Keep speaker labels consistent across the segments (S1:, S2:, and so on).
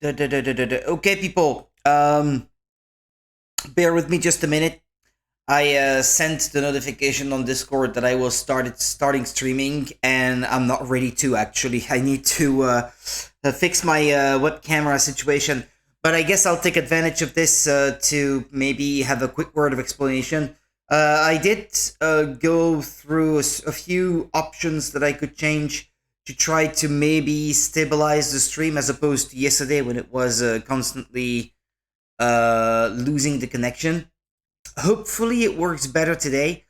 S1: Okay, people. Bear with me just a minute. I sent the notification on Discord that I was starting streaming, and I'm not ready to actually. I need to fix my web camera situation. But I guess I'll take advantage of this to maybe have a quick word of explanation. I did go through a few options that I could change to try to maybe stabilize the stream as opposed to yesterday when it was constantly losing the connection. Hopefully it works better today.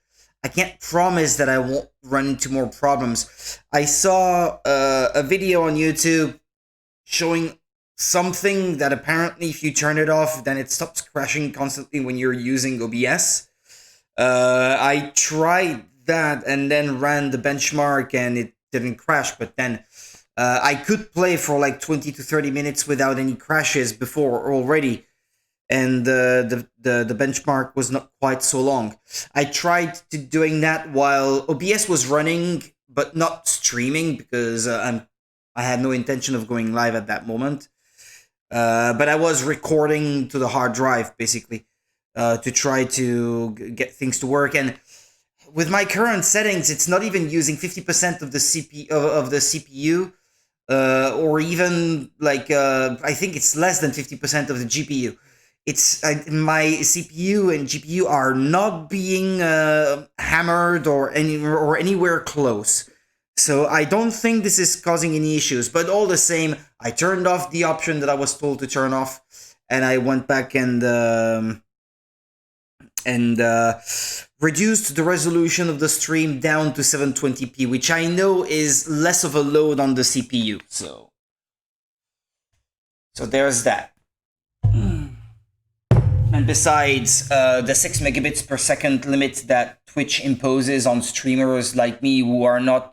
S1: I can't promise that I won't run into more problems. I saw a video on YouTube showing something that apparently if you turn it off, then it stops crashing constantly when you're using OBS. I tried that and then ran the benchmark and it didn't crash, but then I could play for like 20 to 30 minutes without any crashes before already, and the benchmark was not quite so long. I tried to doing that while OBS was running, but not streaming because I had no intention of going live at that moment. But I was recording to the hard drive basically to try to get things to work. And with my current settings, it's not even using 50% of the CPU, or even like I think it's less than 50% of the GPU. It's my CPU and GPU are not being hammered or anywhere close. So I don't think this is causing any issues. But all the same, I turned off the option that I was told to turn off, and I went back and reduced the resolution of the stream down to 720p, which I know is less of a load on the CPU. So there's that. And besides, the 6 megabits per second limit that Twitch imposes on streamers like me who are not,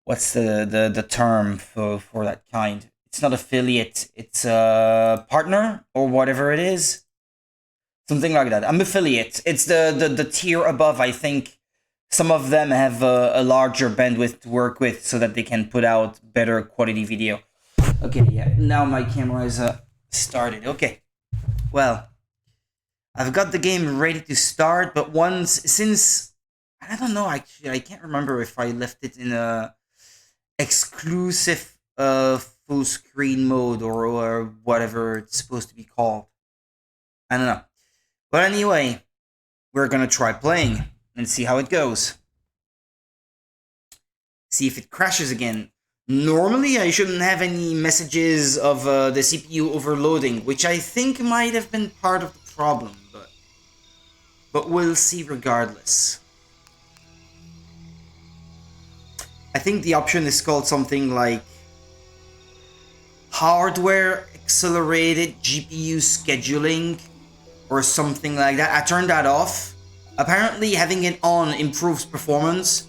S1: what's the term for that kind? It's not affiliate, it's a partner or whatever it is. Something like that. I'm affiliate. It's the tier above, I think. Some of them have a larger bandwidth to work with so that they can put out better quality video. Okay, yeah, now my camera is started. Okay. Well, I've got the game ready to start, but since I don't know, actually, I can't remember if I left it in a exclusive full screen mode or whatever it's supposed to be called. I don't know. But anyway, we're gonna try playing and see how it goes. See if it crashes again. Normally, I shouldn't have any messages of the CPU overloading, which I think might have been part of the problem, but we'll see regardless. I think the option is called something like hardware accelerated GPU scheduling or something like that. I turned that off. Apparently, having it on improves performance.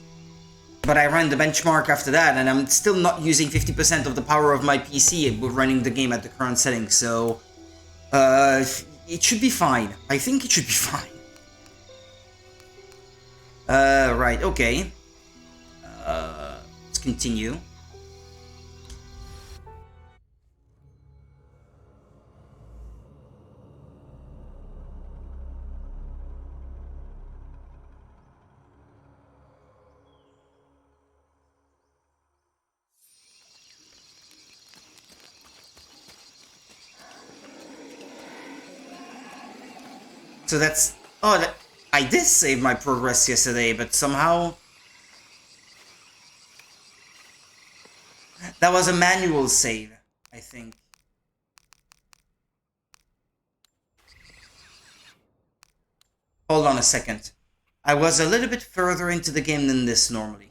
S1: But I ran the benchmark after that, and I'm still not using 50% of the power of my PC running the game at the current settings, so it should be fine. I think it should be fine. Right, okay. Let's continue. So that's... Oh, I did save my progress yesterday, but somehow... That was a manual save, I think. Hold on a second. I was a little bit further into the game than this normally.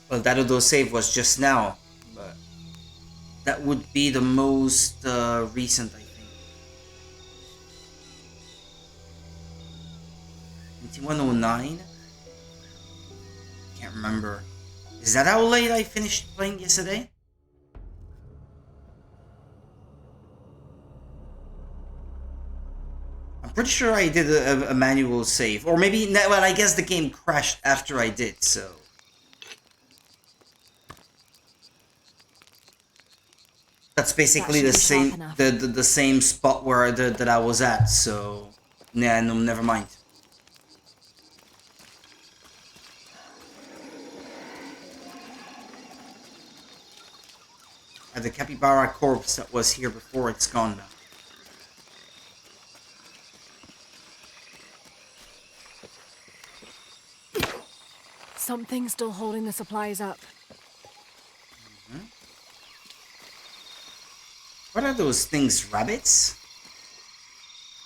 S1: Well, that autosave was just now, but that would be the most recent, I think. 2109? Can't remember. Is that how late I finished playing yesterday? I'm pretty sure I did a manual save. Or maybe, well, I guess the game crashed after I did, so... That's basically
S2: That
S1: the
S2: should be sharp
S1: same
S2: enough.
S1: the same spot where that I was at, so... Yeah, no, never mind. The capybara corpse that was here before, it's gone now.
S2: Something's still holding the supplies up.
S1: Mm-hmm. What are those things? Rabbits?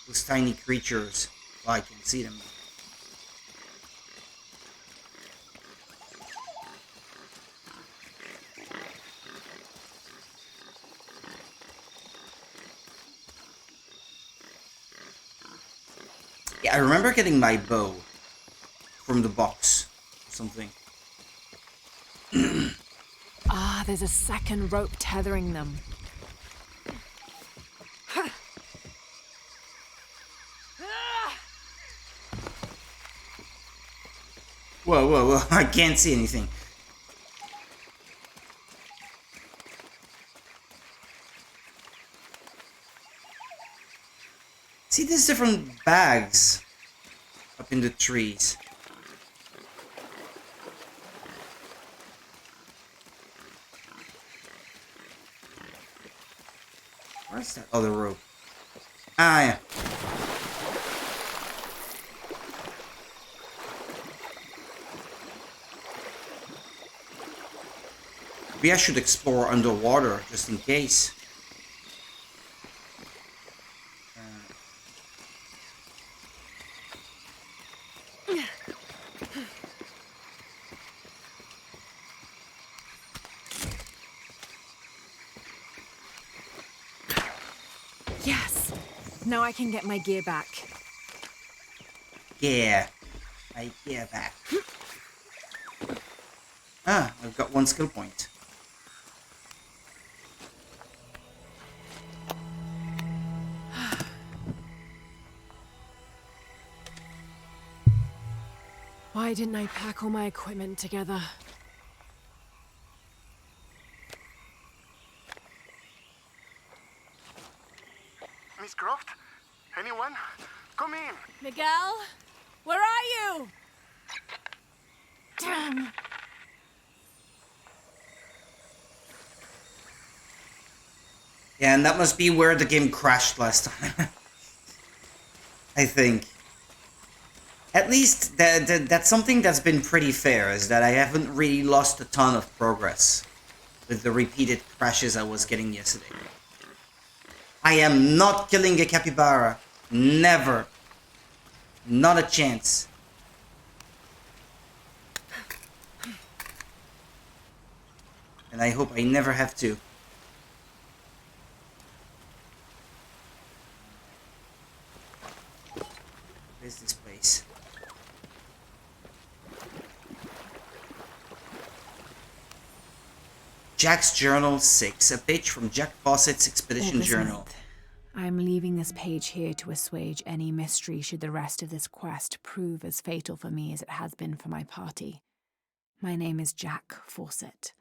S1: Those tiny creatures. Oh, I can see them. Yeah, I remember getting my bow from the box or something.
S2: Ah, there's a second rope tethering them.
S1: Whoa, whoa, whoa, I can't see anything. See these different bags up in the trees. Where's that other rope? Ah, yeah. Maybe I should explore underwater, just in case.
S2: Yes! Now I can get my gear back.
S1: Yeah. My gear back. Ah, I've got one skill point.
S2: Why didn't I pack all my equipment together?
S3: Miss Croft? Anyone? Come in!
S2: Miguel? Where are you? Damn!
S1: Yeah, and that must be where the game crashed last time. I think. At least that's something that's been pretty fair, is that I haven't really lost a ton of progress with the repeated crashes I was getting yesterday. I am not killing a capybara. Never. Not a chance. And I hope I never have to. Where's this place? Jack's Journal 6, a page from Jack Fawcett's Expedition
S2: August
S1: Journal.
S2: 9th. I am leaving this page here to assuage any mystery should the rest of this quest prove as fatal for me as it has been for my party. My name is Jack Fawcett.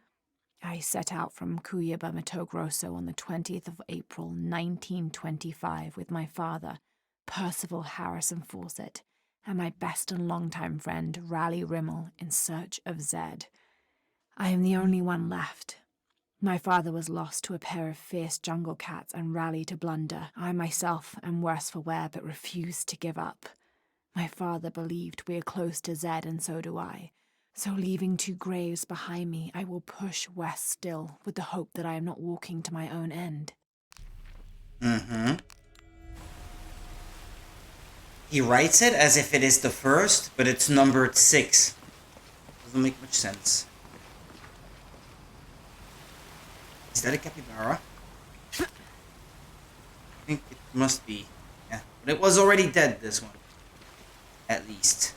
S2: I set out from Cuyaba, Mato Grosso on the 20th of April, 1925 with my father, Percival Harrison Fawcett, and my best and longtime friend, Raleigh Rimmel, in search of Zed. I am the only one left. My father was lost to a pair of fierce jungle cats and Raleigh to blunder. I myself am worse for wear but refused to give up. My father believed we are close to Zed and so do I. So leaving two graves behind me, I will push west still with the hope that I am not walking to my own end.
S1: Mm-hmm. He writes it as if it is the first, but it's numbered 6. Doesn't make much sense. Is that a capybara? I think it must be. Yeah, but it was already dead, this one. At least.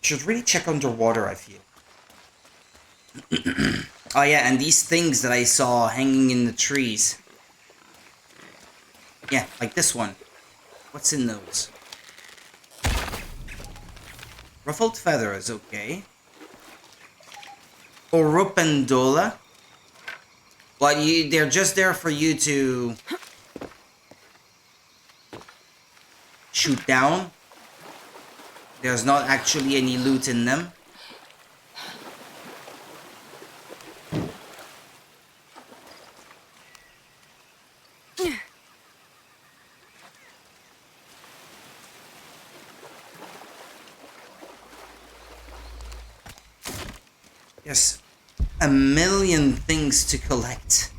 S1: Should really check underwater, I feel. Oh yeah, and these things that I saw hanging in the trees. Yeah, like this one. What's in those? Ruffled feathers, okay. Oropendola. Well, they're just there for you to shoot down. There's not actually any loot in them. There's a million things to collect.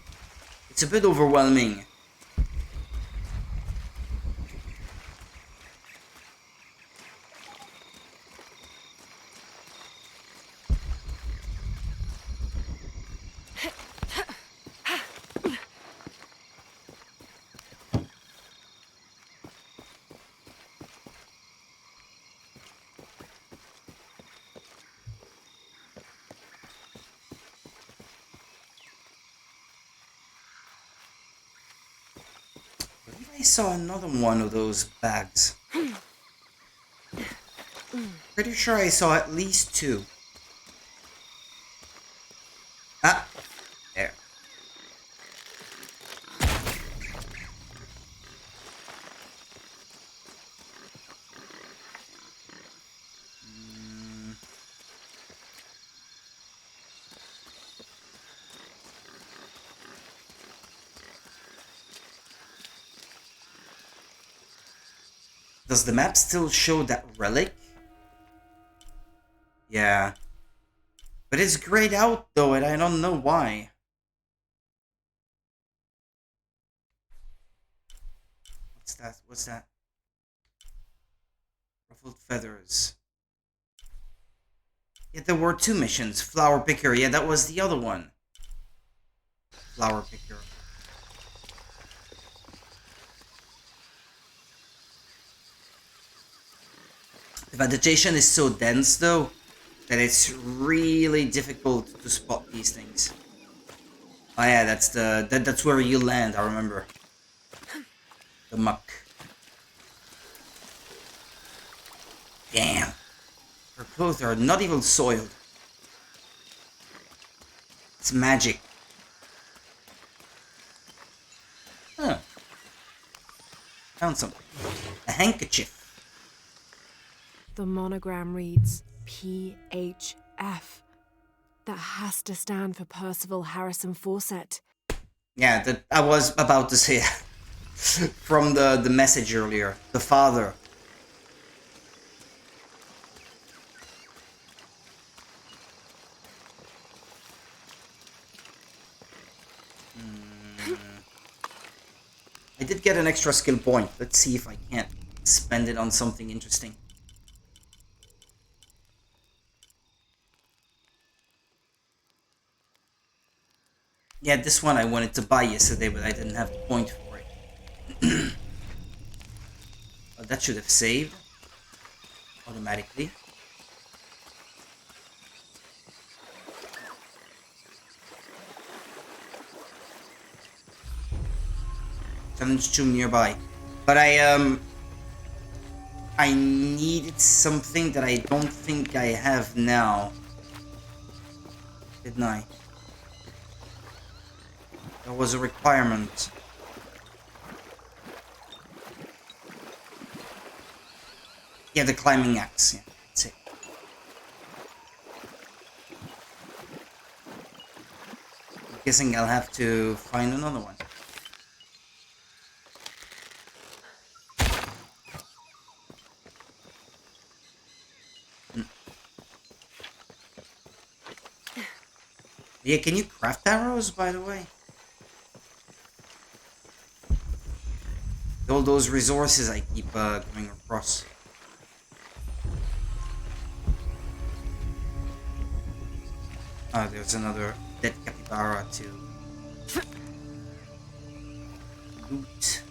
S1: It's a bit overwhelming. I believe I saw another one of those bags. Pretty sure I saw at least two. Ah, there. Does the map still show that relic? Yeah. But it's grayed out though, and I don't know why. What's that? What's that? Ruffled feathers. Yeah, there were two missions. Flower picker. Yeah, that was the other one. Flower picker. The vegetation is so dense though that it's really difficult to spot these things. Oh yeah, that's where you land, I remember. The muck. Damn. Her clothes are not even soiled. It's magic. Huh. Found something. A handkerchief.
S2: The monogram reads PHF. That has to stand for Percival Harrison Fawcett.
S1: Yeah, that I was about to say from the message earlier. The father. I did get an extra skill point. Let's see if I can't spend it on something interesting. Yeah, this one I wanted to buy yesterday, but I didn't have the point for it. Oh, that should have saved automatically. Challenge 2 nearby. But I needed something that I don't think I have now. Didn't I? That was a requirement. Yeah, the climbing axe. Yeah, that's it. I'm guessing I'll have to find another one. Yeah, can you craft arrows, by the way? All those resources I keep going across. Oh, there's another dead capybara to loot.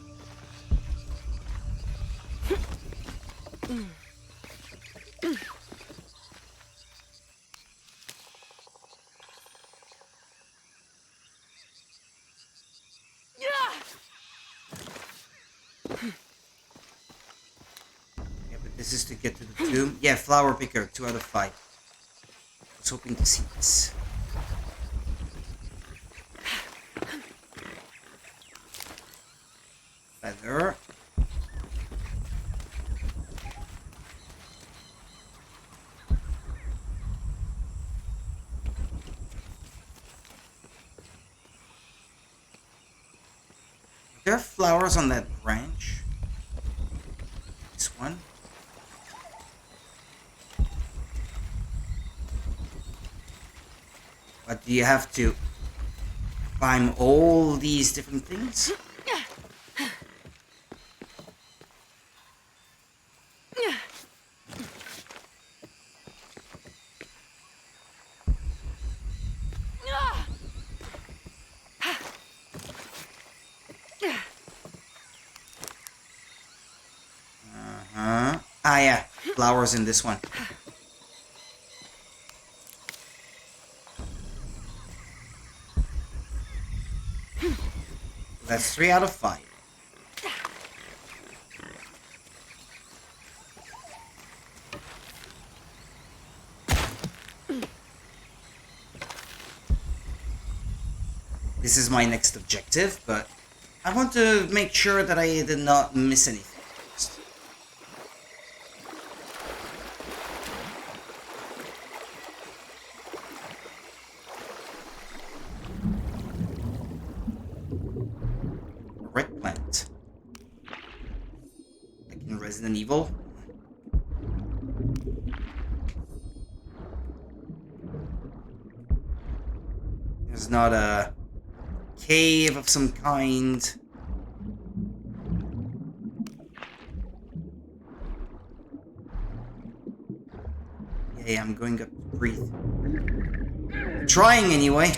S1: This is to get to the tomb. Yeah, flower picker, 2 out of 5. I was hoping to see this. Feather. Are there flowers on that branch? This one? But do you have to climb all these different things? Uh-huh. Ah, yeah. Flowers in this one. That's 3 out of 5. This is my next objective, but I want to make sure that I did not miss anything. Red plant. Like in Resident Evil. There's not a cave of some kind. Yeah, I'm going up to breathe. I'm trying anyway.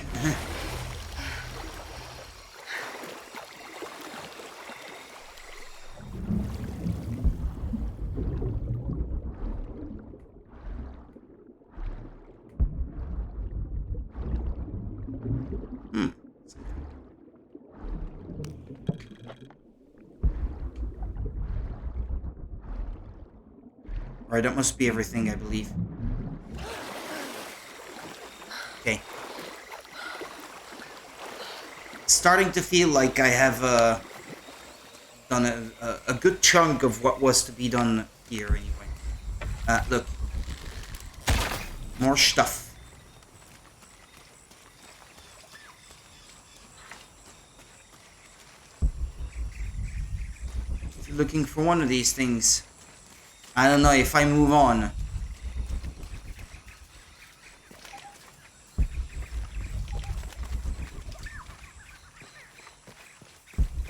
S1: Alright, that must be everything, I believe. Okay. It's starting to feel like I have done a good chunk of what was to be done here, anyway. Look. More stuff. If you're looking for one of these things, I don't know if I move on.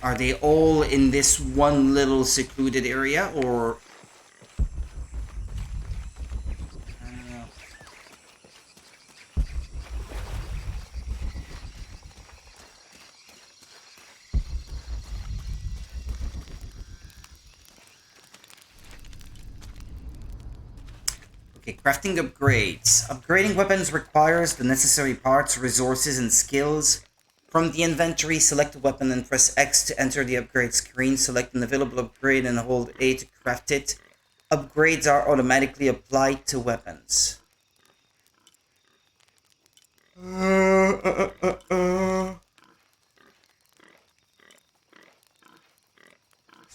S1: Are they all in this one little secluded area, or... I don't know. Okay, crafting upgrades. Upgrading weapons requires the necessary parts, resources, and skills. From the inventory, select a weapon and press X to enter the upgrade screen. Select an available upgrade and hold A to craft it. Upgrades are automatically applied to weapons. This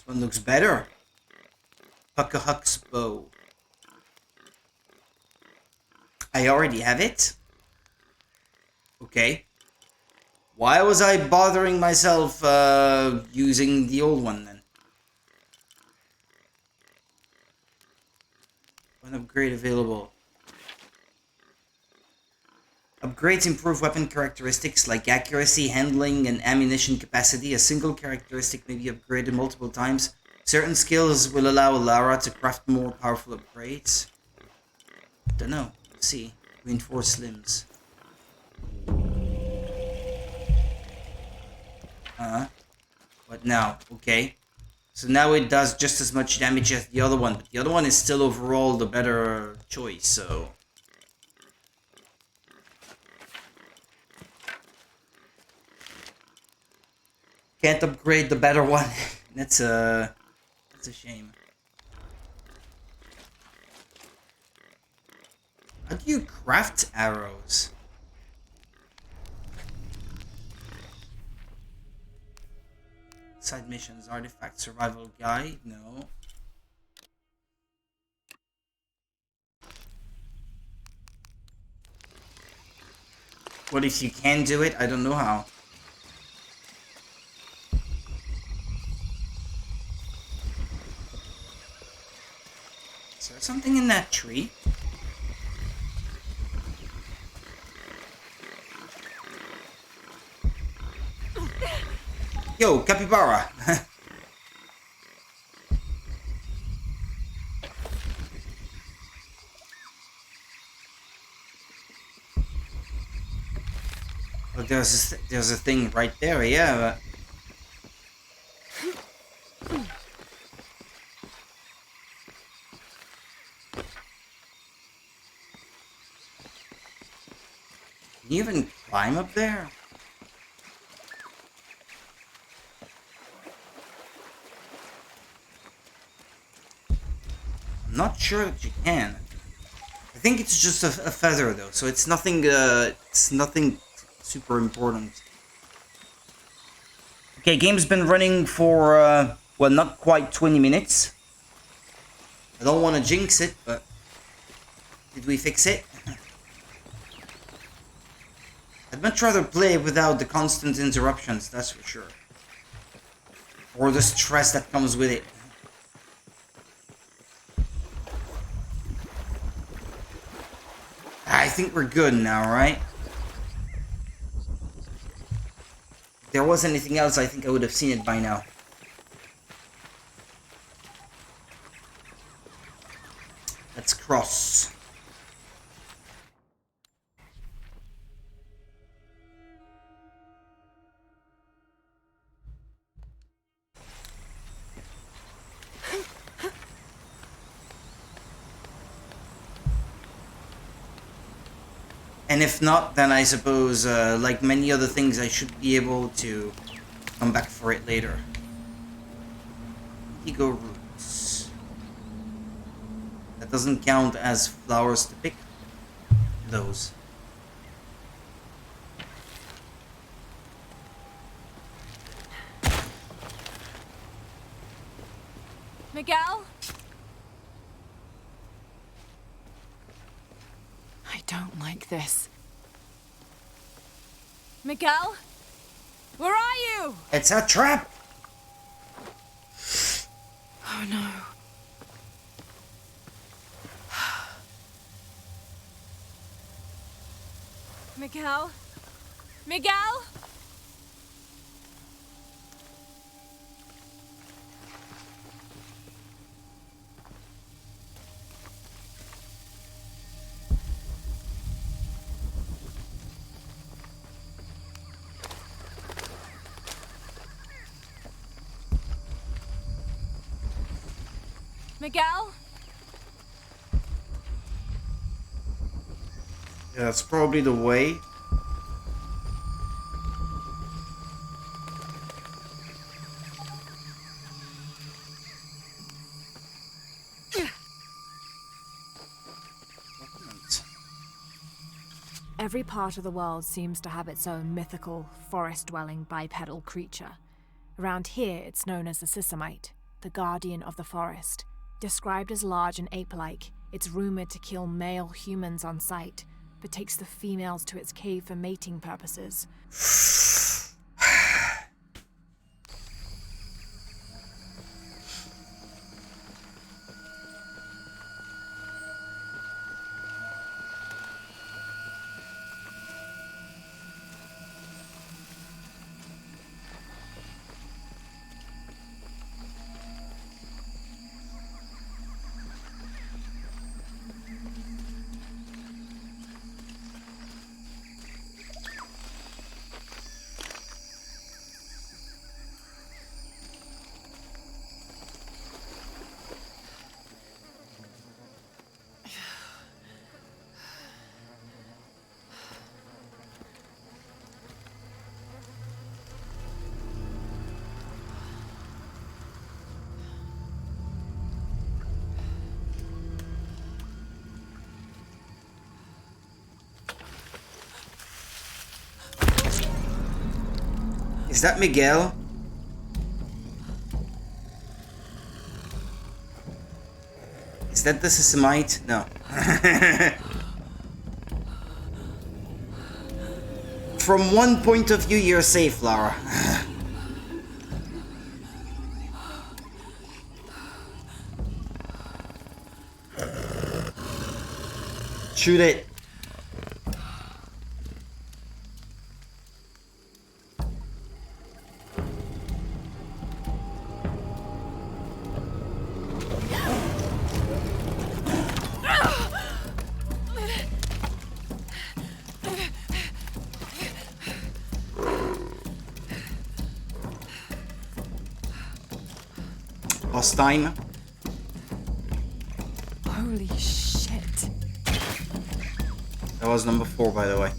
S1: one looks better. Huck's bow. I already have it. Okay. Why was I bothering myself using the old one then? One upgrade available. Upgrades improve weapon characteristics like accuracy, handling, and ammunition capacity. A single characteristic may be upgraded multiple times. Certain skills will allow Lara to craft more powerful upgrades. Don't know. Let's see. Reinforced limbs. But now, okay. So now it does just as much damage as the other one, but the other one is still overall the better choice, so... Can't upgrade the better one. That's a shame. How do you craft arrows? Side missions, artifact, survival guide? No. What if you can do it? I don't know how. Is there something in that tree? Yo, capybara! Oh, there's a thing right there, yeah, but... Can you even climb up there? I'm not sure that you can. I think it's just a feather though, so it's nothing super important. Okay, game's been running for, well, not quite 20 minutes. I don't want to jinx it, but... Did we fix it? I'd much rather play without the constant interruptions, that's for sure. Or the stress that comes with it. I think we're good now, right? If there was anything else, I think I would have seen it by now. Let's cross. And if not, then I suppose, like many other things, I should be able to come back for it later. Ego roots. That doesn't count as flowers to pick. Those.
S2: Miguel? I don't like this. Miguel? Where are you?
S1: It's a trap!
S2: Oh no. Miguel? Miguel? Miguel?
S1: Yeah, that's probably the way.
S2: Every part of the world seems to have its own mythical, forest-dwelling bipedal creature. Around here, it's known as the Sisamite, the guardian of the forest. Described as large and ape-like, it's rumored to kill male humans on sight, but takes the females to its cave for mating purposes.
S1: that Miguel? Is that the Sesamite? No. From one point of view, you're safe, Lara. Shoot it. Last time.
S2: Holy shit.
S1: That was number 4, by the way.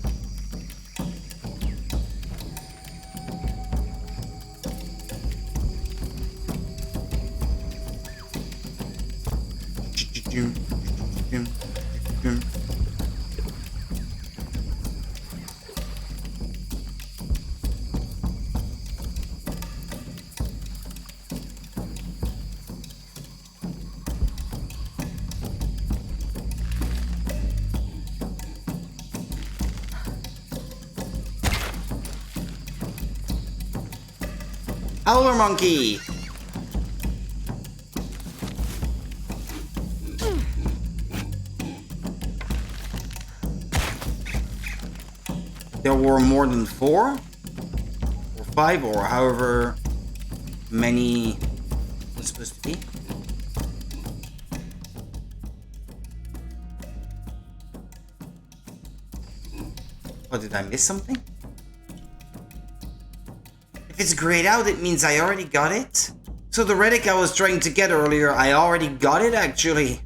S1: Howler monkey! There were more than 4? Or 5, or however many it was supposed to be. Oh, did I miss something? If it's grayed out, it means I already got it. So the relic I was trying to get earlier, I already got it actually.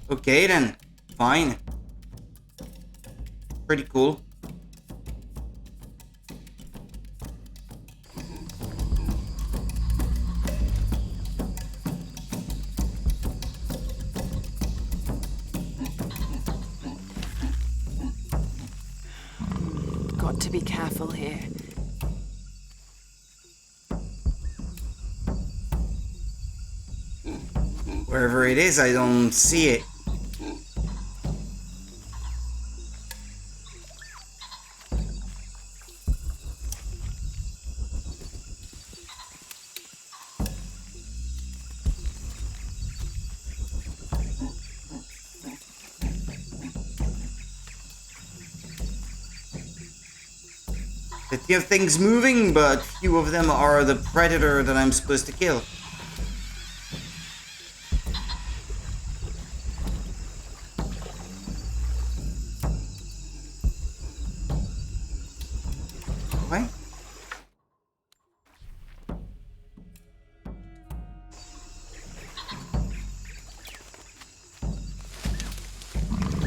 S1: Okay then, fine. Pretty cool.
S2: Got to be careful here.
S1: Wherever it is, I don't see it. Plenty of things moving, but few of them are the predator that I'm supposed to kill. What?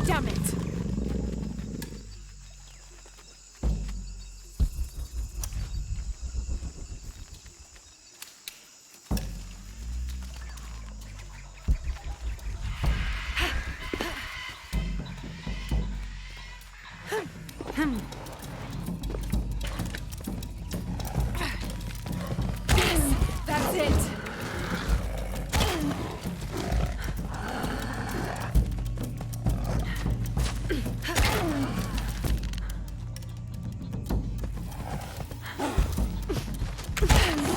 S2: Damn it! That's it!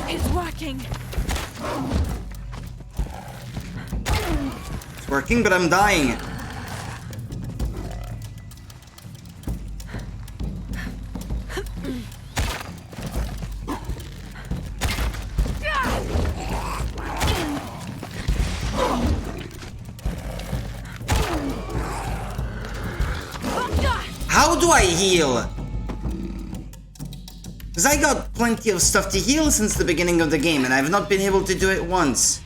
S2: It's working!
S1: It's working, but I'm dying. How do I heal? Because I got plenty of stuff to heal since the beginning of the game, and I've not been able to do it once.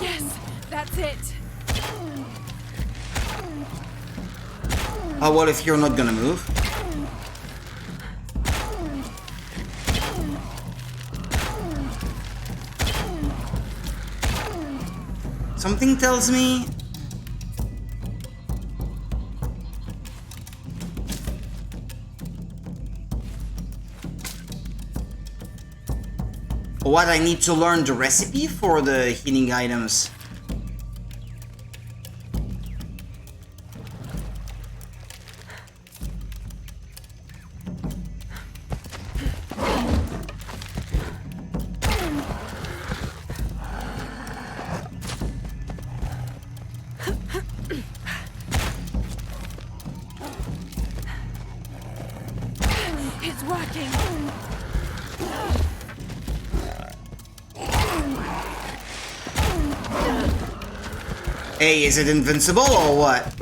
S2: Yes, that's it!
S1: Oh, well, if you're not gonna move. Something tells me... What, I need to learn the recipe for the healing items?
S2: It's working.
S1: Hey, is it invincible or what?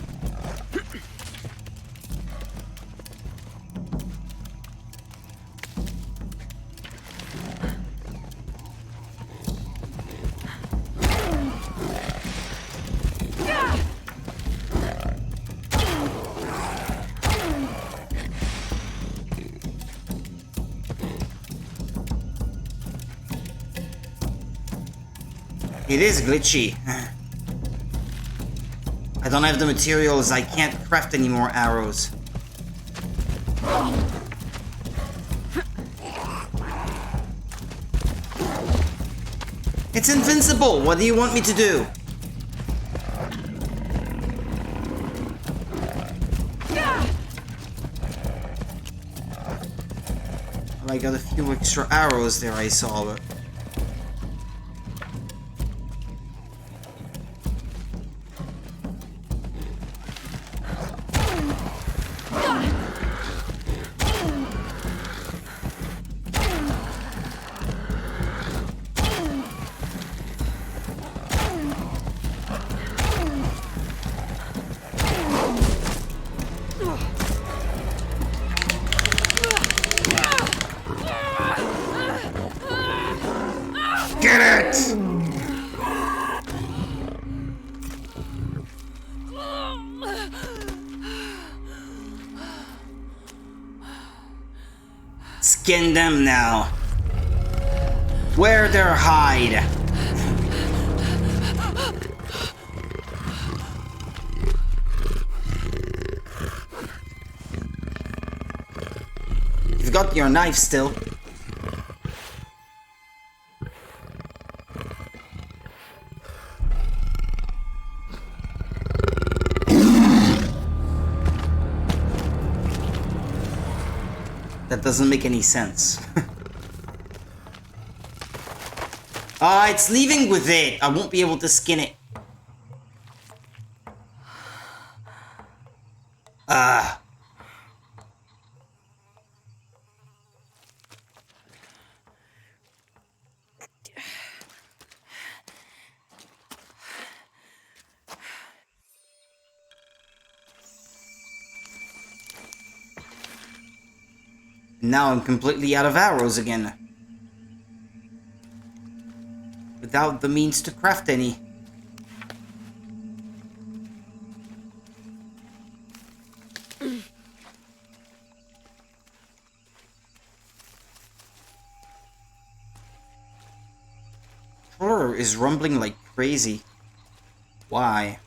S1: It is glitchy. I don't have the materials, I can't craft any more arrows. It's invincible! What do you want me to do? Well, I got a few extra arrows there, I saw, but... Get it! Skin them now. Wear their hide. You've got your knife still. That doesn't make any sense. It's leaving with it. I won't be able to skin it. Now I'm completely out of arrows again. Without the means to craft any. Horror is rumbling like crazy. Why?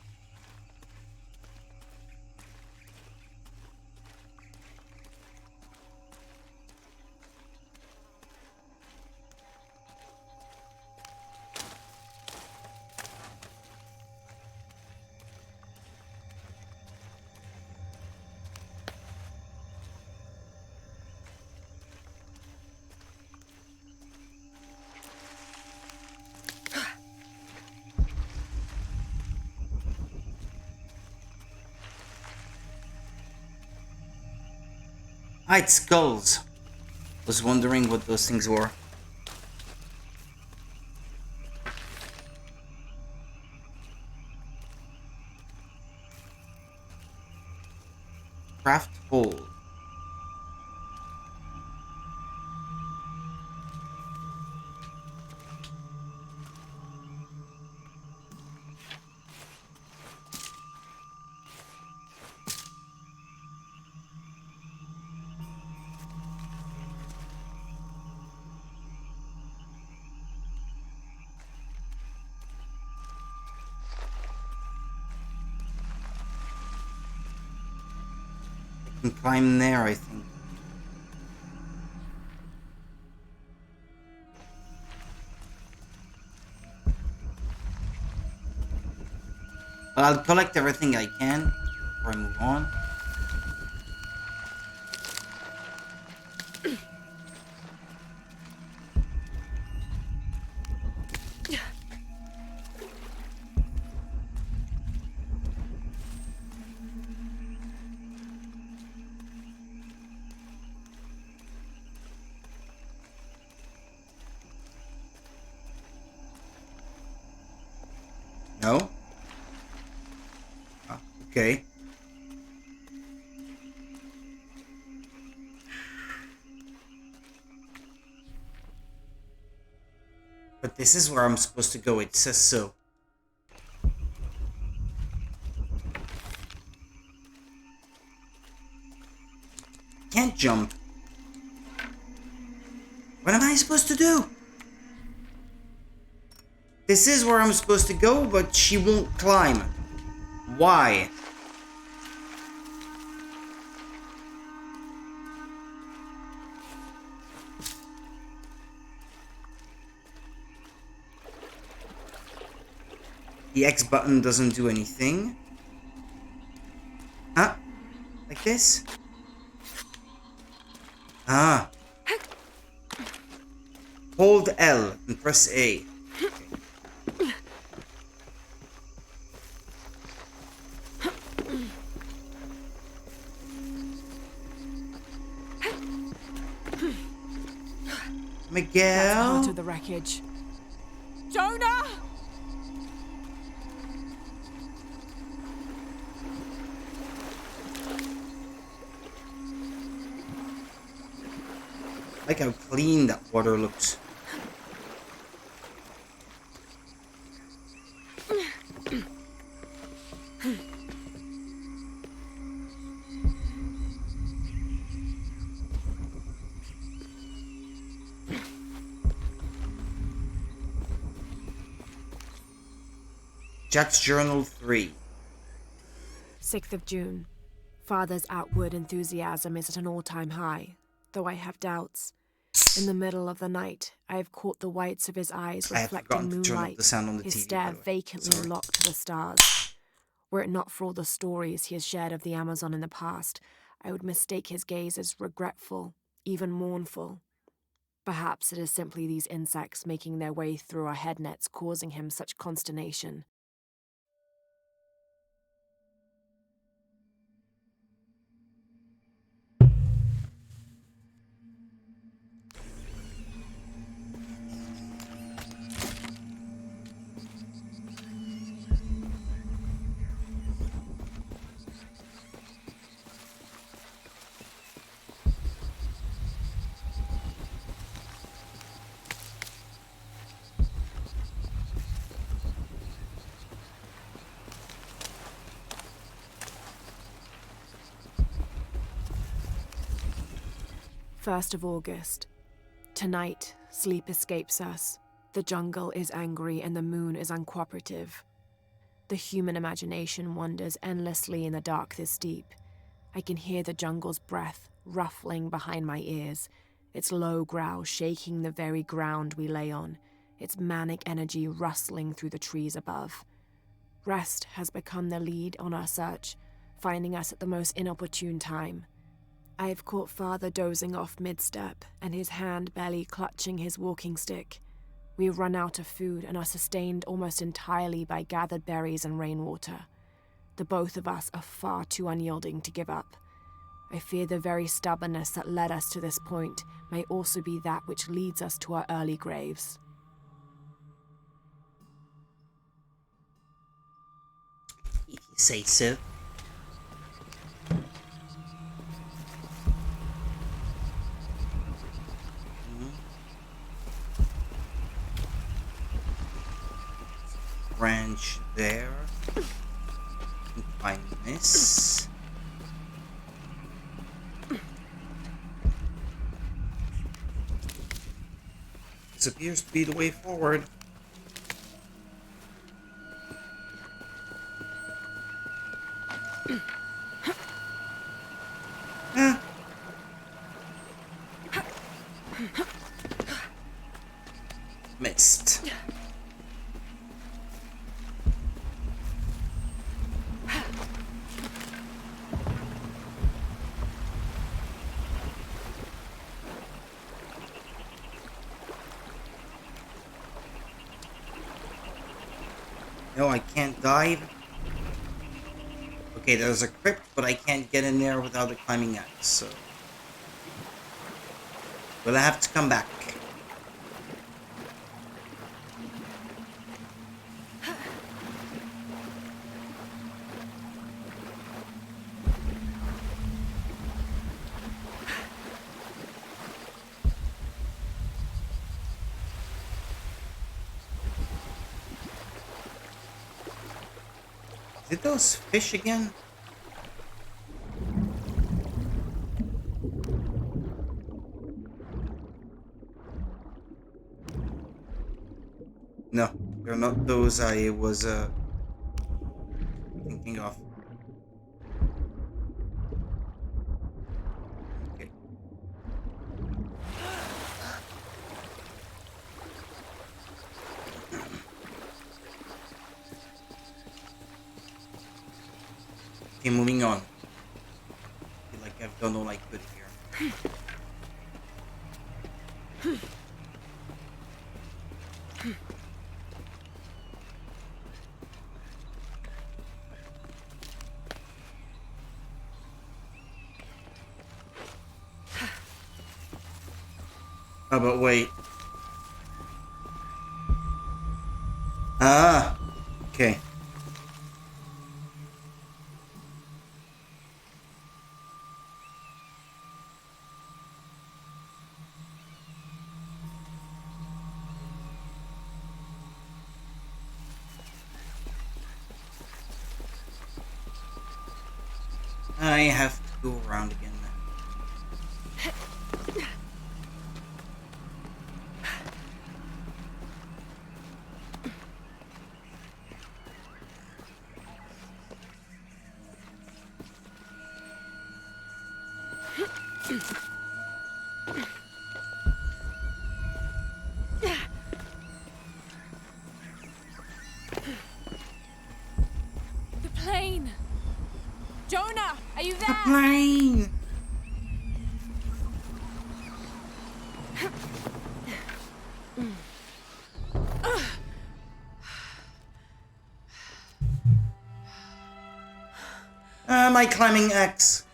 S1: It's skulls. Was wondering what those things were. Craft hole. can climb there, I think. Well, I'll collect everything I can before I move on. No? Ah, okay. But this is where I'm supposed to go, it says so. Can't jump. What am I supposed to do? This is where I'm supposed to go, but she won't climb. Why? The X button doesn't do anything. Huh? Like this? Ah. Hold L and press A. Okay.
S2: That's part
S1: Miguel?
S2: of the wreckage. Jonah!
S1: Like how clean that water looks. Jack's Journal 3.
S2: 6th of June. Father's outward enthusiasm is at an all-time high, though I have doubts. In the middle of the night, I have caught the whites of his eyes
S1: I had
S2: reflecting
S1: forgotten to turn up
S2: moonlight,
S1: the sound on the
S2: his
S1: TV,
S2: stare
S1: by the way.
S2: vacantly
S1: Sorry.
S2: locked to the stars. Were it not for all the stories he has shared of the Amazon in the past, I would mistake his gaze as regretful, even mournful. Perhaps it is simply these insects making their way through our head nets causing him such consternation. First of August. Tonight, sleep escapes us. The jungle is angry and the moon is uncooperative. The human imagination wanders endlessly in the dark this deep. I can hear the jungle's breath ruffling behind my ears, its low growl shaking the very ground we lay on, its manic energy rustling through the trees above. Rest has become the lead on our search, finding us at the most inopportune time. I have caught Father dozing off mid-step, and his hand barely clutching his walking stick. We run out of food and are sustained almost entirely by gathered berries and rainwater. The both of us are far too unyielding to give up. I fear the very stubbornness that led us to this point may also be that which leads us to our early graves.
S1: If you say so. Branch there. And find this. This appears to be the way forward. Missed. No, I can't dive. Okay, there's a crypt, but I can't get in there without a climbing axe, so... Will I have to come back? Is it those fish again? No, they're not those I was thinking of. Okay. Okay, moving on. I feel like I've done all I could here. Oh, but wait. Ah, okay. I have to go around again then.
S2: The plane! Jonah, are you there?
S1: Plane! My climbing axe.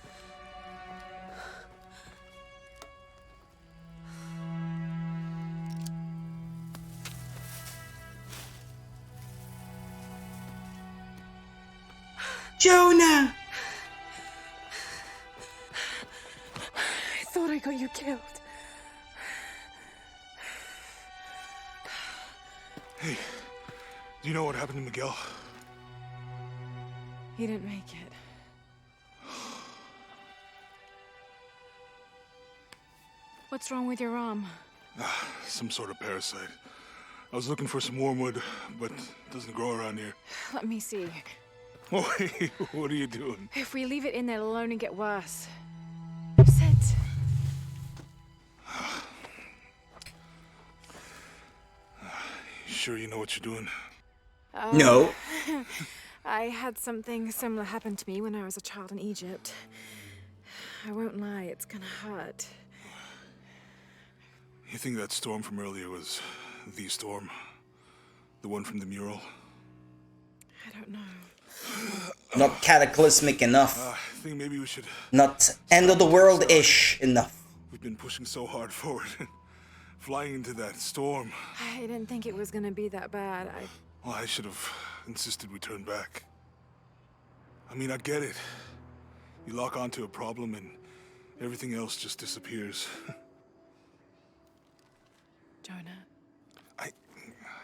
S1: Jonah!
S2: I thought I got you killed.
S3: Hey, do you know what happened to Miguel?
S2: He didn't make it. What's wrong with your arm?
S3: Some sort of parasite. I was looking for some wormwood, but it doesn't grow around here.
S2: Let me see.
S3: Oh, hey, what are you doing?
S2: If we leave it in there, it'll only get worse. Sit.
S3: You sure you know what you're doing?
S1: No.
S2: I had something similar happen to me when I was a child in Egypt. I won't lie, it's gonna hurt.
S3: You think that storm from earlier was the storm? The one from the mural?
S2: I don't know.
S1: Not cataclysmic enough.
S3: I think maybe we should...
S1: Not end of the world-ish enough.
S3: We've been pushing so hard forward. Flying into that storm.
S2: I didn't think it was gonna be that bad.
S3: Well, I should have insisted we turn back. I mean, I get it. You lock onto a problem and everything else just disappears.
S2: Jonah.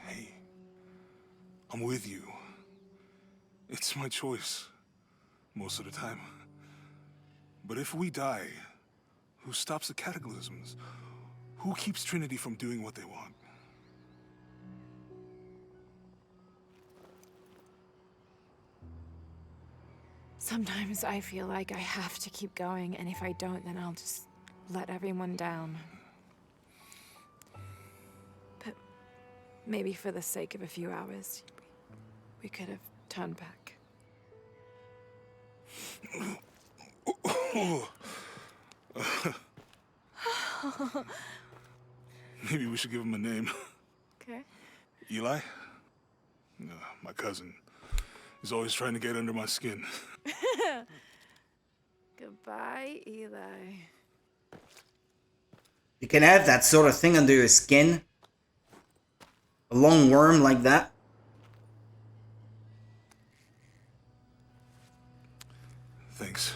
S3: Hey, I'm with you. It's my choice, most of the time. But if we die, who stops the cataclysms? Who keeps Trinity from doing what they want?
S2: Sometimes I feel like I have to keep going, and if I don't, then I'll just let everyone down. Maybe for the sake of a few hours, we could have turned back.
S3: Maybe we should give him a name.
S2: Okay.
S3: Eli? My cousin. He's always trying to get under my skin.
S2: Goodbye, Eli.
S1: You can have that sort of thing under your skin. A long worm like that.
S3: Thanks.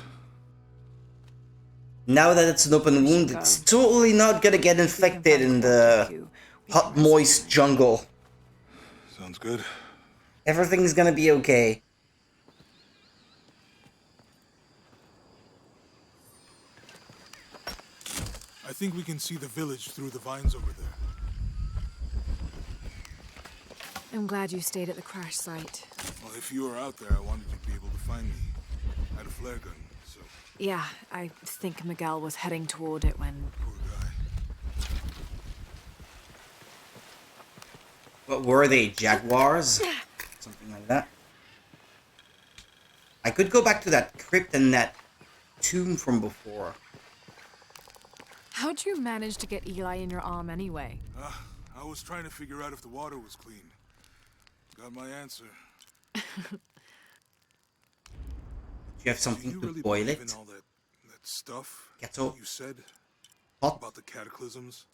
S1: Now that it's an open wound, it's totally not gonna get infected in the hot, moist jungle.
S3: Sounds good.
S1: Everything's gonna be okay.
S3: I think we can see the village through the vines over there.
S2: I'm glad you stayed at the crash site.
S3: Well, if you were out there, I wanted you to be able to find me. I had a flare gun, so...
S2: Yeah, I think Miguel was heading toward it when...
S3: Poor guy.
S1: What were they? Jaguars? Something like that. I could go back to that crypt and that tomb from before.
S2: How'd you manage to get Eli in your arm anyway?
S3: I was trying to figure out if the water was clean. Got my answer.
S1: Do you have something
S3: Do you
S1: to
S3: really
S1: boil
S3: believe
S1: it?
S3: in all that stuff
S1: Kettle?
S3: you said
S1: Pot?
S3: about the cataclysms,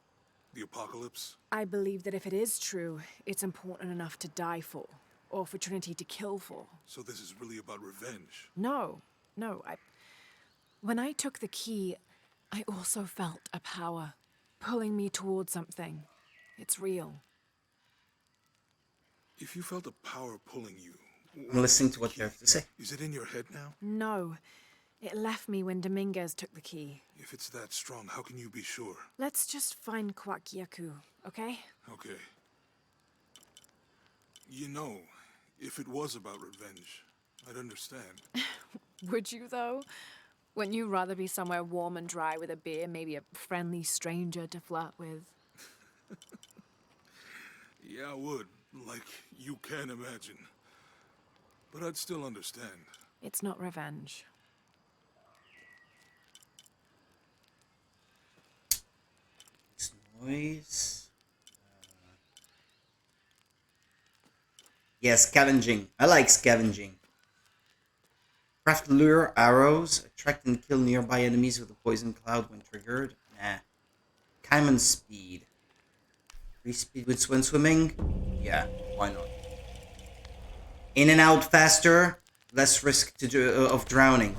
S3: the apocalypse?
S2: I believe that if it is true, it's important enough to die for, or for Trinity to kill for.
S3: So this is really about revenge.
S2: No. When I took the key, I also felt a power pulling me towards something. It's real.
S3: If you felt a power pulling you,
S1: I'm listening to what you have to say.
S3: is it in your head now?
S2: No. It left me when Dominguez took the key.
S3: If it's that strong, how can you be sure?
S2: Let's just find Kwakyaku, okay?
S3: Okay. You know, if it was about revenge, I'd understand.
S2: Would you, though? Wouldn't you rather be somewhere warm and dry with a beer, maybe a friendly stranger to flirt with?
S3: Yeah, I would. Like you can imagine. But I'd still understand.
S2: It's not revenge.
S1: It's noise. Yeah, scavenging. I like scavenging. Craft lure arrows. Attract and kill nearby enemies with a poison cloud when triggered. Nah. Cayman speed. Free speed with swimming? Yeah, why not? In and out faster. Less risk of drowning.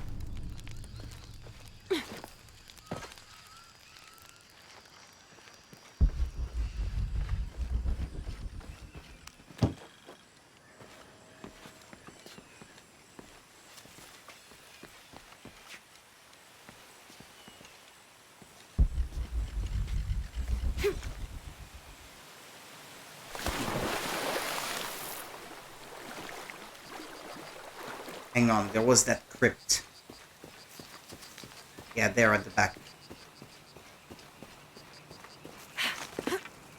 S1: Hang on, there was that crypt. Yeah, there at the back.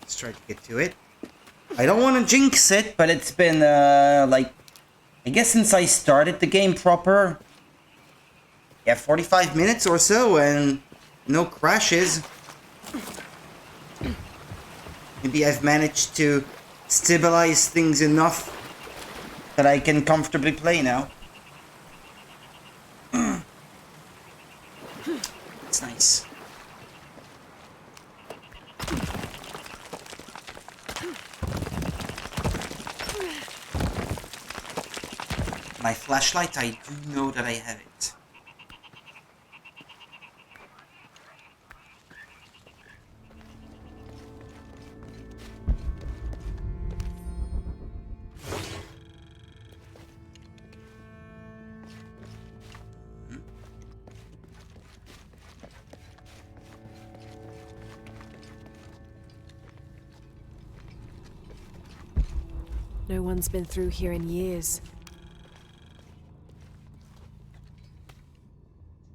S1: Let's try to get to it. I don't want to jinx it, but it's been, like... I guess since I started the game proper... Yeah, 45 minutes or so, and... no crashes. Maybe I've managed to stabilize things enough that I can comfortably play now. It's nice. My flashlight, I do know that I have it.
S2: No one's been through here in years.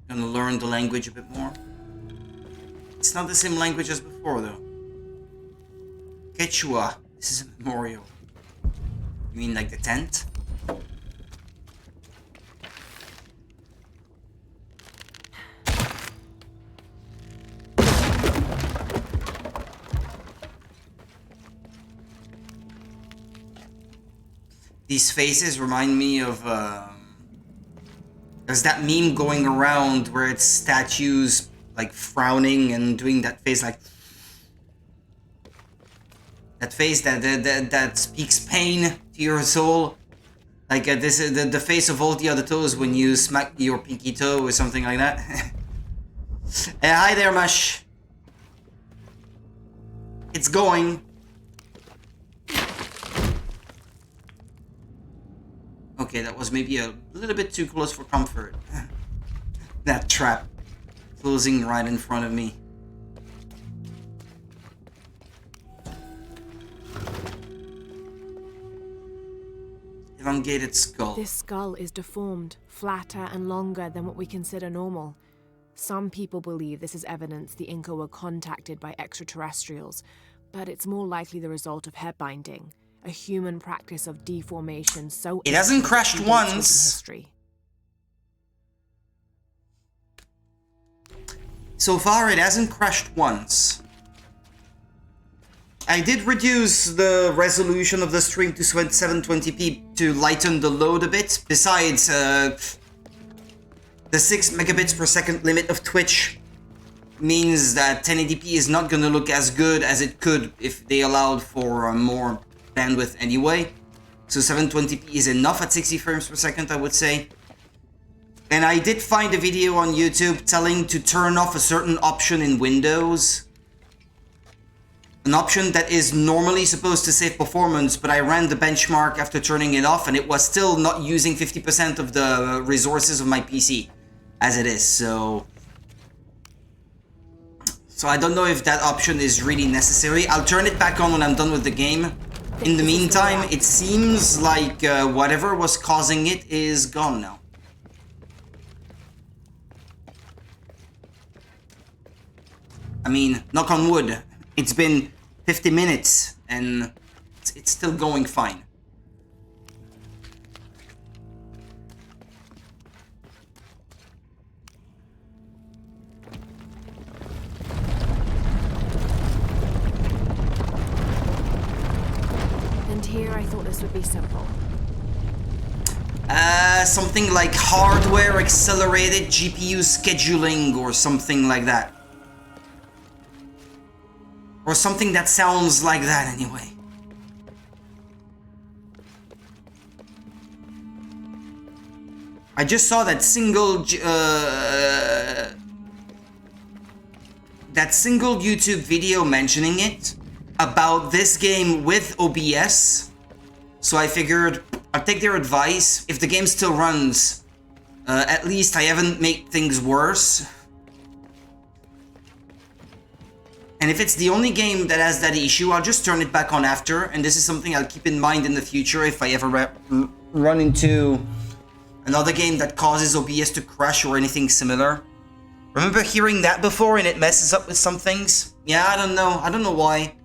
S1: Gonna learn the language a bit more. It's not the same language as before, though. Quechua. This is a memorial. You mean like the tent? These faces remind me of, there's that meme going around where it's statues like frowning and doing that face like... That face that speaks pain to your soul. Like this is the face of all the other toes when you smack your pinky toe or something like that. Hey, hi there, Mush. It's going. Okay, that was maybe a little bit too close for comfort. That trap closing right in front of me. Elongated skull.
S2: This skull is deformed, flatter and longer than what we consider normal. Some people believe this is evidence the Inca were contacted by extraterrestrials, but it's more likely the result of head binding, a human practice of deformation so...
S1: It hasn't crashed once.
S2: History.
S1: So far, it hasn't crashed once. I did reduce the resolution of the stream to 720p to lighten the load a bit. Besides, the 6 megabits per second limit of Twitch means that 1080p is not gonna look as good as it could if they allowed for more bandwidth anyway. So 720p is enough at 60 frames per second, I would say. And I did find a video on YouTube telling to turn off a certain option in Windows. An option that is normally supposed to save performance, but I ran the benchmark after turning it off and it was still not using 50% of the resources of my PC as it is, so I don't know if that option is really necessary. I'll turn it back on when I'm done with the game. In the meantime, it seems like whatever was causing it is gone now. I mean, knock on wood, it's been 50 minutes and it's still going fine.
S2: And here I thought this would be simple.
S1: Something like hardware accelerated GPU scheduling or something like that. Or something that sounds like that anyway. I just saw that single YouTube video mentioning it about this game with OBS. So I figured I'll take their advice. If the game still runs, at least I haven't made things worse. And if it's the only game that has that issue, I'll just turn it back on after. And this is something I'll keep in mind in the future if I ever run into another game that causes OBS to crash or anything similar. Remember hearing that before and it messes up with some things? Yeah, I don't know. I don't know why.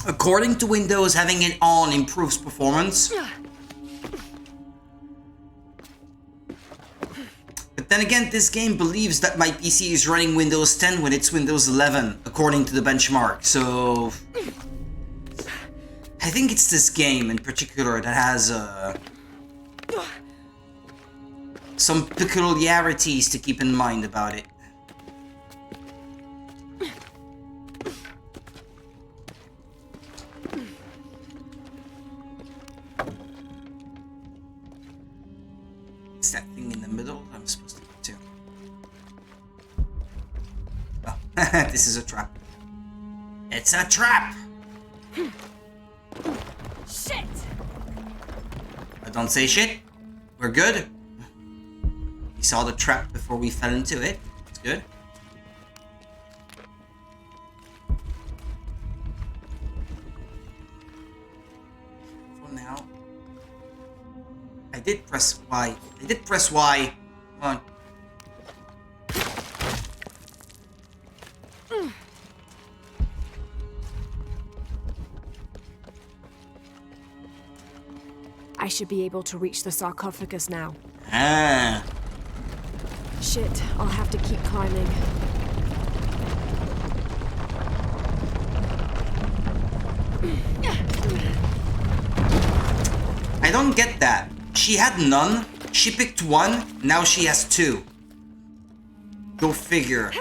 S1: According to Windows, having it on improves performance. But then again, this game believes that my PC is running Windows 10 when it's Windows 11, according to the benchmark, so... I think it's this game in particular that has some peculiarities to keep in mind about it. It's that thing in the middle that I'm supposed to get to. Oh, this is a trap. It's a trap!
S2: Shit!
S1: I don't say shit. We're good. We saw the trap before we fell into it. It's good. For now. I did press Y. I did press Y. Come on.
S2: should be able to reach the sarcophagus now.
S1: Ah.
S2: Shit, I'll have to keep climbing.
S1: I don't get that. She had none, she picked one, now she has two. Go figure.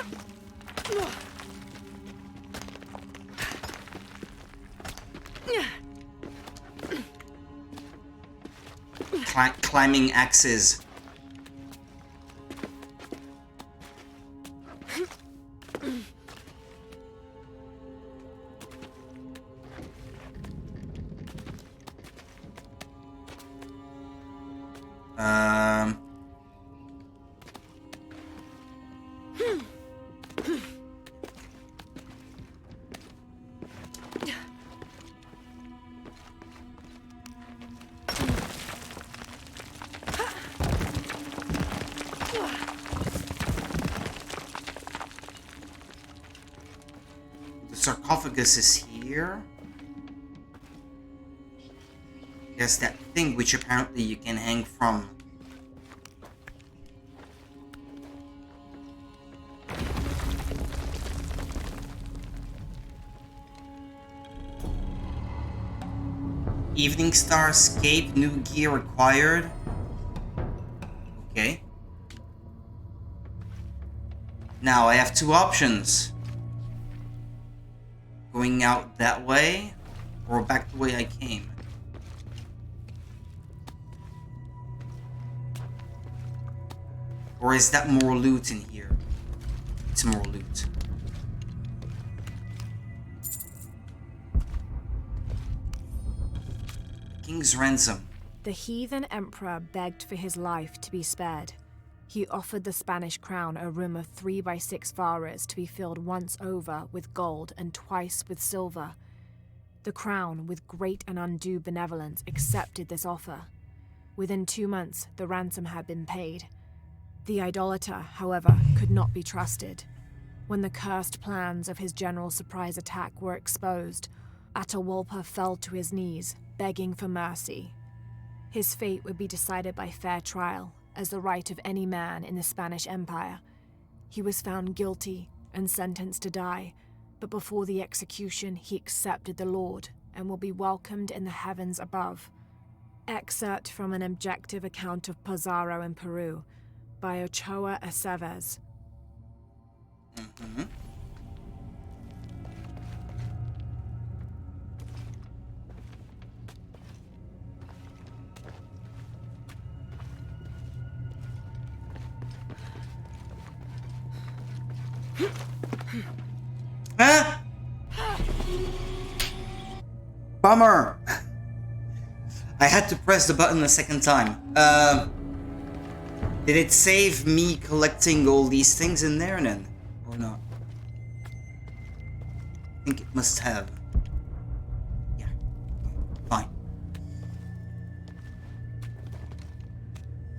S1: Climbing axes. The sarcophagus is here. There's that thing which apparently you can hang from. Evening Star escape, new gear required. Okay. Now I have two options. Going out that way, or back the way I came. Or is that more loot in here? It's more loot. King's ransom.
S2: The heathen emperor begged for his life to be spared. He offered the Spanish crown a room of 3x6 varas to be filled once over with gold and twice with silver. The crown, with great and undue benevolence, accepted this offer. Within 2 months, the ransom had been paid. The idolater, however, could not be trusted. When the cursed plans of his general surprise attack were exposed, Atahualpa fell to his knees, begging for mercy. His fate would be decided by fair trial, as the right of any man in the Spanish Empire. He was found guilty and sentenced to die, but before the execution he accepted the Lord and will be welcomed in the heavens above. Excerpt from an objective account of Pizarro in Peru by Ochoa Aceves.
S1: Mm-hmm. Huh? Bummer. I had to press the button a second time. Did it save me collecting all these things in there then? Or not? I think it must have. Yeah. Fine.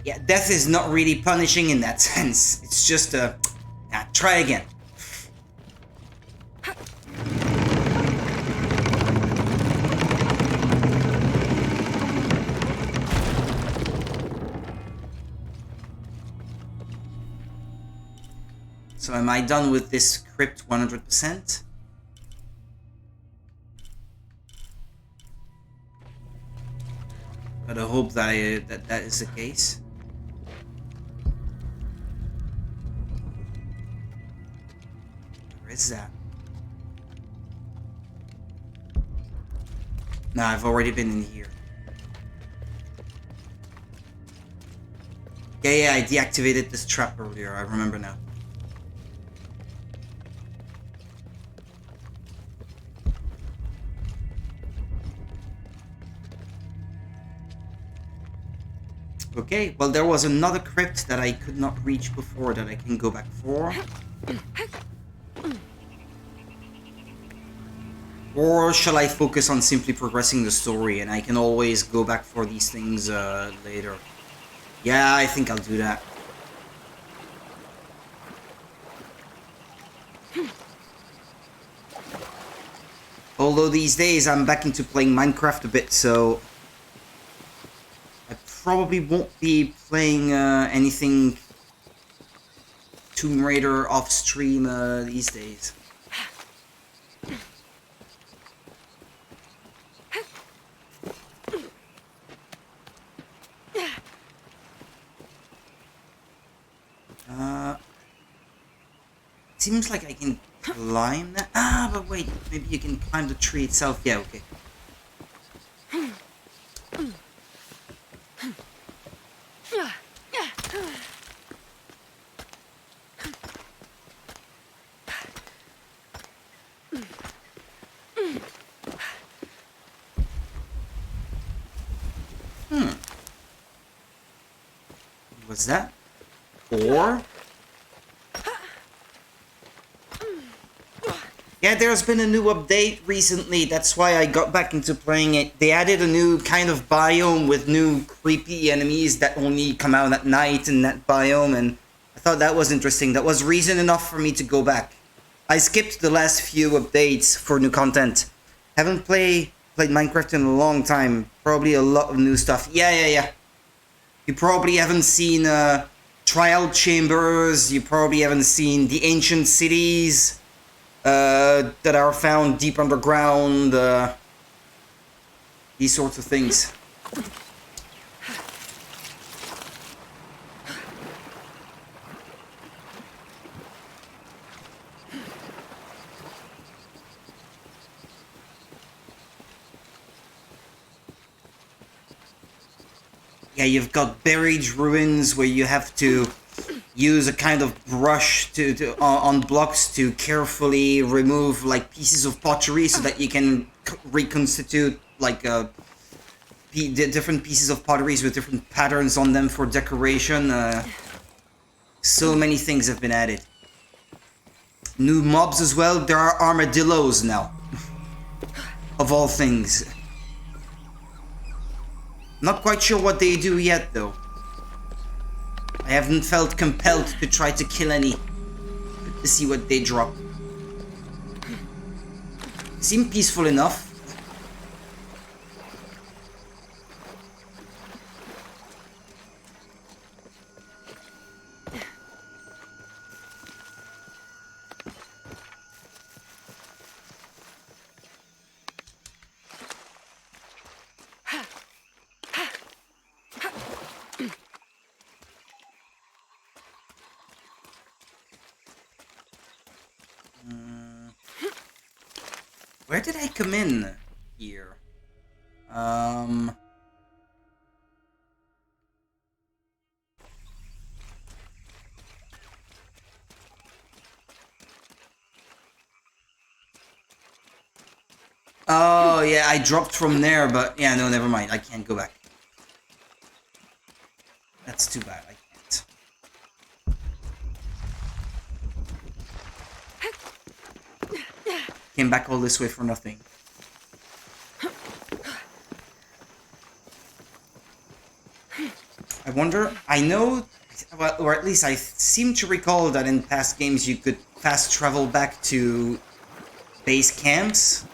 S1: Yeah, death is not really punishing in that sense. It's just a... try again. So am I done with this crypt 100%? But I hope that that is the case. Where is that? No, I've already been in here. Yeah, I deactivated this trap earlier. I remember now. Okay, well there was another crypt that I could not reach before that I can go back for. Or shall I focus on simply progressing the story and I can always go back for these things later? Yeah, I think I'll do that. Although these days I'm back into playing Minecraft a bit, so... probably won't be playing anything Tomb Raider off stream these days. Seems like I can climb that. Ah, but wait, maybe you can climb the tree itself. Yeah, okay. What's that? Or? Yeah, there's been a new update recently. That's why I got back into playing it. They added a new kind of biome with new creepy enemies that only come out at night in that biome, and I thought that was interesting. That was reason enough for me to go back. I skipped the last few updates for new content. Haven't played Minecraft in a long time. Probably a lot of new stuff. Yeah. You probably haven't seen trial chambers. You probably haven't seen the ancient cities that are found deep underground. These sorts of things. Yeah, you've got buried ruins where you have to use a kind of brush on blocks to carefully remove like pieces of pottery so that you can reconstitute like different pieces of potteries with different patterns on them for decoration. So many things have been added. New mobs as well. There are armadillos now. Of all things. Not quite sure what they do yet, though. I haven't felt compelled to try to kill any. To see what they drop. Seem peaceful enough. Where did I come in here? Oh, yeah, I dropped from there, but yeah, no, never mind. I can't go back. That's too bad. I can't. Came back all this way for nothing. I wonder, I know, or at least I seem to recall that in past games you could fast travel back to base camps.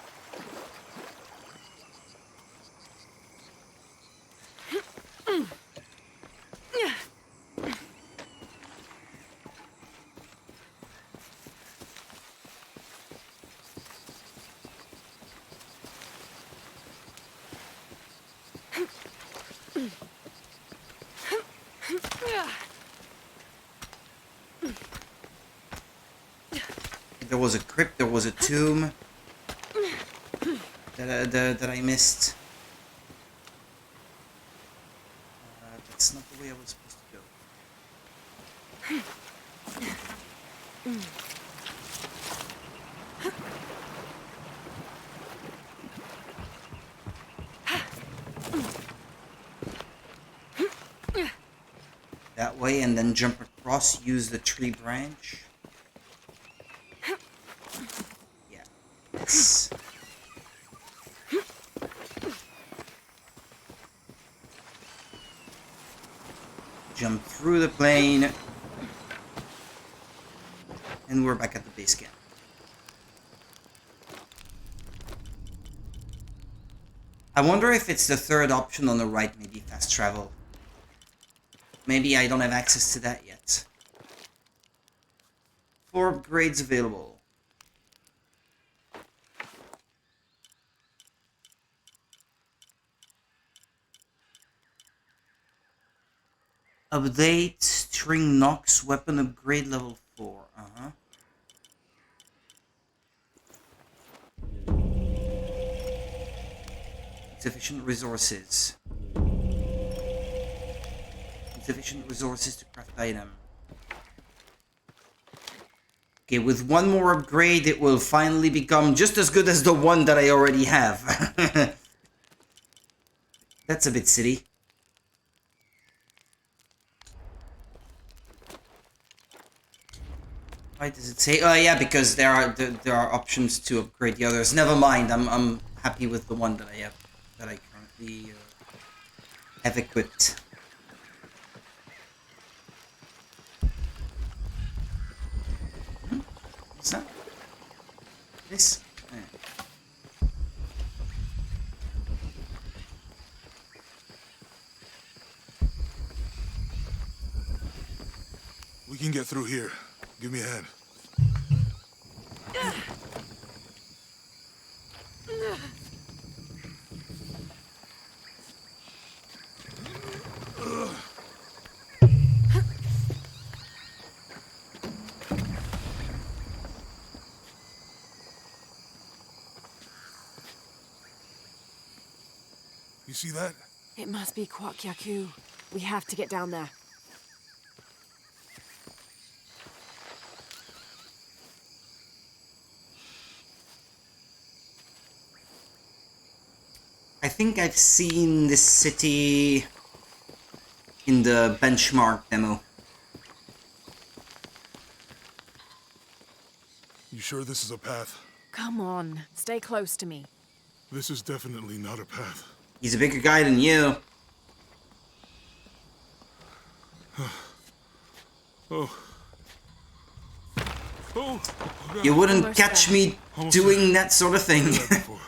S1: There was a crypt, there was a tomb that I missed. That's not the way I was supposed to go. That way, and then jump across, use the tree branch. Yeah. Yes. Jump through the plane. And we're back at the base camp. I wonder if it's the third option on the right, maybe fast travel. maybe I don't have access to that yet. 4 upgrades available. Update string Nox weapon upgrade level 4. Insufficient resources. Insufficient resources to craft item. Okay, with one more upgrade, it will finally become just as good as the one that I already have. That's a bit silly. Why does it say? Oh yeah, because there are options to upgrade the others. Never mind. I'm happy with the one that I have, that I currently have equipped. What's that? This? Yeah.
S3: We can get through here. Give me a hand. You see that?
S2: It must be Kwak Yaku. We have to get down there.
S1: I think I've seen this city in the benchmark demo.
S3: You sure this is a path?
S2: Come on, stay close to me.
S3: This is definitely not a path.
S1: He's a bigger guy than you.
S3: Oh. Oh!
S1: You wouldn't
S2: Almost
S1: catch
S2: there.
S1: me
S3: Almost
S1: doing that sort of thing.
S3: That before.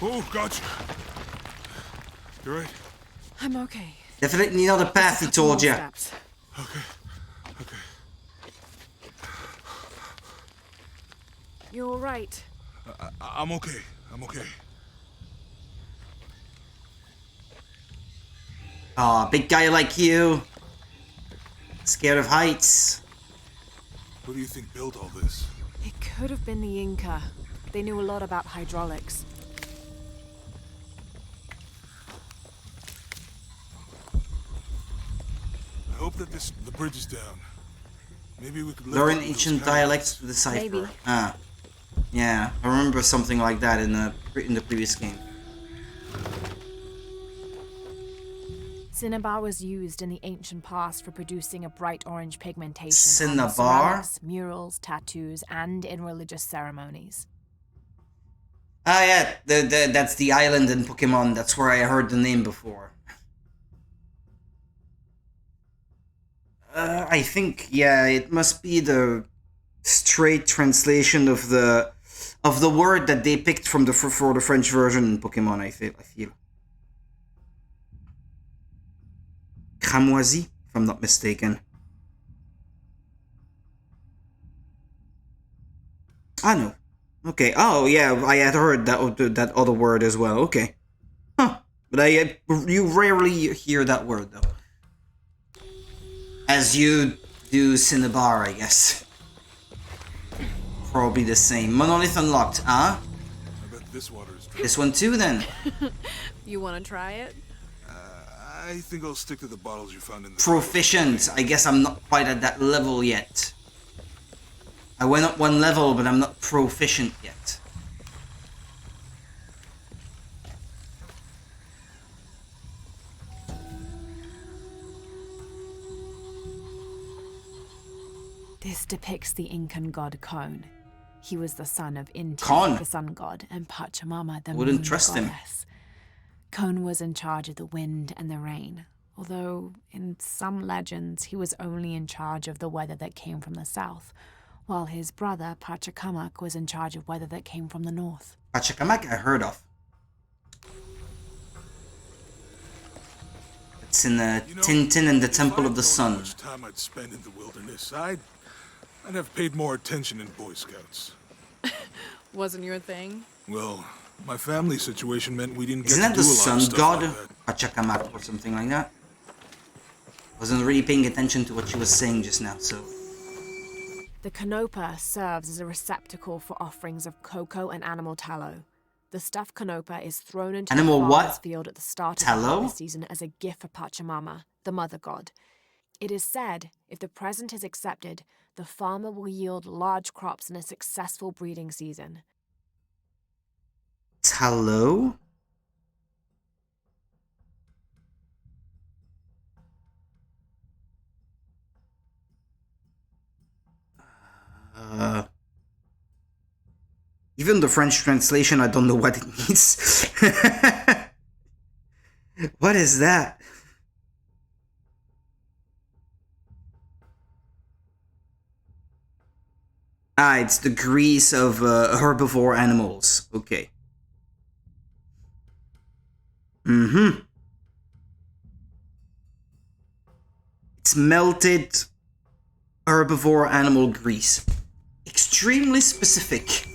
S3: Oh, gotcha. You're right.
S2: I'm okay.
S1: Definitely not a path, he
S2: Couple
S1: told
S2: more
S1: you.
S2: steps.
S3: Okay. Okay.
S2: You're all right.
S3: I'm okay. I'm okay.
S1: Aw, big guy like you. Scared of heights.
S3: Who do you think built all this?
S2: It could have been the Inca. They knew a lot about hydraulics.
S3: I hope that the bridge is down. Maybe we could
S1: Learn
S3: those
S1: ancient
S3: cannons.
S1: dialects to decipher.
S2: Maybe.
S1: Ah. Yeah, I remember something like that in the previous game.
S2: Cinnabar was used in the ancient past for producing a bright orange pigmentation on
S1: Cinnabar?
S2: ceramics, murals, tattoos, and in religious ceremonies.
S1: Ah, yeah, that's the island in Pokemon. That's where I heard the name before. I think, yeah, it must be the straight translation of the word that they picked from for the French version in Pokemon. I feel. Cramoisi, if I'm not mistaken. Ah, no. Okay. Oh, yeah. I had heard that other word as well. Okay. Huh. But you rarely hear that word though. As you do Cinnabar, I guess. Probably the same. Monolith unlocked, huh?
S3: I bet this water is dry.
S1: This one too, then.
S2: You want to try it?
S3: I think I'll stick to the bottles you found in the...
S1: Proficient. I guess I'm not quite at that level yet. I went up one level, but I'm not proficient yet.
S2: This depicts the Incan god Kon. He was the son of Inti,
S1: Kon?
S2: the sun god, and Pachamama, the
S1: Wouldn't
S2: moon
S1: trust him.
S2: goddess. Kon was in charge of the wind and the rain, although in some legends he was only in charge of the weather that came from the south, while his brother Pachacamac was in charge of weather that came from the north.
S1: Pachacamac I heard of. It's in
S3: You know,
S1: Tintin and the
S3: if
S1: Temple
S3: I'd
S1: of the
S3: known how
S1: Sun.
S3: much time I'd spend in the wilderness, I'd have paid more attention in Boy Scouts.
S4: Wasn't your thing?
S3: Well, my family situation meant we didn't get
S1: Isn't
S3: to
S1: that
S3: do
S1: the
S3: a lot of
S1: sun
S3: stuff
S1: god?
S3: like that.
S1: Pachacamac or something like that? Wasn't really paying attention to what she was saying just now, so...
S2: The canopa serves as a receptacle for offerings of cocoa and animal tallow. The stuffed canopa is thrown into
S1: Animal
S2: the
S1: what?
S2: farmer's field at the start of
S1: Tallow?
S2: the harvest season as a gift for Pachamama, the mother god. It is said, if the present is accepted, the farmer will yield large crops in a successful breeding season.
S1: Tallow? Even the French translation, I don't know what it means. What is that? Ah, it's the grease of herbivore animals. Okay. Mm-hmm. It's melted herbivore animal grease. Extremely specific.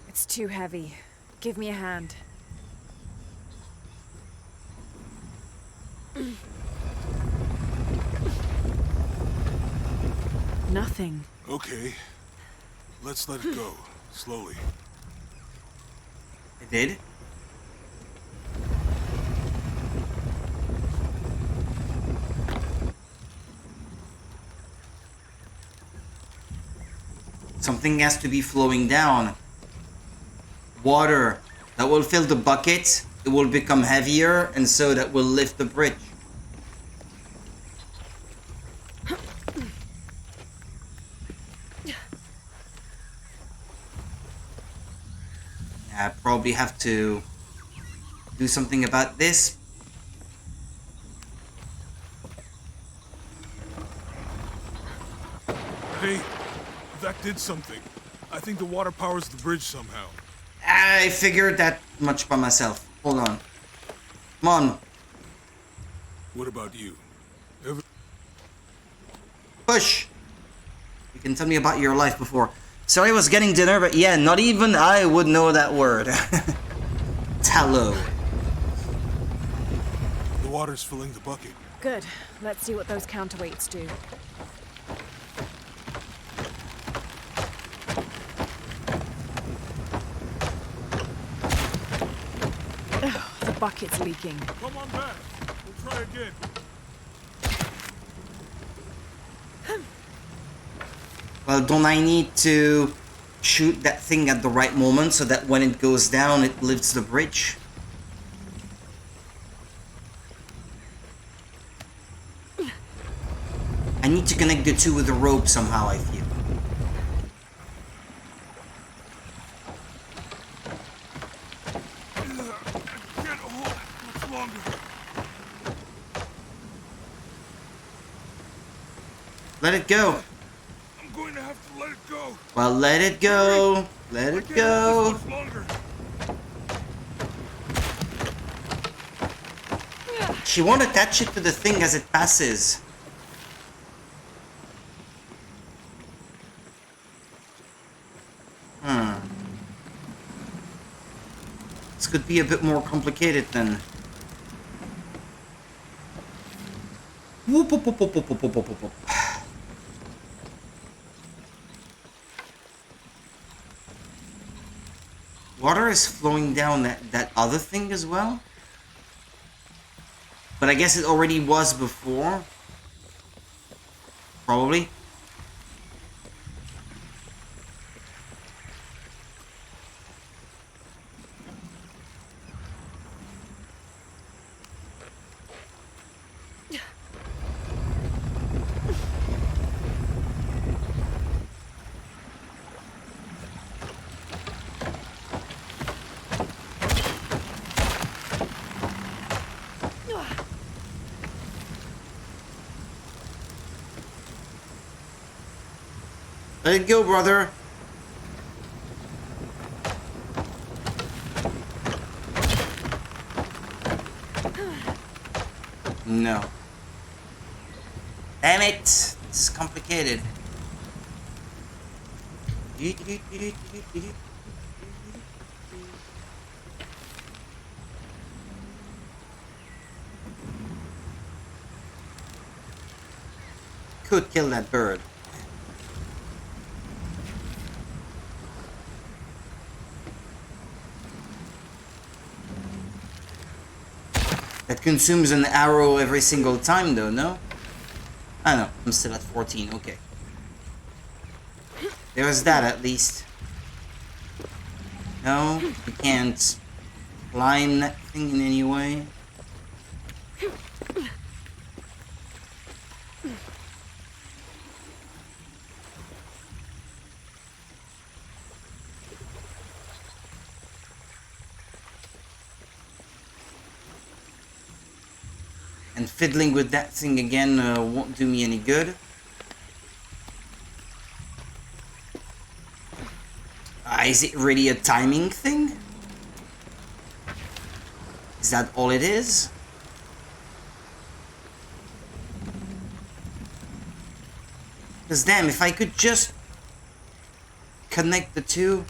S2: It's too heavy. Give me a hand. Nothing.
S3: Okay, let's let it go, slowly.
S1: I did? Something has to be flowing down. Water. That will fill the bucket. It will become heavier, and so that will lift the bridge. I probably have to do something about this.
S3: Hey, that did something. I think the water powers the bridge somehow.
S1: I figured that much by myself. Hold on. Come on.
S3: What about you? Ever...
S1: Push. You can tell me about your life before. Sorry I was getting dinner, but yeah, not even I would know that word. Tallow.
S3: The water's filling the bucket.
S2: Good. Let's see what those counterweights do. Ugh, the bucket's leaking.
S3: Come on back. We'll try again.
S1: Well, don't I need to shoot that thing at the right moment so that when it goes down, it lifts the bridge? I need to connect the two with a rope somehow, I feel.
S3: I can't hold it much longer.
S1: Let it go.
S3: I'm going to have to let it go.
S1: Well, let it go. Let it go.
S3: Much longer.
S1: She won't attach it to the thing as it passes. This could be a bit more complicated then. Whoop, whoop, whoop, whoop, whoop, whoop, whoop, whoop, whoop. Water is flowing down that other thing as well? But I guess it already was before. Probably. Let it go, brother. No. Damn it! This is complicated. Could kill that bird. That consumes an arrow every single time though, no? I know, I'm still at 14, okay. There's that at least. No, you can't climb that thing in any way. And fiddling with that thing again won't do me any good. Is it really a timing thing? Is that all it is? Because damn, if I could just connect the two.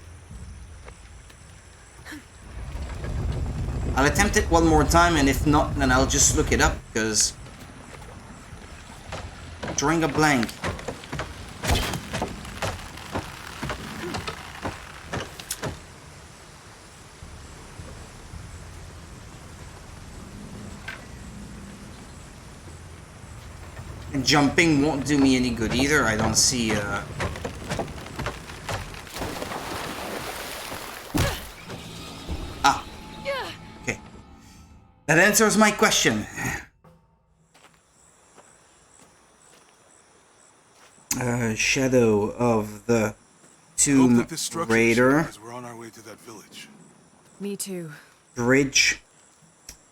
S1: I'll attempt it one more time, and if not, then I'll just look it up, because I'm drawing a blank. And jumping won't do me any good either. I don't see okay. That answers my question. Shadow of the Tomb Raider.
S3: We're on our way to that village.
S2: Me too.
S1: Bridge.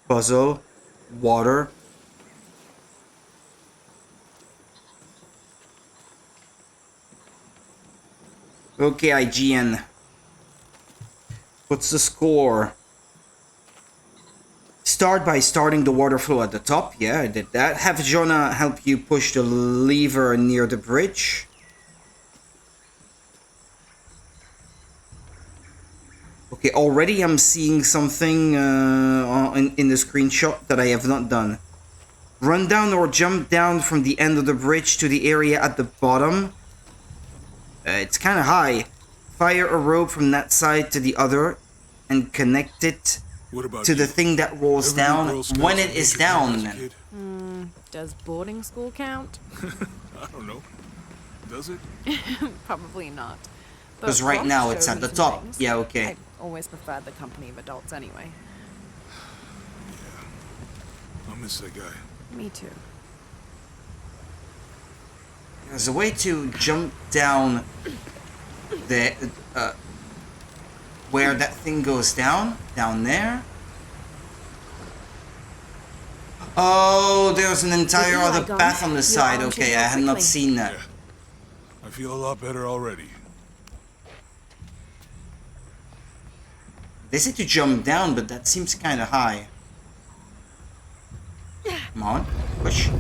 S1: Puzzle. Water. Okay, IGN. What's the score? Start by starting the water flow at the top. Yeah, I did that. Have Jonah help you push the lever near the bridge. Okay, already I'm seeing something in the screenshot that I have not done. Run down or jump down from the end of the bridge to the area at the bottom. It's kind of high. Fire a rope from that side to the other and connect it to the thing that rolls down when it is down.
S4: Does boarding school count?
S3: I don't know. Does it?
S4: Probably not.
S1: Because right now it's at the top. Yeah, okay.
S4: I always preferred the company of adults anyway.
S3: Yeah. I miss that guy.
S4: Me too.
S1: There's a way to jump down the where that thing goes down there. Oh, there's an entire other path on the side. Okay, I had not seen that.
S3: Yeah. I feel a lot better already.
S1: They said to jump down, but that seems kind of high. Come on, push.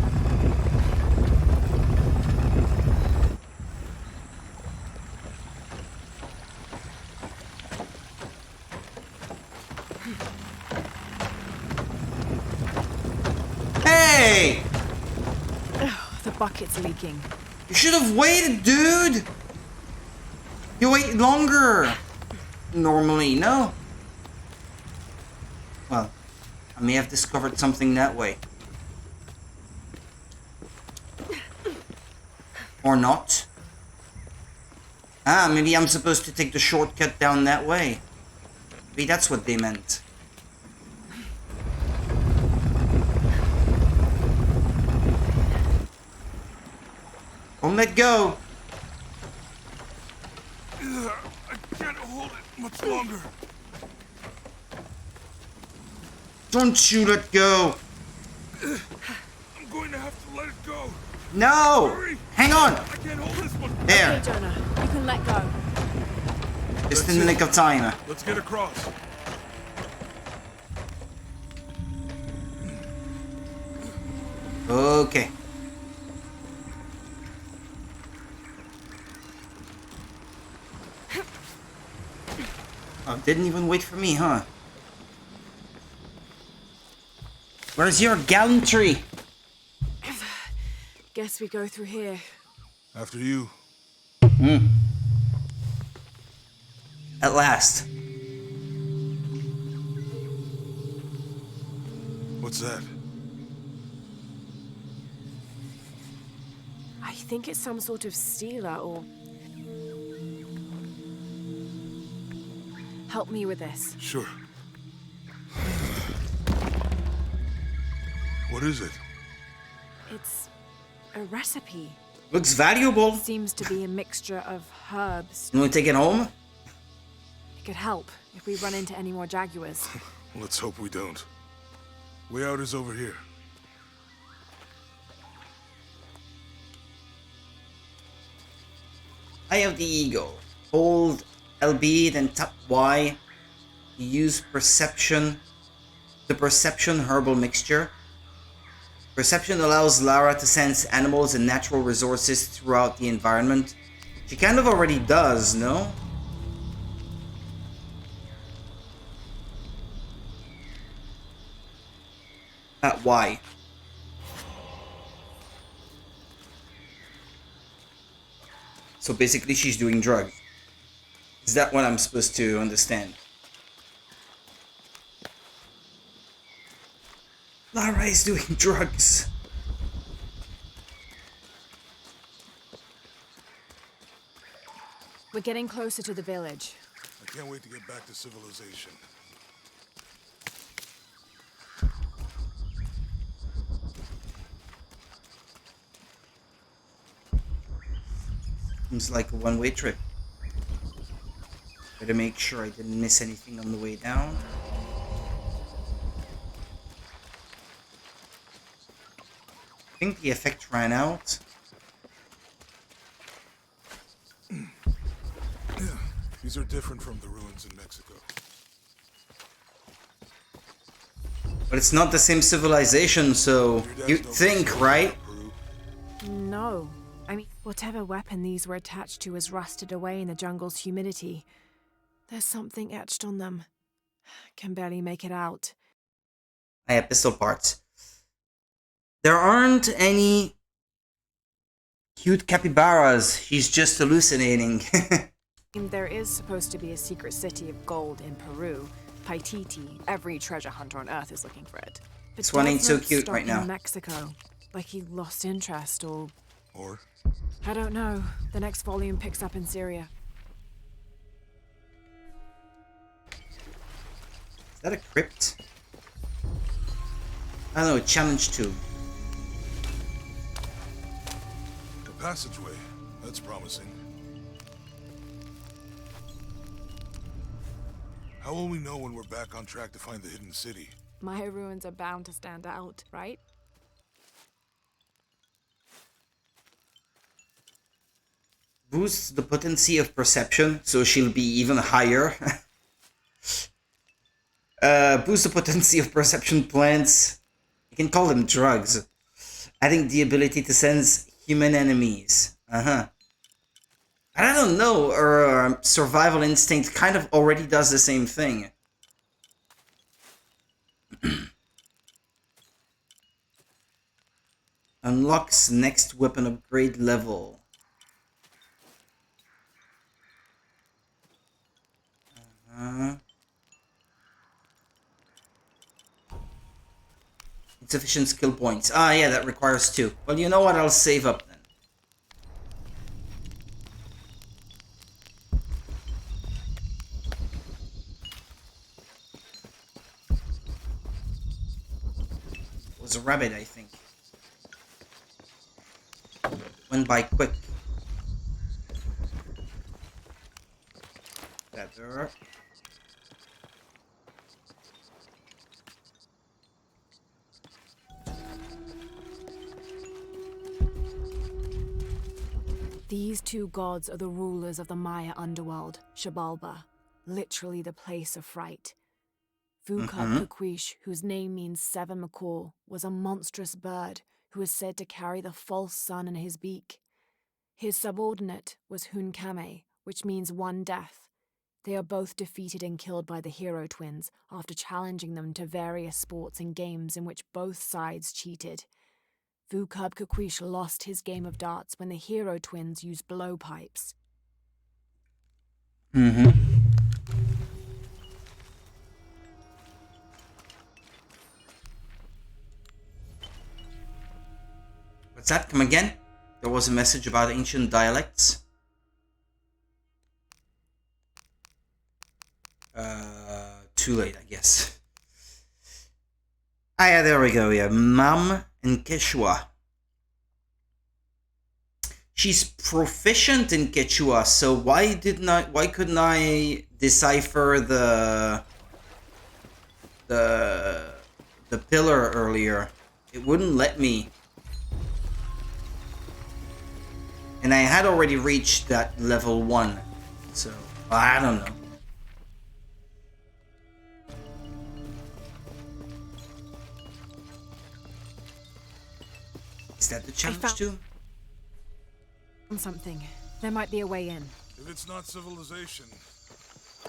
S1: Hey!
S2: The bucket's leaking.
S1: You should have waited, dude! You wait longer! Normally, no? Well, I may have discovered something that way. Or not. Ah, maybe I'm supposed to take the shortcut down that way. Maybe that's what they meant. Don't let go!
S3: I can't hold it much longer.
S1: Don't you let go!
S3: I'm going to have to let it go.
S1: No!
S3: Hurry.
S1: Hang on!
S3: I can't hold this one.
S1: There!
S2: Okay, Jonah, you can let go.
S1: Just in the nick of time.
S3: Let's get across.
S1: Okay. Oh, didn't even wait for me, huh? Where's your gallantry?
S4: Guess we go through here.
S3: After you.
S1: At last.
S3: What's that?
S4: I think it's some sort of sealer or... Help me with this.
S3: Sure. What is it?
S4: It's a recipe.
S1: Looks valuable.
S4: Seems to be a mixture of herbs.
S1: You want to take it home?
S4: It could help if we run into any more jaguars.
S3: Let's hope we don't. Way out is over here.
S1: Eye of the Eagle. Hold LB, then tap Y. Use Perception. The Perception Herbal Mixture. Perception allows Lara to sense animals and natural resources throughout the environment. She kind of already does, no? Why? So basically she's doing drugs. Is that what I'm supposed to understand? Lara is doing drugs.
S4: We're getting closer to the village.
S3: I can't wait to get back to civilization.
S1: Seems like a one-way trip. Better make sure I didn't miss anything on the way down. I think the effect ran out.
S3: These are different from the ruins in Mexico.
S1: But it's not the same civilization, so you'd think, right?
S4: No. I mean, whatever weapon these were attached to has rusted away in the jungle's humidity. There's something etched on them. Can barely make it out.
S1: I have pistol parts. There aren't any cute capybaras. He's just hallucinating.
S4: There is supposed to be a secret city of gold in Peru. Paititi. Every treasure hunter on Earth is looking for it. But
S1: This one ain't so
S4: Desmond
S1: cute
S4: stopped
S1: right now.
S4: in Mexico. Like he lost interest or...
S3: Or?
S4: I don't know. The next volume picks up in Syria.
S1: Is that a crypt? I don't know, challenge 2.
S3: A passageway. That's promising. How will we know when we're back on track to find the hidden city?
S4: Maya ruins are bound to stand out, right?
S1: Boosts the potency of perception, so she'll be even higher. Boost the potency of perception plants. You can call them drugs. Adding the ability to sense human enemies. And I don't know, or survival instinct kind of already does the same thing. Unlocks next weapon upgrade level. Insufficient skill points. Ah, yeah, that requires 2. Well, you know what? I'll save up then. It was a rabbit, I think. Went by quick. Better.
S2: These two gods are the rulers of the Maya underworld, Xibalba, literally the place of fright. Vuka Kukwish, whose name means seven macaw, was a monstrous bird
S4: who was said to carry the false sun in his beak. His subordinate was Hunkame, which means one death. They are both defeated and killed by the hero twins after challenging them to various sports and games in which both sides cheated. Vukub Kakwish lost his game of darts when the hero twins used blowpipes.
S1: What's that? Come again? There was a message about ancient dialects. Too late, I guess. Ah, yeah, there we go. Yeah, Mam and Quechua. She's proficient in Quechua, so why couldn't I decipher the pillar earlier? It wouldn't let me. And I had already reached that level 1, so I don't know. Is that the challenge too?
S4: Something. There might be a way in.
S3: If it's not civilization,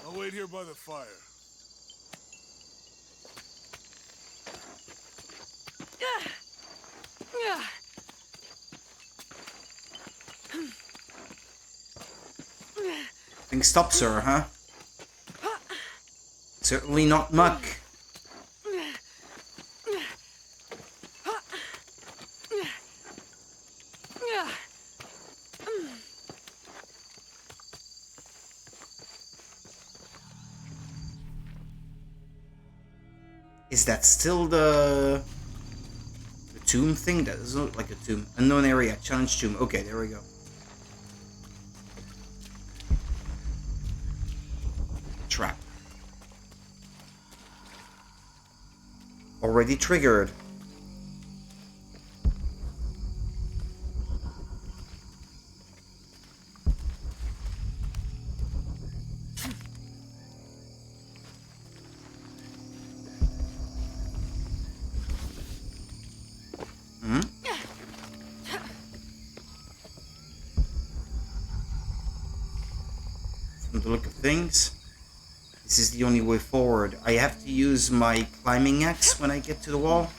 S3: I'll wait here by the fire.
S1: Thing stops her, huh? Certainly not muck. Is that still the tomb thing? That doesn't look like a tomb. Unknown area, challenge tomb. Okay, there we go. Trap. Already triggered. From the look of things, this is the only way forward. I have to use my climbing axe when I get to the wall.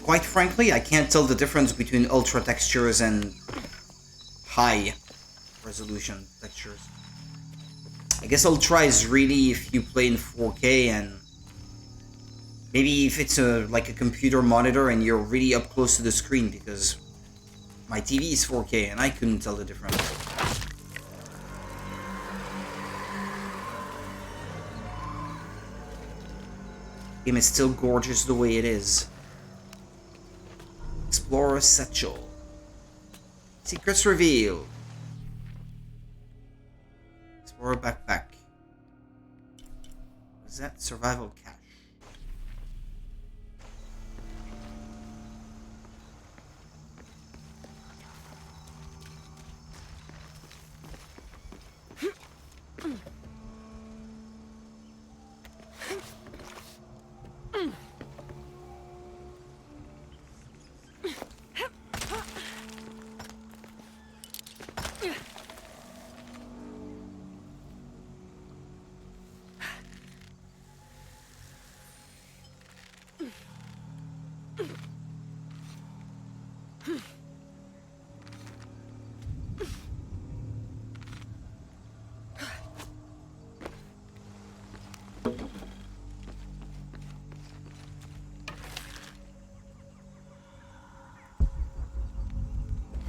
S1: Quite frankly, I can't tell the difference between ultra textures and high resolution textures. I guess ultra is really if you play in 4K, and maybe if it's like a computer monitor and you're really up close to the screen, because my TV is 4K and I couldn't tell the difference. The game is still gorgeous the way it is. Explorer Satchel. Secrets revealed. Explorer backpack. Is that survival cache?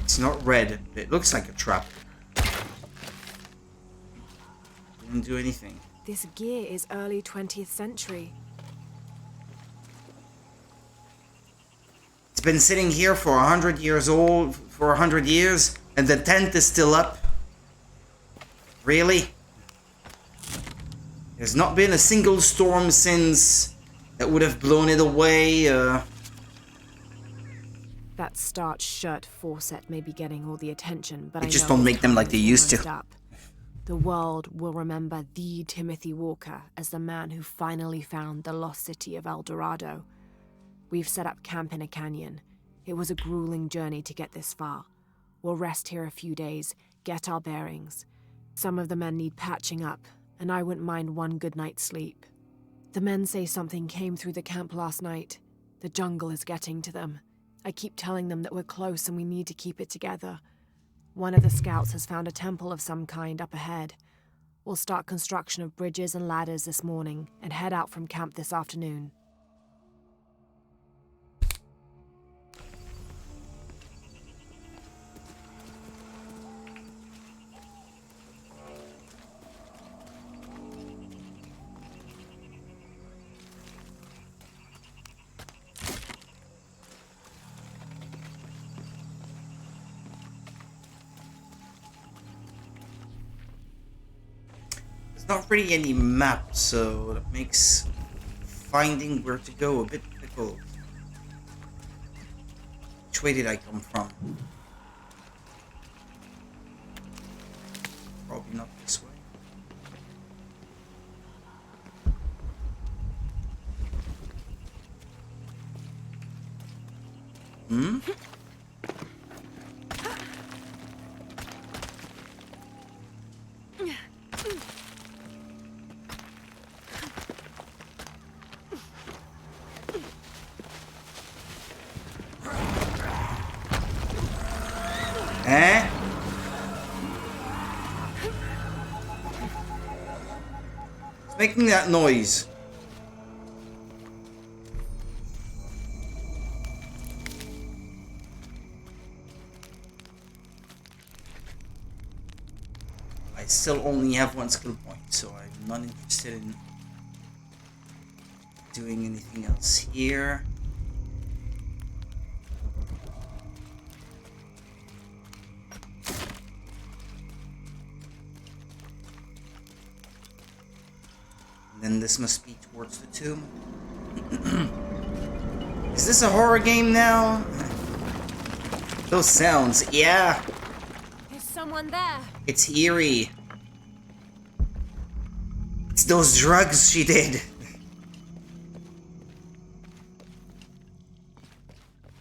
S1: It's not red, but it looks like a trap. Didn't do anything.
S4: This gear is early 20th century.
S1: It's been sitting here for 100 years old, for 100 years, and the tent is still up. Really? There's not been a single storm since that would have blown it away.
S4: That starched shirt Fawcett may be getting all the attention, but
S1: They
S4: I
S1: just
S4: know
S1: don't
S4: his
S1: make them like
S4: time
S1: they
S4: is
S1: used to.
S4: almost up. The world will remember the Timothy Walker as the man who finally found the lost city of El Dorado. We've set up camp in a canyon. It was a grueling journey to get this far. We'll rest here a few days, get our bearings. Some of the men need patching up, and I wouldn't mind one good night's sleep. The men say something came through the camp last night. The jungle is getting to them. I keep telling them that we're close and we need to keep it together. One of the scouts has found a temple of some kind up ahead. We'll start construction of bridges and ladders this morning and head out from camp this afternoon.
S1: Not really any map, so that makes finding where to go a bit difficult. Which way did I come from? Probably not this way. Hmm? Eh? It's making that noise. I still only have one skill point, so I'm not interested in doing anything else here. Then this must be towards the tomb. Is this a horror game now? Those sounds, yeah.
S4: Is someone there?
S1: It's eerie. It's those drugs she did.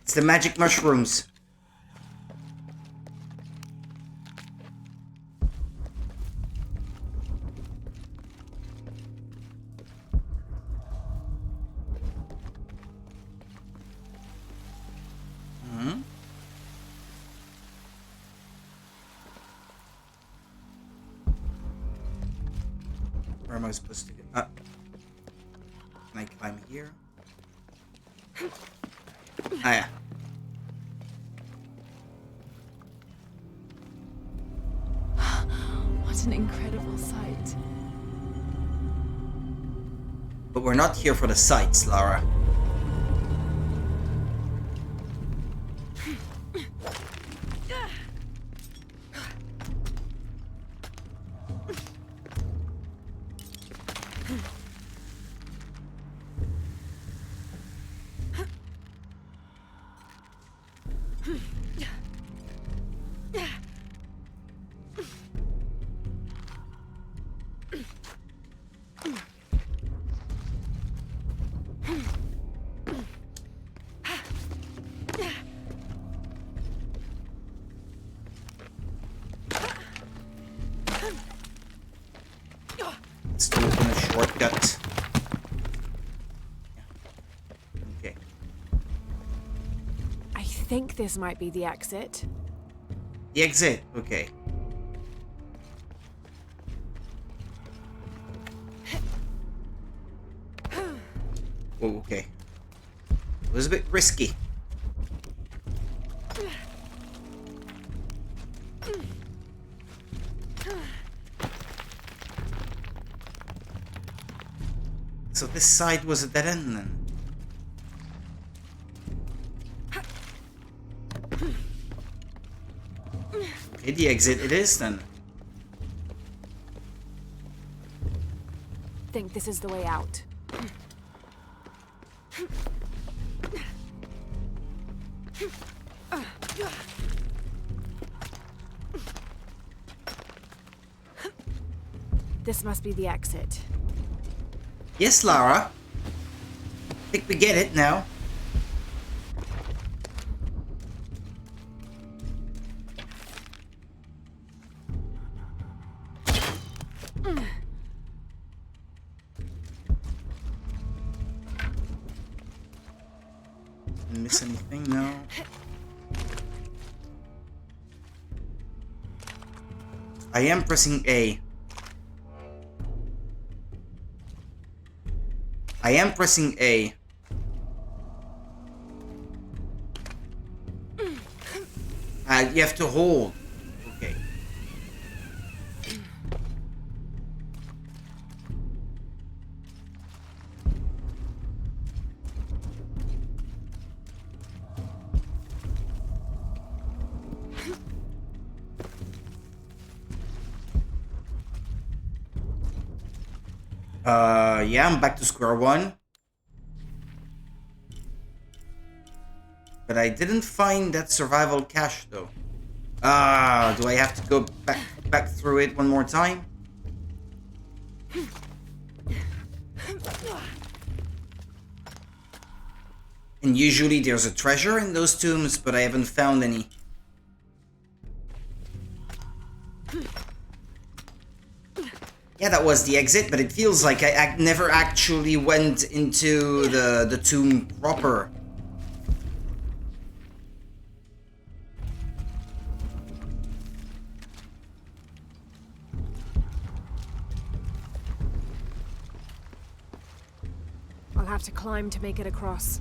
S1: It's the magic mushrooms. Where am I supposed to get? Can I climb here? Ah, yeah.
S4: What an incredible sight.
S1: But we're not here for the sights, Lara. Let's do it in a shortcut. Okay.
S4: I think this might be the exit.
S1: The exit. Okay. Oh, okay. It was a bit risky. So this side was a dead end then. Okay, the exit it is then.
S4: Think this is the way out. This must be the exit.
S1: Yes, Lara. I think we get it now. Didn't miss anything? No. I am pressing A. I am pressing A. You have to hold. Okay. Yeah, I'm back to square one. But I didn't find that survival cache though. Do I have to go back through it one more time? And usually there's a treasure in those tombs, but I haven't found any. Yeah, that was the exit, but it feels like I never actually went into the tomb proper.
S4: I'll have to climb to make it across.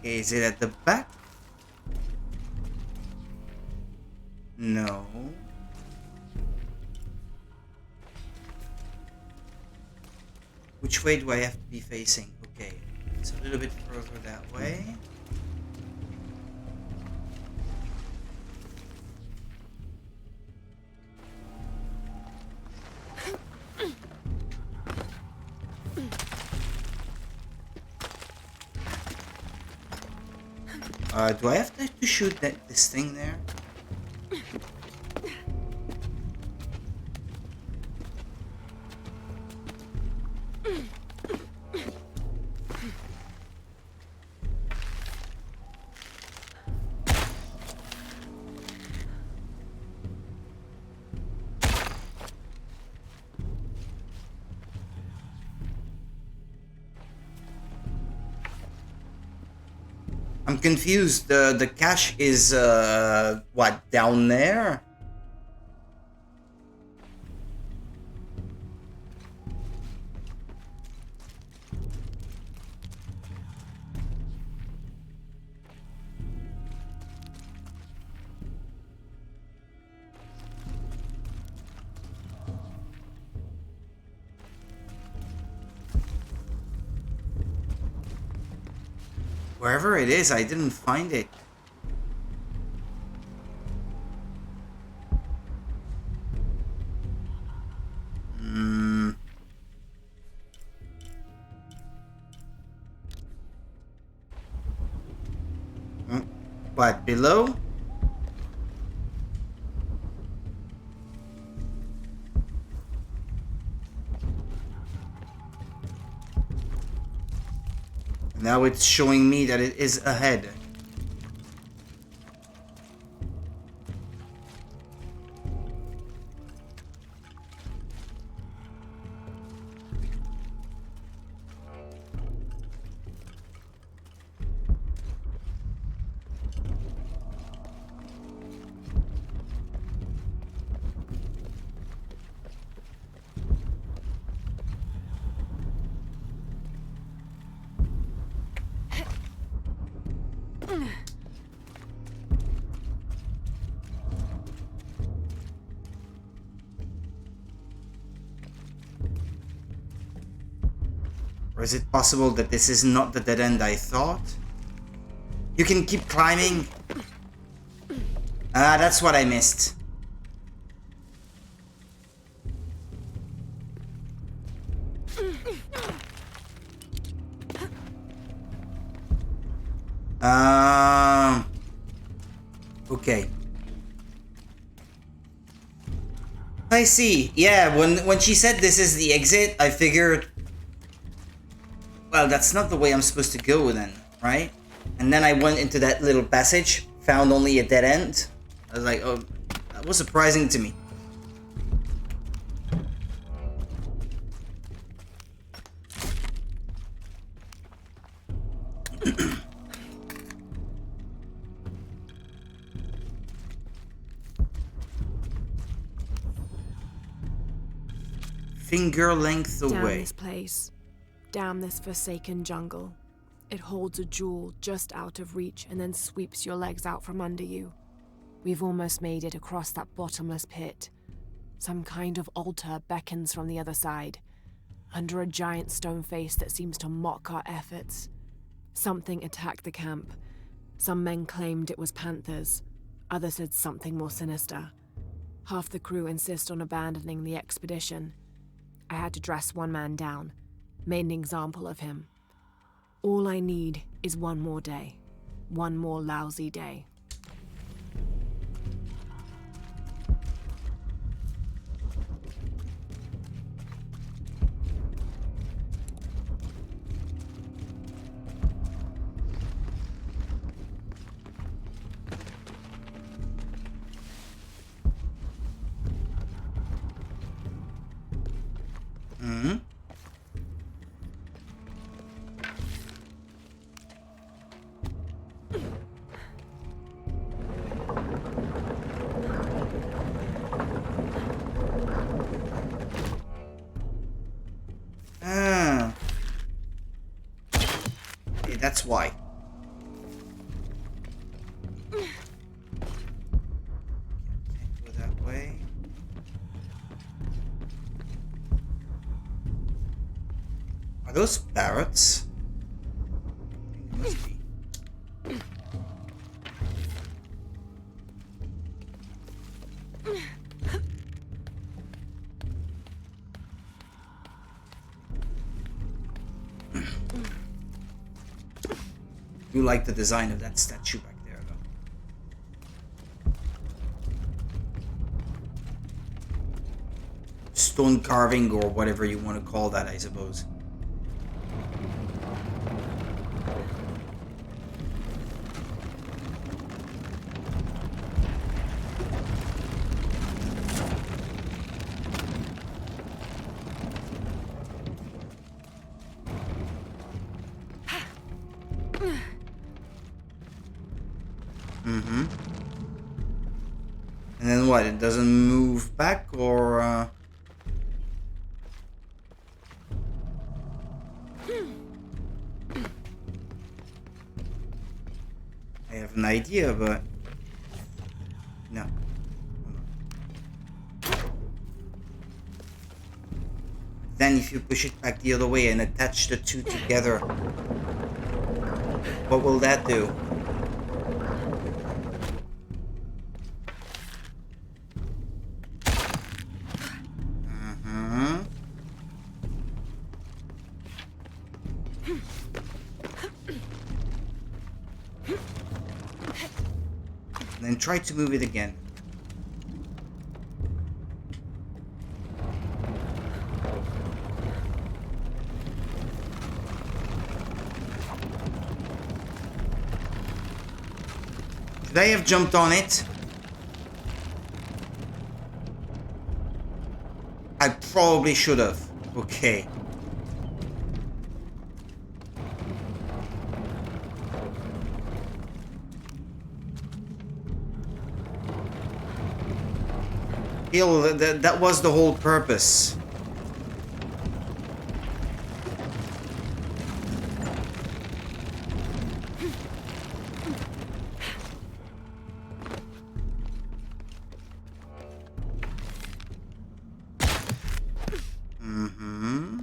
S1: Is it at the back? No. Which way do I have to be facing? Okay, it's a little bit further that way. Do I have to shoot this thing there? I'm confused. The cache is what, down there? Wherever it is, I didn't find it. What, below? Now it's showing me that it is ahead. Or is it possible that this is not the dead end I thought? You can keep climbing. Ah, that's what I missed. Okay. I see. Yeah, when she said this is the exit, I figured, well, that's not the way I'm supposed to go then, right? And then I went into that little passage, found only a dead end. I was like, oh, that was surprising to me. Finger length
S4: Damn
S1: away.
S4: this place. Damn this forsaken jungle. It holds a jewel just out of reach and then sweeps your legs out from under you. We've almost made it across that bottomless pit. Some kind of altar beckons from the other side, under a giant stone face that seems to mock our efforts. Something attacked the camp. Some men claimed it was panthers. Others said something more sinister. Half the crew insist on abandoning the expedition. I had to dress one man down, made an example of him. All I need is one more day. One more lousy day.
S1: Mm-hmm. Ah. Okay, that's why. Can't go that way. Are those parrots? I think they must be. You like the design of that statue back there, though. Stone carving or whatever you want to call that, I suppose. Mm-hmm. And then what? It doesn't move back, or I have an idea, but no. Then if you push it back the other way and attach the two together, what will that do? And then try to move it again. Should I have jumped on it? I probably should have. Okay. That was the whole purpose. Mm-hmm.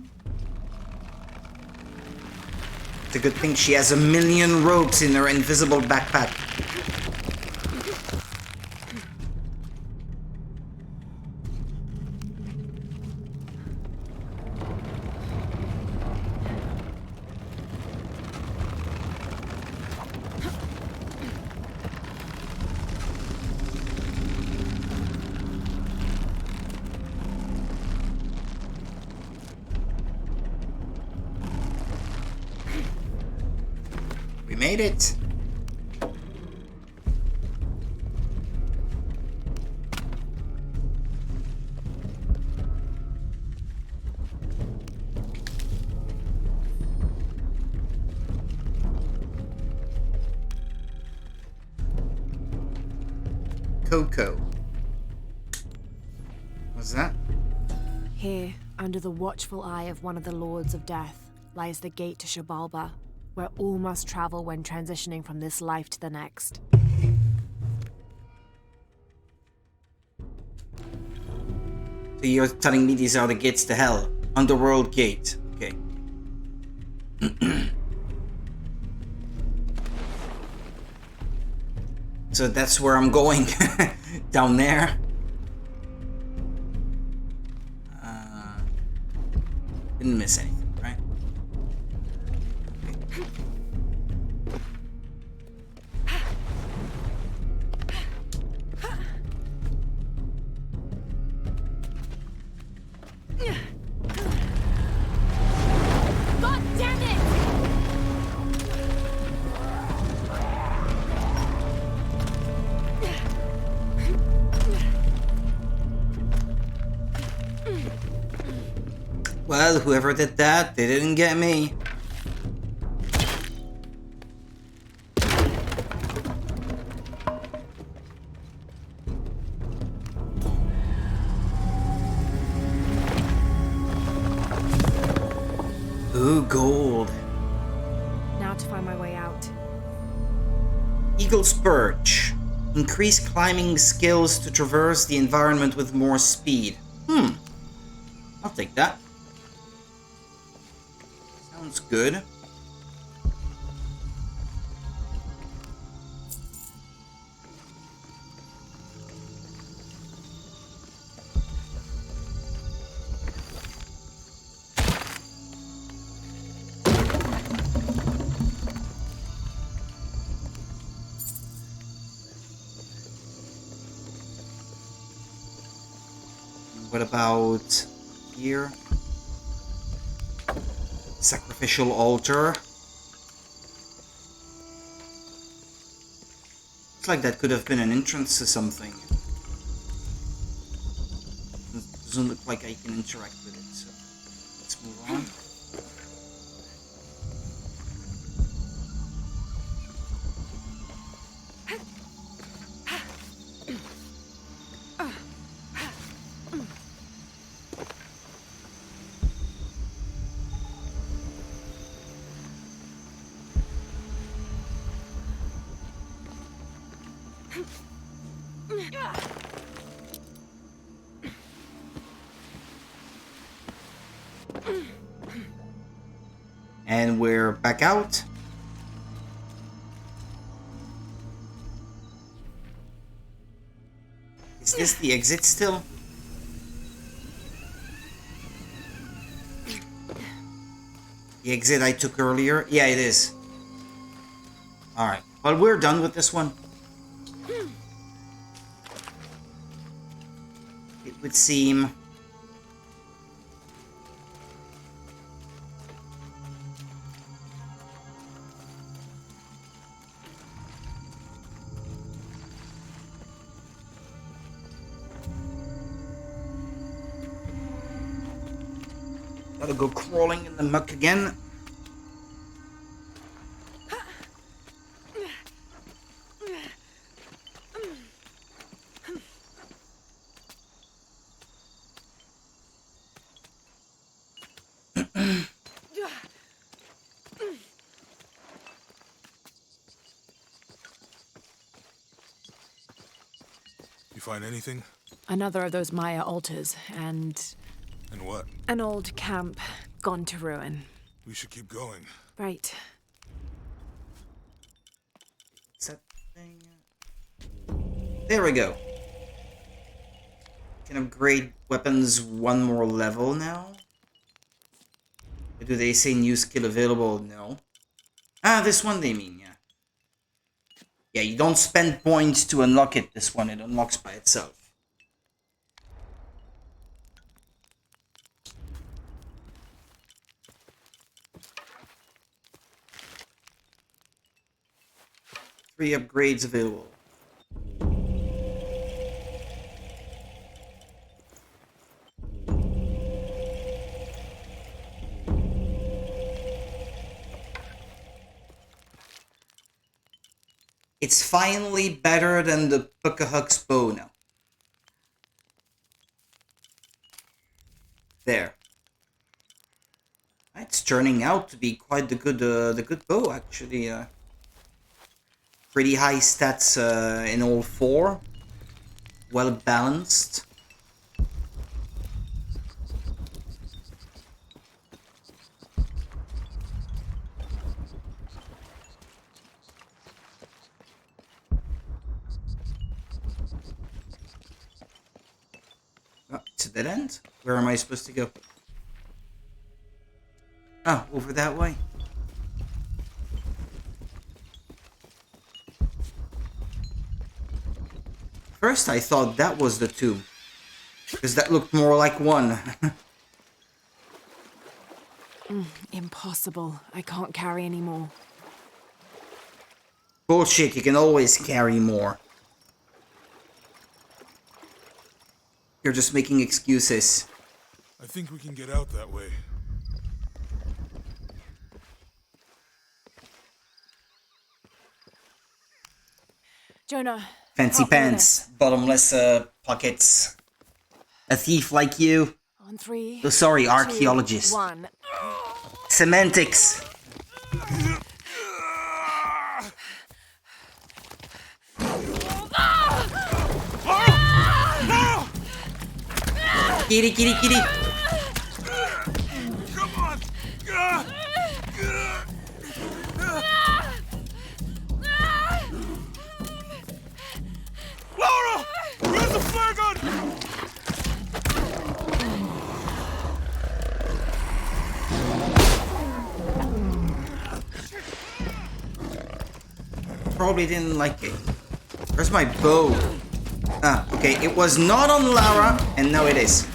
S1: It's a good thing she has a million ropes in her invisible backpack. We made it. Coco. What's that?
S4: Here, under the watchful eye of one of the Lords of Death, lies the gate to Shabalba, where all must travel when transitioning from this life to the next.
S1: So you're telling me these are the gates to hell? Underworld gate. Okay. So that's where I'm going. Down there. Didn't miss anything, right? Okay.
S4: God damn it!
S1: Well, whoever did that, they didn't get me. Ooh, gold.
S4: Now to find my way out.
S1: Eagle's Perch. Increase climbing skills to traverse the environment with more speed. I'll take that. Sounds good. What about here? Sacrificial altar. Looks like that could have been an entrance to something. Doesn't look like I can interact with it, so let's move on. And we're back out. Is this the exit still? The exit I took earlier? Yeah, it is. Alright. Well, we're done with this one. It would seem. Gotta go crawling in the muck again.
S3: You find anything?
S4: Another of those Maya altars, and
S3: And what?
S4: an old camp gone to ruin.
S3: We should keep going.
S4: Right.
S1: What's that thing? There we go. Can upgrade weapons one more level now. Do they say new skill available? No. Ah, this one they mean, yeah. Yeah, you don't spend points to unlock it. This one, it unlocks by itself. Three upgrades available. It's finally better than the Puckahuck's bow now. There. It's turning out to be quite the good bow actually. Pretty high stats in all four. Well balanced. Oh, it's a dead end? Where am I supposed to go? Oh, over that way. First I thought that was the two. Because that looked more like one.
S4: Impossible. I can't carry anymore.
S1: Bullshit, you can always carry more. You're just making excuses.
S3: I think we can get out that way.
S4: Jonah.
S1: Fancy
S4: help me with
S1: pants, bottomless pockets. A thief like you.
S4: this. On 3.
S1: Oh, sorry,
S4: 2,
S1: archaeologist.
S4: 1.
S1: Semantics. Kitty, kitty, kitty.
S3: Come on! Laura! Where's the flare gun?
S1: Probably didn't like it. Where's my bow? Ah, okay, it was not on Lara, and now it is.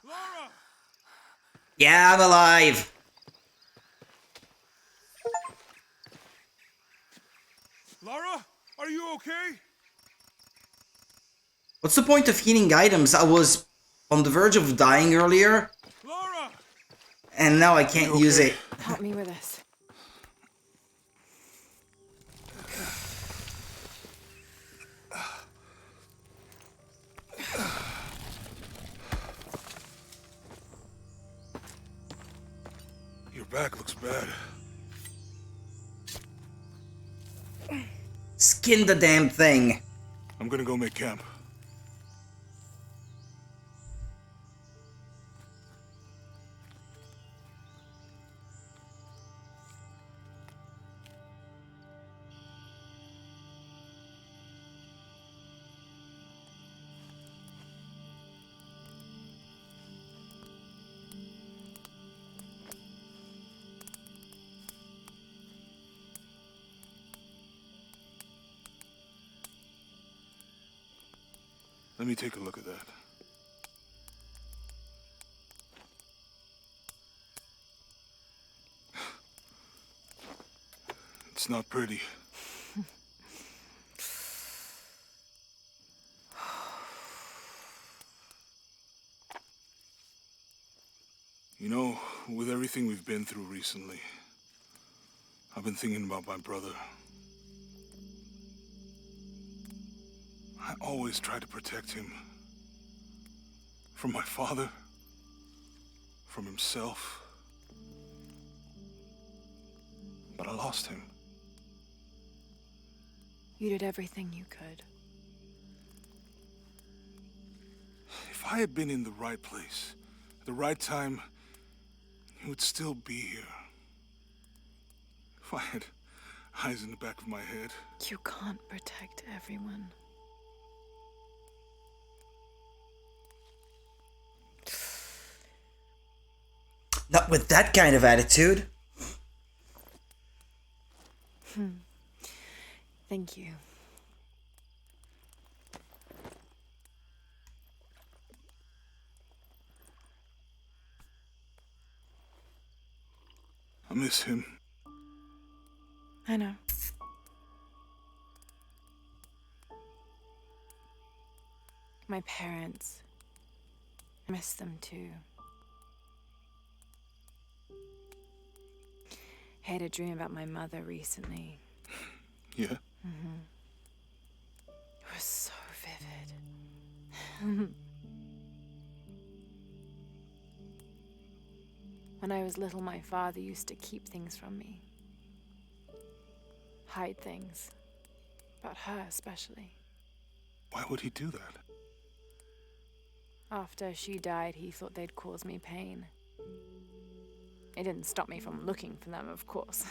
S3: Laura!
S1: Yeah, I'm alive.
S3: Laura? Are you okay?
S1: What's the point of healing items? I was on the verge of dying earlier,
S3: Laura!
S1: and now I can't use it.
S4: Help me with this.
S3: Your back looks bad.
S1: Skin the damn thing.
S3: I'm gonna go make camp. Let me take a look at that. It's not pretty. You know, with everything we've been through recently, I've been thinking about my brother. I always tried to protect him. From my father. From himself. But I lost him.
S4: You did everything you could.
S3: If I had been in the right place, at the right time, you would still be here. If I had eyes in the back of my head.
S4: You can't protect everyone.
S1: Not with that kind of attitude.
S4: Thank you.
S3: I miss him.
S4: I know. My parents. I miss them too. I had a dream about my mother recently.
S3: Yeah?
S4: It was so vivid. When I was little, my father used to keep things from me. Hide things. About her, especially.
S3: Why would he do that?
S4: After she died, he thought they'd cause me pain. It didn't stop me from looking for them, of course.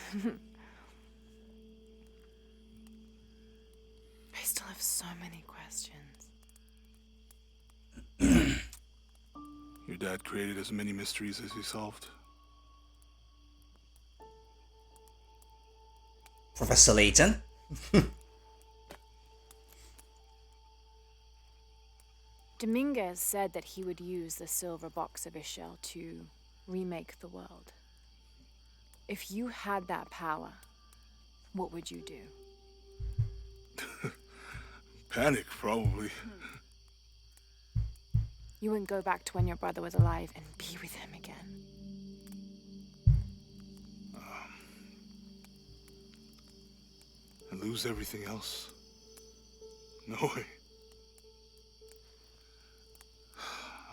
S4: I still have so many questions.
S3: Your dad created as many mysteries as he solved.
S1: Professor Layton.
S4: Dominguez said that he would use the silver box of his shell to remake the world. If you had that power, what would you do?
S3: Panic, probably.
S4: You wouldn't go back to when your brother was alive and be with him again.
S3: And lose everything else? No way.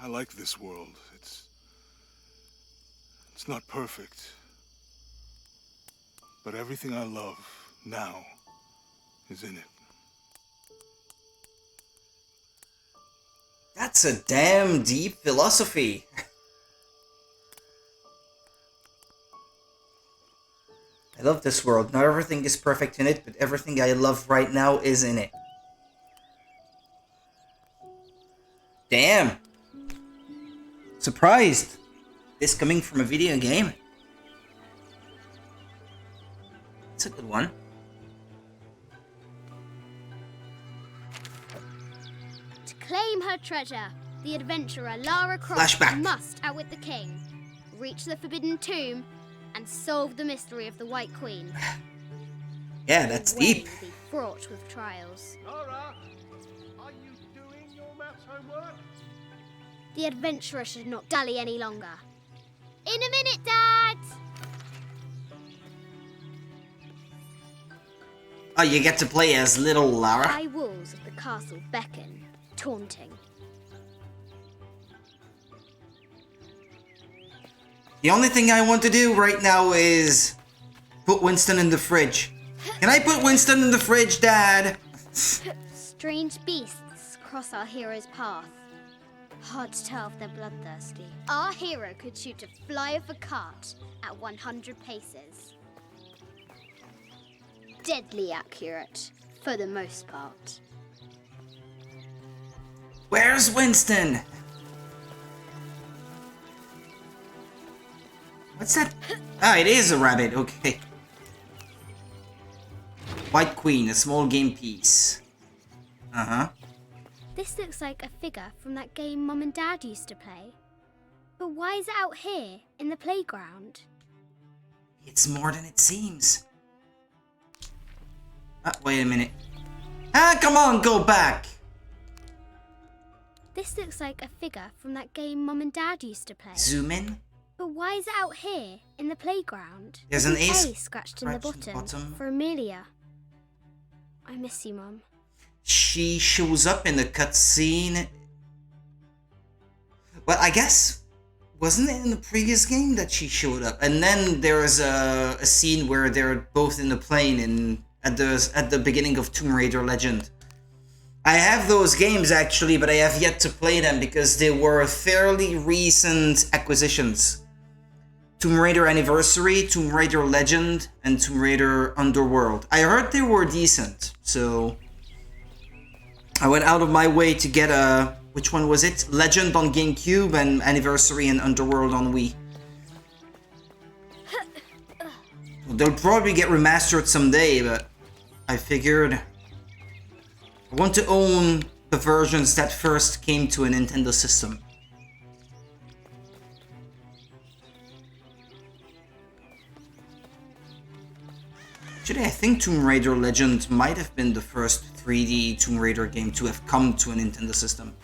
S3: I like this world. It's not perfect. But everything I love now is in it.
S1: That's a damn deep philosophy. I love this world. Not everything is perfect in it, but everything I love right now is in it. Damn. Surprised. This coming from a video game. It's a good one.
S5: To claim her treasure, the adventurer Lara Croft
S1: Flashback.
S5: must outwit the king, reach the forbidden tomb, and solve the mystery of the White Queen.
S1: Yeah, that's
S5: The way
S1: deep.
S5: will be fraught with trials.
S6: Laura, are you doing your maths homework?
S5: The adventurer should not dally any longer. In a minute, Dad!
S1: Oh, you get to play as little Lara?
S5: High walls of the castle beckon, taunting.
S1: The only thing I want to do right now is put Winston in the fridge. Can I put Winston in the fridge, Dad?
S5: Strange beasts cross our hero's path. Hard to tell if they're bloodthirsty. Our hero could shoot a fly of a cart at 100 paces. Deadly accurate, for the most part.
S1: Where's Winston? What's that? Ah, it is a rabbit, okay. White Queen, a small game piece. Uh-huh.
S5: This looks like a figure from that game Mum and Dad used to play. But why is it out here, in the playground?
S1: It's more than it seems. Ah, wait a minute. Ah, come on, go back!
S5: This looks like a figure from that game Mum and Dad used to play.
S1: Zoom in.
S5: But why is it out here, in the playground?
S1: There's
S5: With
S1: an A
S5: scratched in the bottom,
S1: bottom.
S5: for Amelia. I miss you, Mum.
S1: She shows up in the cutscene. Well, I guess, wasn't it in the previous game that she showed up? And then there was a scene where they're both in the plane and at the beginning of Tomb Raider Legend. I have those games actually, but I have yet to play them because they were fairly recent acquisitions. Tomb Raider Anniversary, Tomb Raider Legend, and Tomb Raider Underworld. I heard they were decent, so I went out of my way to get a... Which one was it? Legend on GameCube and Anniversary and Underworld on Wii. They'll probably get remastered someday, but I figured I want to own the versions that first came to a Nintendo system. Actually, I think Tomb Raider Legend might have been the first 3D Tomb Raider game to have come to a Nintendo system.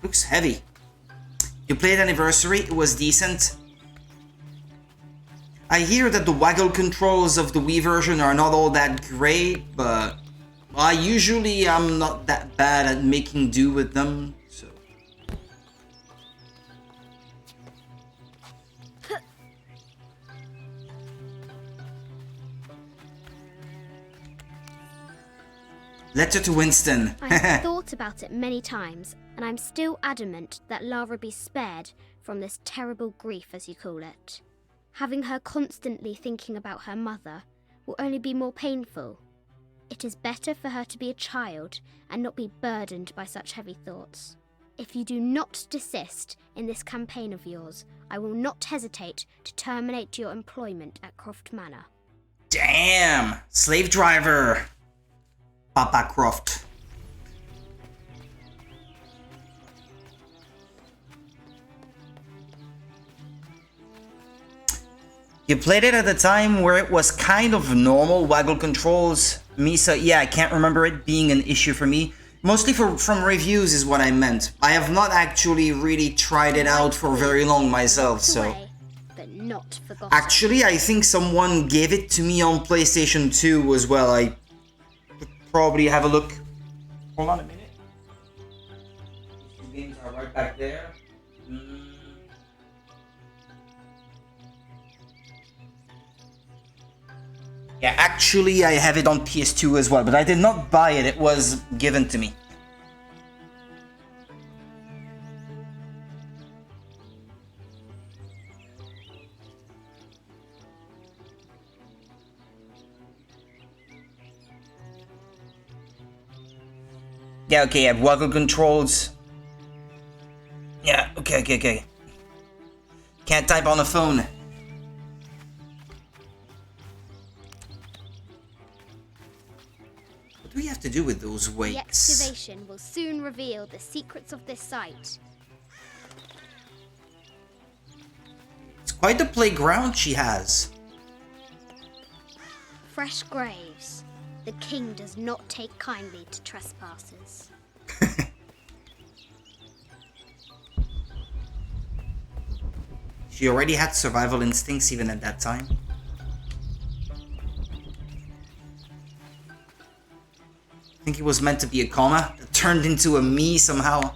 S1: Looks heavy. You played Anniversary, it was decent. I hear that the waggle controls of the Wii version are not all that great, but I'm not that bad at making do with them, so. Letter to Winston.
S5: I've thought about it many times, and I'm still adamant that Lara be spared from this terrible grief, as you call it. Having her constantly thinking about her mother will only be more painful. It is better for her to be a child and not be burdened by such heavy thoughts. If you do not desist in this campaign of yours, I will not hesitate to terminate your employment at Croft Manor.
S1: Damn! Slave driver! Papa Croft. You played it at a time where it was kind of normal waggle controls. Misa, yeah, I can't remember it being an issue for me. Mostly from reviews is what I meant. I have not actually really tried it out for very long myself, so...
S5: But not forgotten.
S1: Actually, I think someone gave it to me on PlayStation 2 as well. I could probably have a look. Hold on a minute. These games are right back there. Yeah, actually I have it on PS2 as well, but I did not buy it, it was given to me. Yeah, okay, I have waggle controls. Yeah, okay. Can't type on the phone. What do we have to do with those weights?
S5: The excavation will soon reveal the secrets of this site.
S1: It's quite a playground she has.
S5: Fresh graves. The king does not take kindly to trespassers.
S1: She already had survival instincts even at that time. I think it was meant to be a comma. It turned into a me somehow.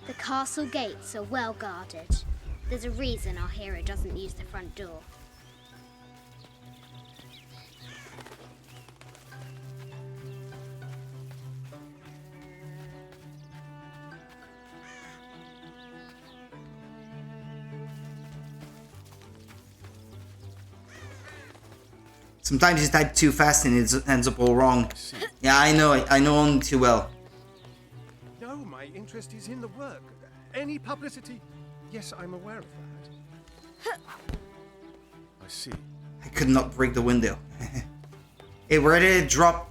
S5: The castle gates are well guarded. There's a reason our hero doesn't use the front door.
S1: Sometimes you type too fast and it ends up all wrong. Yeah, I know it. I know only too well.
S6: No, my interest is in the work. Any publicity? Yes, I'm aware of that. I see.
S1: I could not break the window. Hey, where did it drop?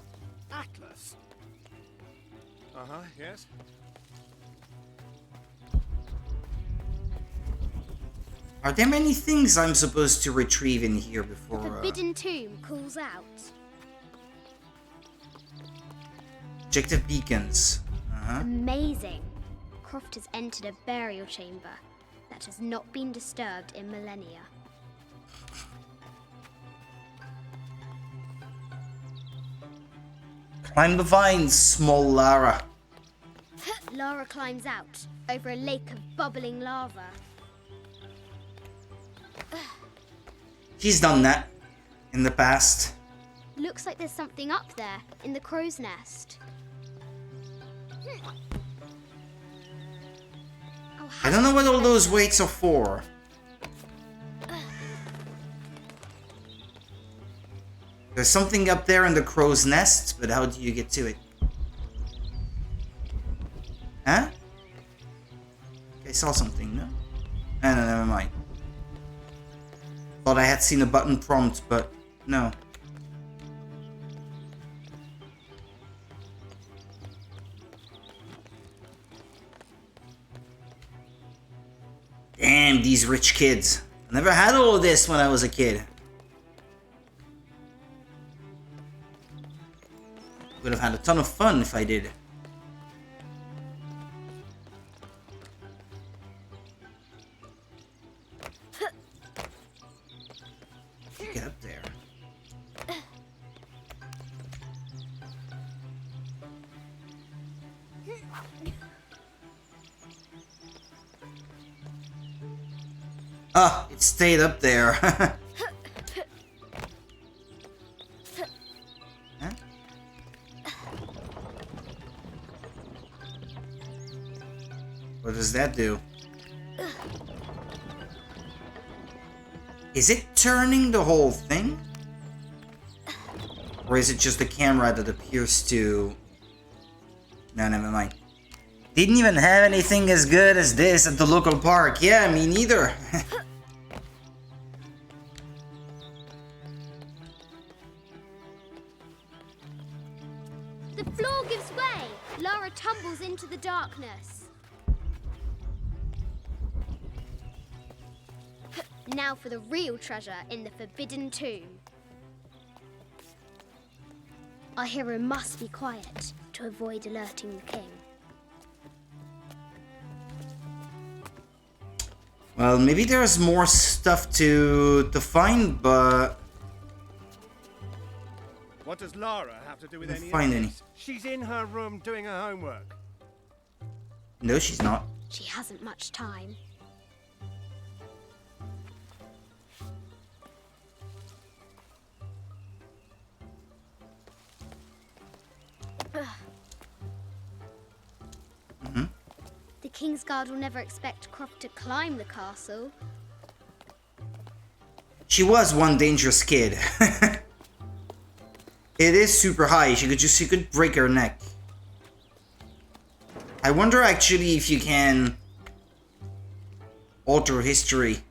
S6: Atlas. Yes.
S1: Are there many things I'm supposed to retrieve in here before...
S5: The forbidden tomb calls out.
S1: Objective beacons.
S5: Amazing. Croft has entered a burial chamber that has not been disturbed in millennia.
S1: Climb the vines, small Lara.
S5: Lara climbs out over a lake of bubbling lava.
S1: She's done that in the past.
S5: Looks like there's something up there in the crow's nest. Oh,
S1: I don't know what all those weights are for. There's something up there in the crow's nest, but how do you get to it? Huh? I saw something, no? No, never mind. Thought I had seen a button prompt, but no. Damn, these rich kids. I never had all of this when I was a kid. Would have had a ton of fun if I did. Get up there. Ah, it stayed up there. Huh? What does that do? Is it turning the whole thing? Or is it just the camera that appears to... No, never mind. Didn't even have anything as good as this at the local park. Yeah, me neither.
S5: The floor gives way. Lara tumbles into the darkness. Now for the real treasure in the Forbidden Tomb. Our hero must be quiet to avoid alerting the king.
S1: Well, maybe there's more stuff to find, but...
S6: What does Lara have to do with
S1: Didn't
S6: any
S1: find
S6: of
S1: any.
S6: this? She's in her room doing her homework.
S1: No, she's not.
S5: She hasn't much time. The King's Guard will never expect Croft to climb the castle.
S1: She was one dangerous kid. It is super high. She could break her neck. I wonder actually if you can alter history.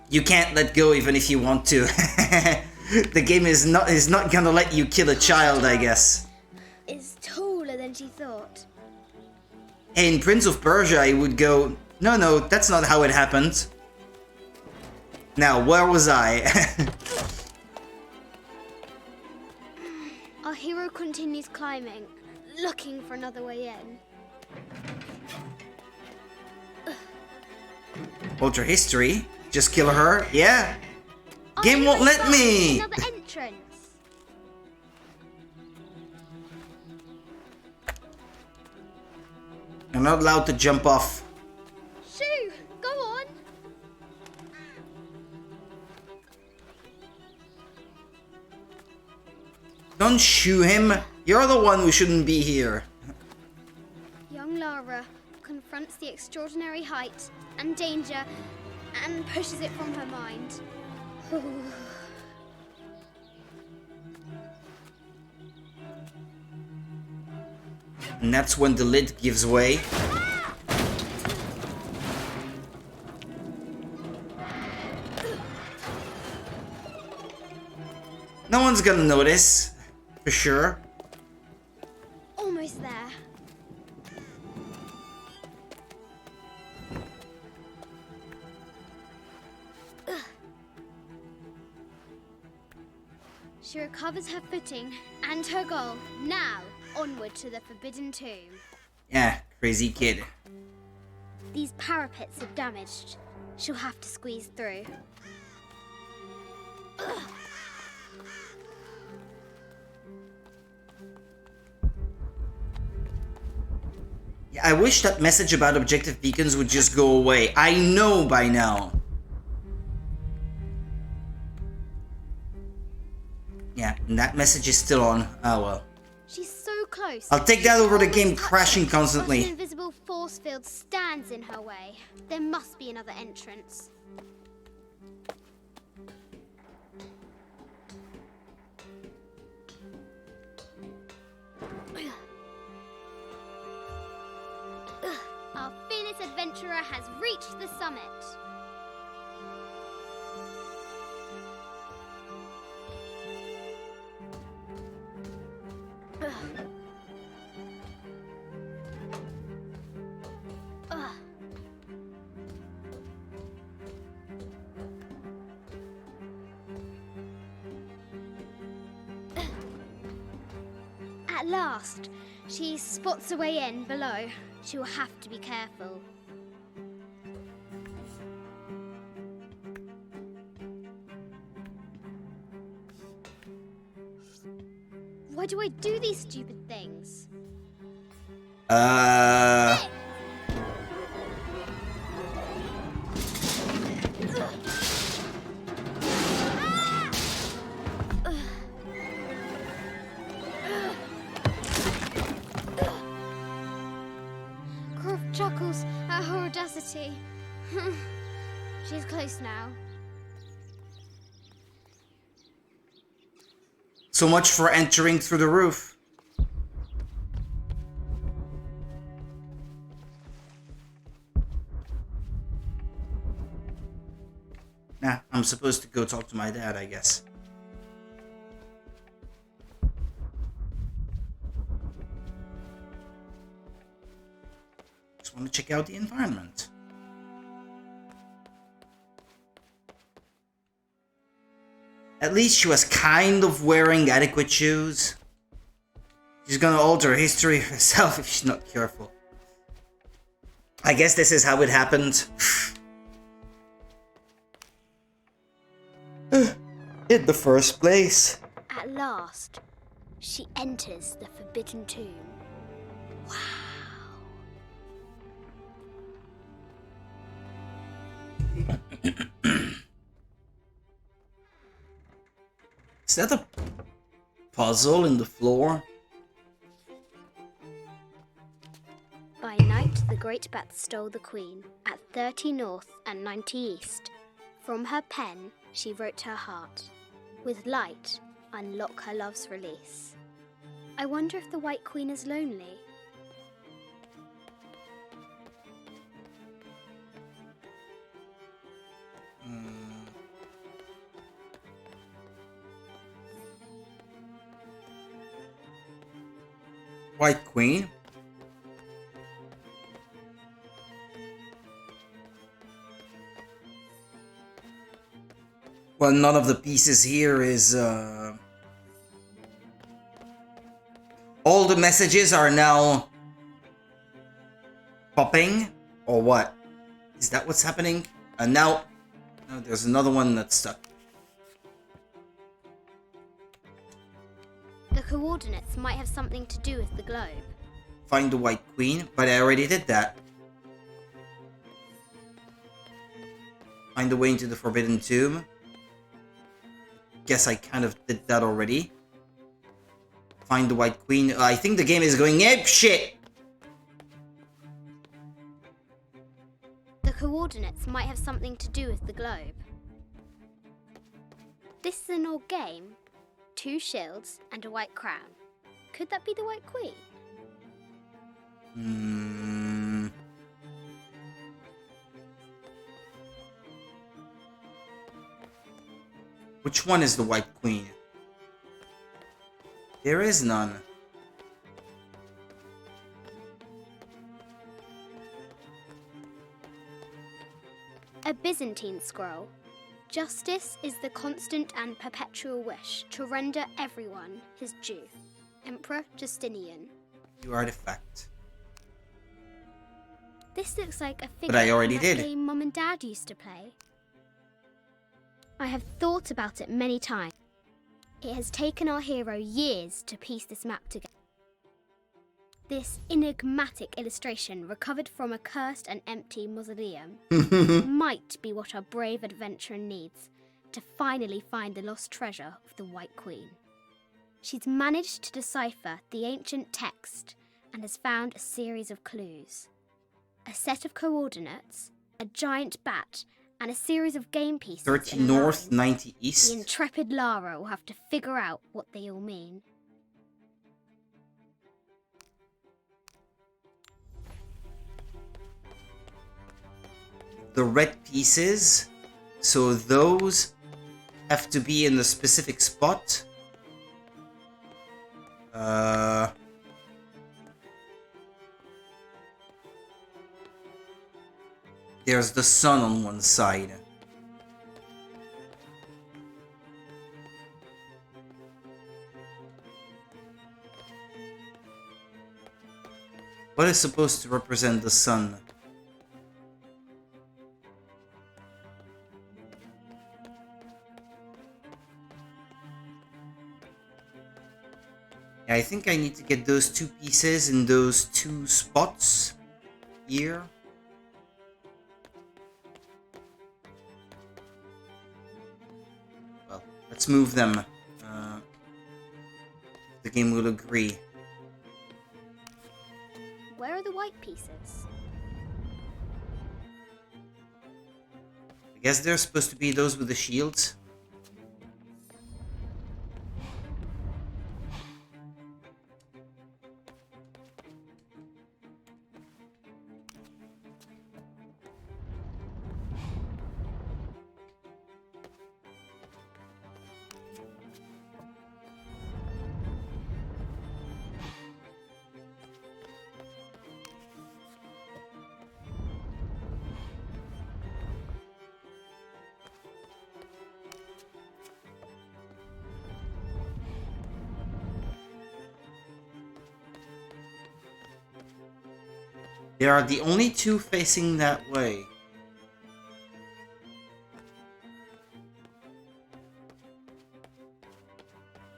S1: You can't let go even if you want to. The game is not gonna let you kill a child, I guess.
S5: Is taller than she thought.
S1: In Prince of Persia, I would go, no, that's not how it happened. Now, where was I?
S5: Our hero continues climbing, looking for another way in.
S1: Alter history? Just kill her? Yeah.
S5: Our
S1: Game
S5: hero
S1: won't let
S5: finds
S1: me!
S5: Another entrance.
S1: You're not allowed to jump off.
S5: Shoo! Go on!
S1: Don't shoo him. You're the one who shouldn't be here.
S5: Young Lara confronts the extraordinary height and danger and pushes it from her mind.
S1: And that's when the lid gives way. No one's gonna notice, for sure.
S5: Almost there. She recovers her footing and her goal. Now, onward to the Forbidden Tomb.
S1: Yeah, crazy kid.
S5: These parapets are damaged. She'll have to squeeze through.
S1: I wish that message about objective beacons would just go away. I know by now. Yeah, and that message is still on. Oh well.
S5: She's so close.
S1: I'll take that over the
S5: Almost
S1: game
S5: touched
S1: crashing
S5: it, but
S1: constantly.
S5: an invisible force field stands in her way. There must be another entrance. Our fearless adventurer has reached the summit. At last, she spots a way in below. She will have to be careful. Why do I do these stupid things? Croft chuckles at her audacity. She's close now.
S1: So much for entering through the roof. Nah, I'm supposed to go talk to my dad, I guess. Just want to check out the environment. At least she was kind of wearing adequate shoes. She's gonna alter history herself if she's not careful. I guess this is how it happened. In the first place.
S5: At last, she enters the Forbidden Tomb. Wow.
S1: Is that a puzzle in the floor?
S5: By night, the great bat stole the queen at 30 north and 90 east. From her pen, she wrote her heart. With light, unlock her love's release. I wonder if the White Queen is lonely.
S1: White Queen? Well, none of the pieces here is, all the messages are now popping, or what? Is that what's happening? And now, no, there's another one that's stuck.
S5: The coordinates might have something to do with the globe.
S1: Find the White Queen, but I already did that. Find the way into the Forbidden Tomb. Guess I kind of did that already. Find the White Queen. I think the game is going ape shit.
S5: The coordinates might have something to do with the globe. This is an old game. 2 shields and a white crown. Could that be the White Queen?
S1: Which one is the White Queen? There is none.
S5: A Byzantine scroll. Justice is the constant and perpetual wish to render everyone his due. Emperor Justinian.
S1: You artifact.
S5: This looks like a figure
S1: But I already
S5: from that
S1: did.
S5: game Mum and Dad used to play. I have thought about it many times. It has taken our hero years to piece this map together. This enigmatic illustration, recovered from a cursed and empty mausoleum, might be what our brave adventurer needs to finally find the lost treasure of the White Queen. She's managed to decipher the ancient text and has found a series of clues. A set of coordinates, a giant bat, and a series of game pieces
S1: 30
S5: in a
S1: north,
S5: line.
S1: 90 east.
S5: The intrepid Lara will have to figure out what they all mean.
S1: The red pieces, so those have to be in a specific spot. There's the sun on one side. What is supposed to represent the sun? Yeah, I think I need to get those two pieces in those two spots here. Well, let's move them. The game will agree.
S5: Where are the white pieces?
S1: I guess they're supposed to be those with the shields. They are the only two facing that way.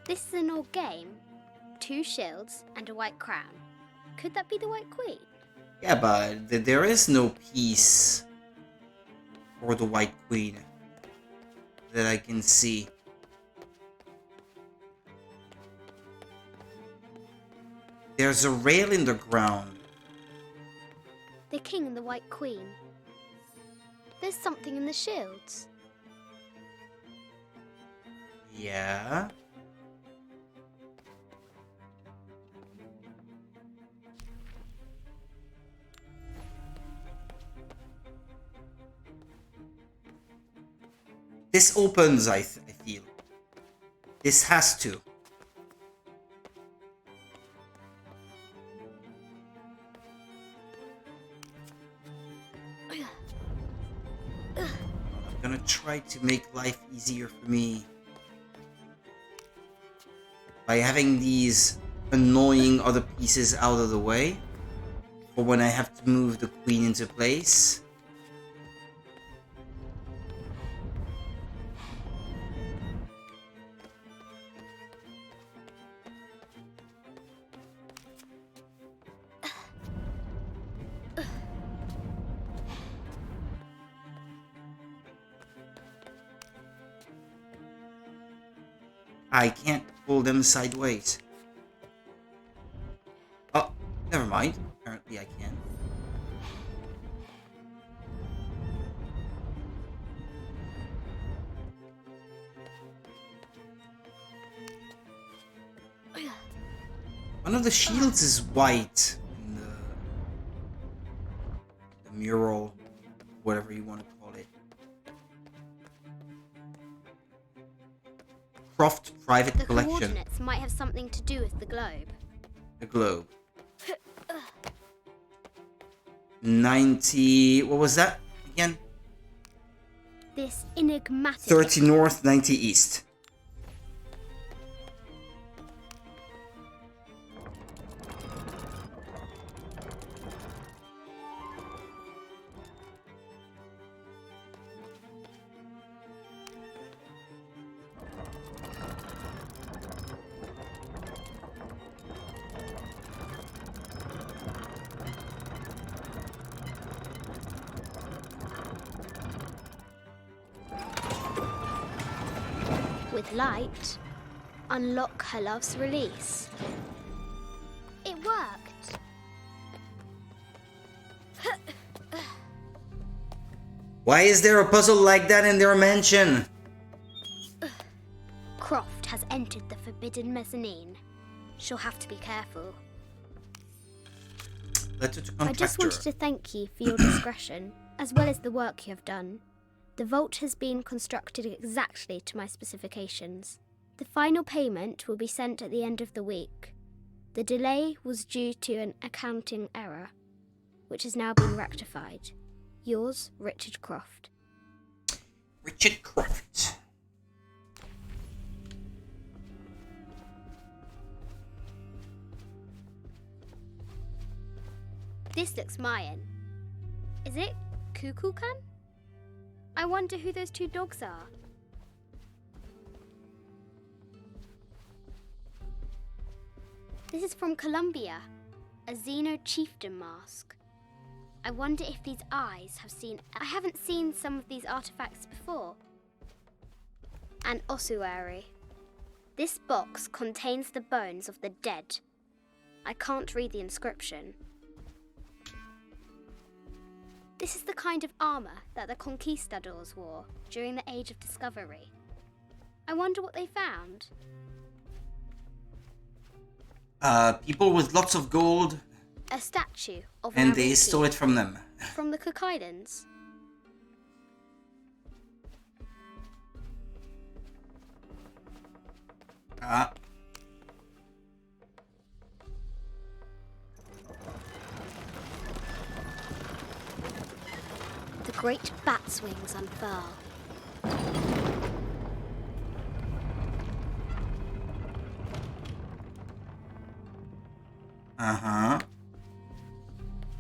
S5: This is an old game. 2 shields and a white crown. Could that be the White Queen?
S1: Yeah, but there is no piece for the White Queen that I can see. There's a rail in the ground.
S5: The King and the White Queen. There's something in the shields.
S1: Yeah. This opens, I feel. This has to. I'm gonna try to make life easier for me by having these annoying other pieces out of the way for when I have to move the queen into place. I can't pull them sideways. Oh, never mind. Apparently I can. One of the shields is white in the mural, whatever you want to call it. Croft Private
S5: The
S1: Collection.
S5: coordinates might have something to do with the globe.
S1: The globe. 90... What was that again?
S5: This enigmatic...
S1: 30 north, 90 east.
S5: With light, unlock her love's release. It worked.
S1: Why is there a puzzle like that in their mansion?
S5: Croft has entered the forbidden mezzanine. She'll have to be careful.
S1: Letter to
S5: I
S1: contractor.
S5: just wanted to thank you for your discretion, as well as the work you have done. The vault has been constructed exactly to my specifications. The final payment will be sent at the end of the week. The delay was due to an accounting error, which has now been rectified. Yours, Richard Croft.
S1: Richard Croft.
S5: This looks Mayan. Is it Kukulkan? I wonder who those two dogs are. This is from Colombia, a Xeno chieftain mask. I wonder if these eyes have seen... I haven't seen some of these artifacts before. An ossuary. This box contains the bones of the dead. I can't read the inscription. This is the kind of armor that the conquistadors wore during the Age of Discovery. I wonder what they found.
S1: People with lots of gold,
S5: A statue of
S1: and
S5: an
S1: they
S5: Ariki
S1: stole it from them.
S5: from the Cook Islands.
S1: Ah.
S5: The great bat's wings unfurl.
S1: Uh-huh.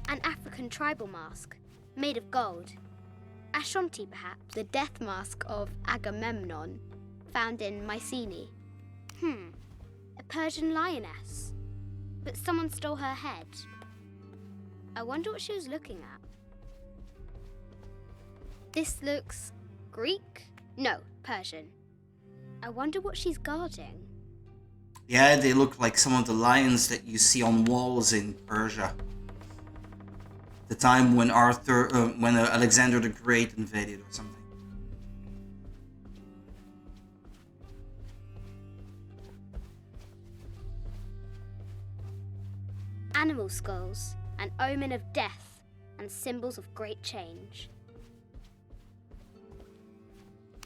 S5: An African tribal mask, made of gold. Ashanti, perhaps, the death mask of Agamemnon, found in Mycenae. A Persian lioness. But someone stole her head. I wonder what she was looking at. This looks Greek? No, Persian. I wonder what she's guarding.
S1: Yeah, they look like some of the lions that you see on walls in Persia. The time when Alexander the Great invaded or something.
S5: Animal skulls, an omen of death and symbols of great change.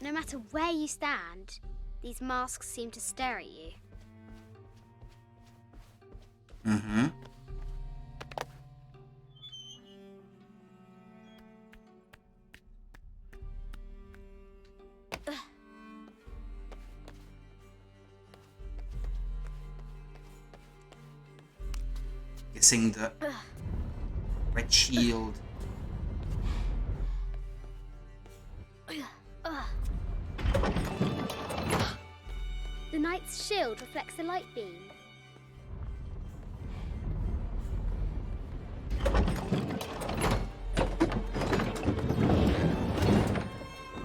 S5: No matter where you stand, these masks seem to stare at you.
S1: Mm-hmm. Guessing the red shield.
S5: The knight's shield reflects the light beam.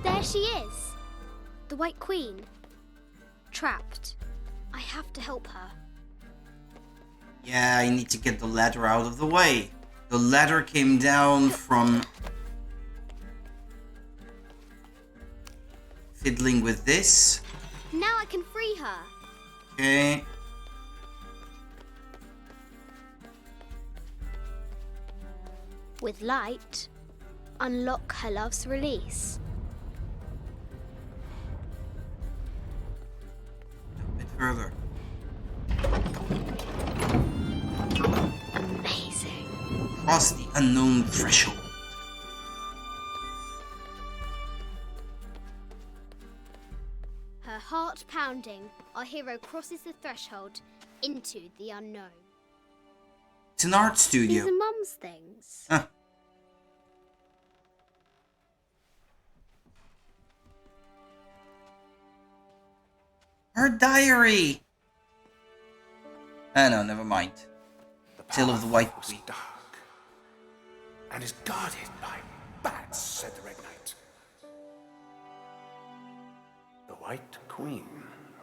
S5: There she is! The White Queen. Trapped. I have to help her.
S1: Yeah, I need to get the ladder out of the way. The ladder came down from fiddling with this.
S5: Now I can free her.
S1: Okay.
S5: With light, unlock her love's release.
S1: A bit further.
S5: Amazing.
S1: Cross the unknown threshold.
S5: Her heart pounding, our hero crosses the threshold into the unknown.
S1: It's an art
S5: These
S1: studio.
S5: are Mum's things.
S1: Huh. Her diary. Ah, no, never mind. Tale of the White
S3: was
S1: Queen.
S3: dark and is guarded by bats, said the Red Knight. The White Queen
S7: queen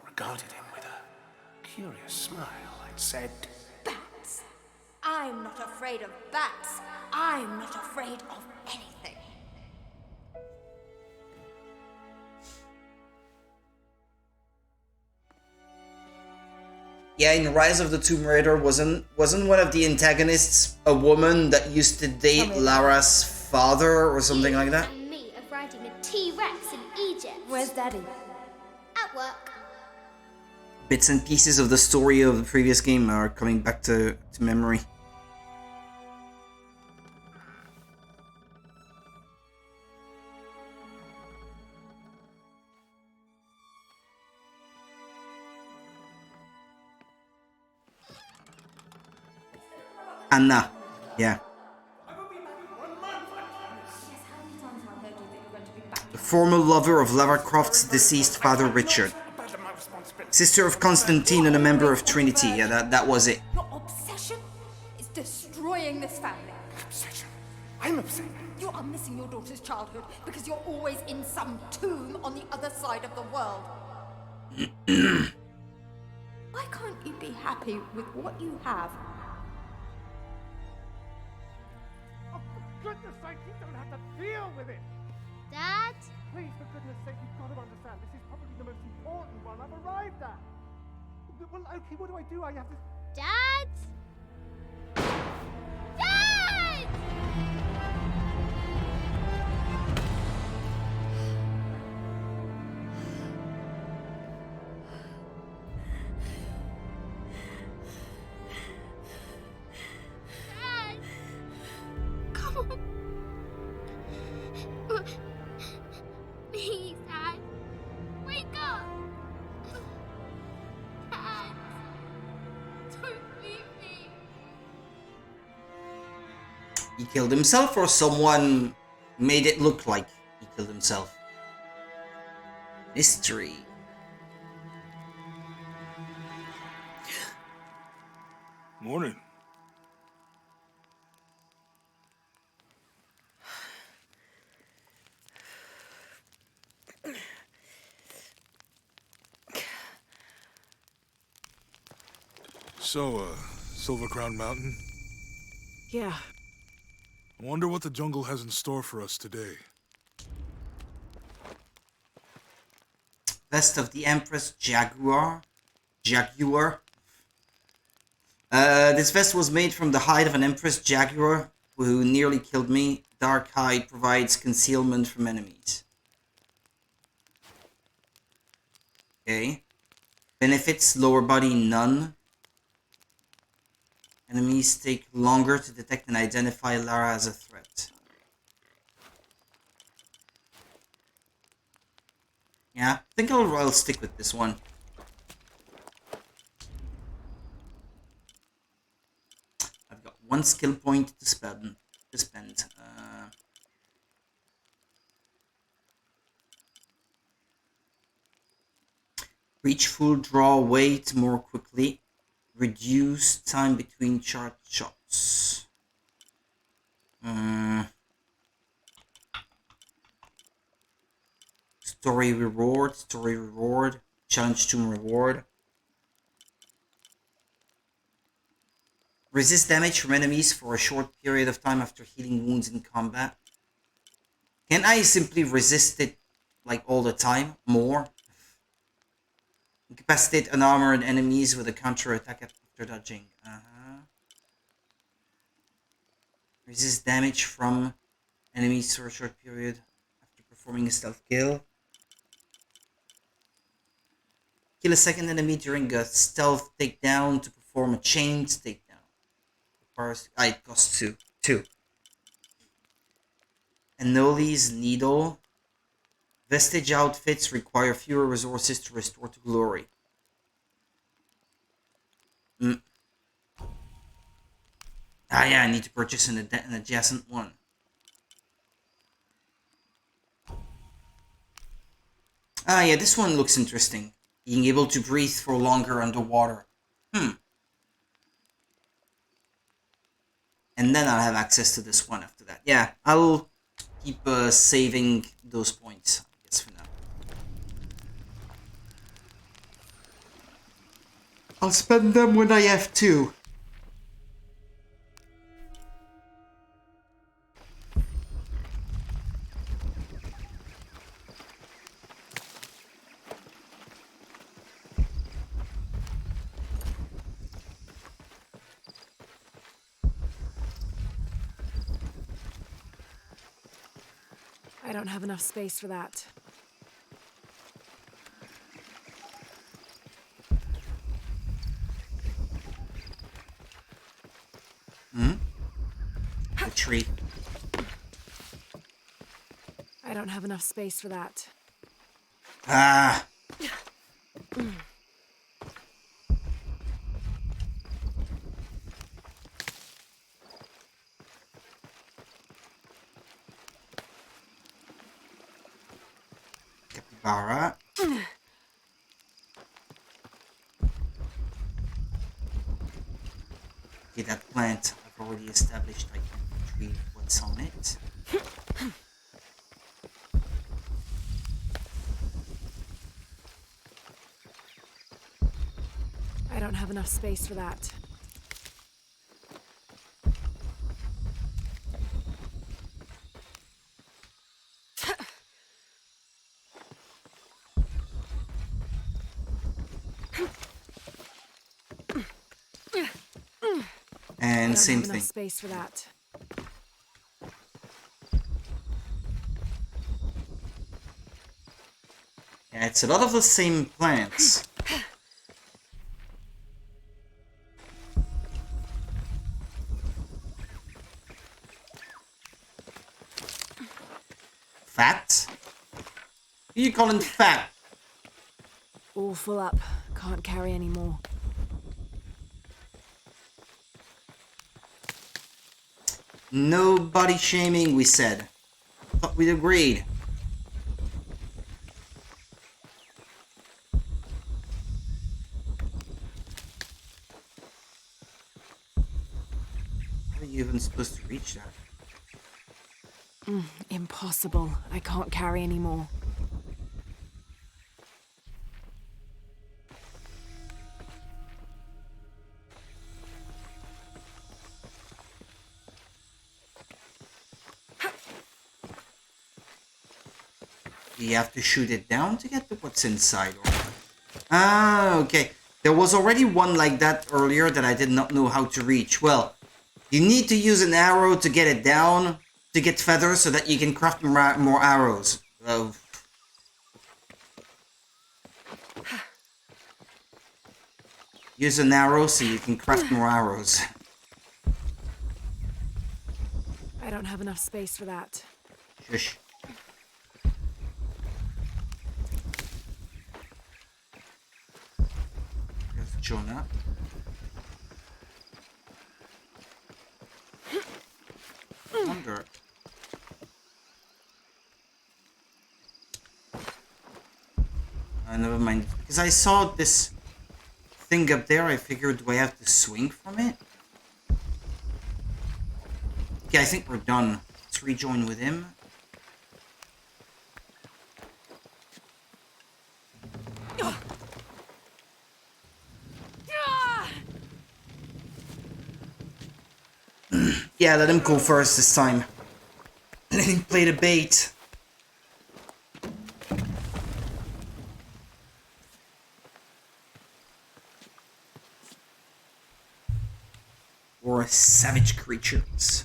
S7: regarded him with a curious smile and said,
S8: Bats! I'm not afraid of bats. I'm not afraid of anything.
S1: Yeah, in Rise of the Tomb Raider, wasn't one of the antagonists a woman that used to date Lara's father or something like that?
S5: And me of riding a T-Rex in Egypt.
S8: Where's Daddy?
S5: At work.
S1: Bits and pieces of the story of the previous game are coming back to memory. Anna, yeah. The former lover of Lara Croft's deceased father Richard. Sister of Constantine and a member of Trinity. Yeah, that was it.
S8: Your obsession is destroying this family.
S7: Obsession? I'm upset.
S8: You are missing your daughter's childhood because you're always in some tomb on the other side of the world. Why can't you be happy with what you have?
S6: Oh, for goodness sake, you don't have to deal with it.
S5: Dad?
S6: Please, for goodness sake, you've got to understand. This is probably the most important one I've arrived at. Well, okay, what do? I have to...
S5: Dad? Dad! Dad! Come on. Please, Dad. Wake up. Dad. Don't leave me.
S1: He killed himself or someone made it look like he killed himself? Mystery.
S3: Morning. So, Silver Crown Mountain?
S4: Yeah.
S3: I wonder what the jungle has in store for us today.
S1: Vest of the Empress Jaguar. This vest was made from the hide of an Empress Jaguar who nearly killed me. Dark hide provides concealment from enemies. Okay. Benefits, lower body, none. Enemies take longer to detect and identify Lara as a threat. Yeah, I think I'll stick with this one. I've got one skill point to spend. Reach full draw weight more quickly. Reduce time between charge shots. Story reward. Challenge tomb reward. Resist damage from enemies for a short period of time after healing wounds in combat. Can I simply resist it like all the time? More? Incapacitate unarmored enemies with a counter attack after dodging. Resist damage from enemies for a short period after performing a stealth kill. Kill a second enemy during a stealth takedown to perform a chained takedown. It costs 2. Anoli's Needle. Vestige outfits require fewer resources to restore to glory. Yeah, I need to purchase an adjacent one. Yeah, this one looks interesting. Being able to breathe for longer underwater. And then I'll have access to this one after that. Yeah, I'll keep saving those points, I guess, for now. I'll spend them when I have to.
S4: I don't have enough space for that.
S1: The tree.
S4: I don't have enough space for that.
S1: Ah. Capybara. Okay, that plant I've already established I can retrieve what's on it.
S4: I don't have enough space for that.
S1: And same
S4: I don't have
S1: thing.
S4: enough space for that.
S1: Yeah, it's a lot of the same plants. Fat? You call it fat?
S4: All full up. Can't carry any more.
S1: No body shaming, we said. Thought we'd agreed. How are you even supposed to reach that?
S4: Impossible. I can't carry any more.
S1: You have to shoot it down to get to what's inside. Or... Ah, okay. There was already one like that earlier that I did not know how to reach. Well, you need to use an arrow to get it down, to get feathers so that you can craft more arrows. Use an arrow so you can craft more arrows.
S4: I don't have enough space for that.
S1: Shush. There's Jonah. I wonder. Never mind. Because I saw this thing up there, I figured, do I have to swing from it? Okay, I think we're done. Let's rejoin with him. Yeah, let him go first this time. Let him play the bait. Or savage creatures.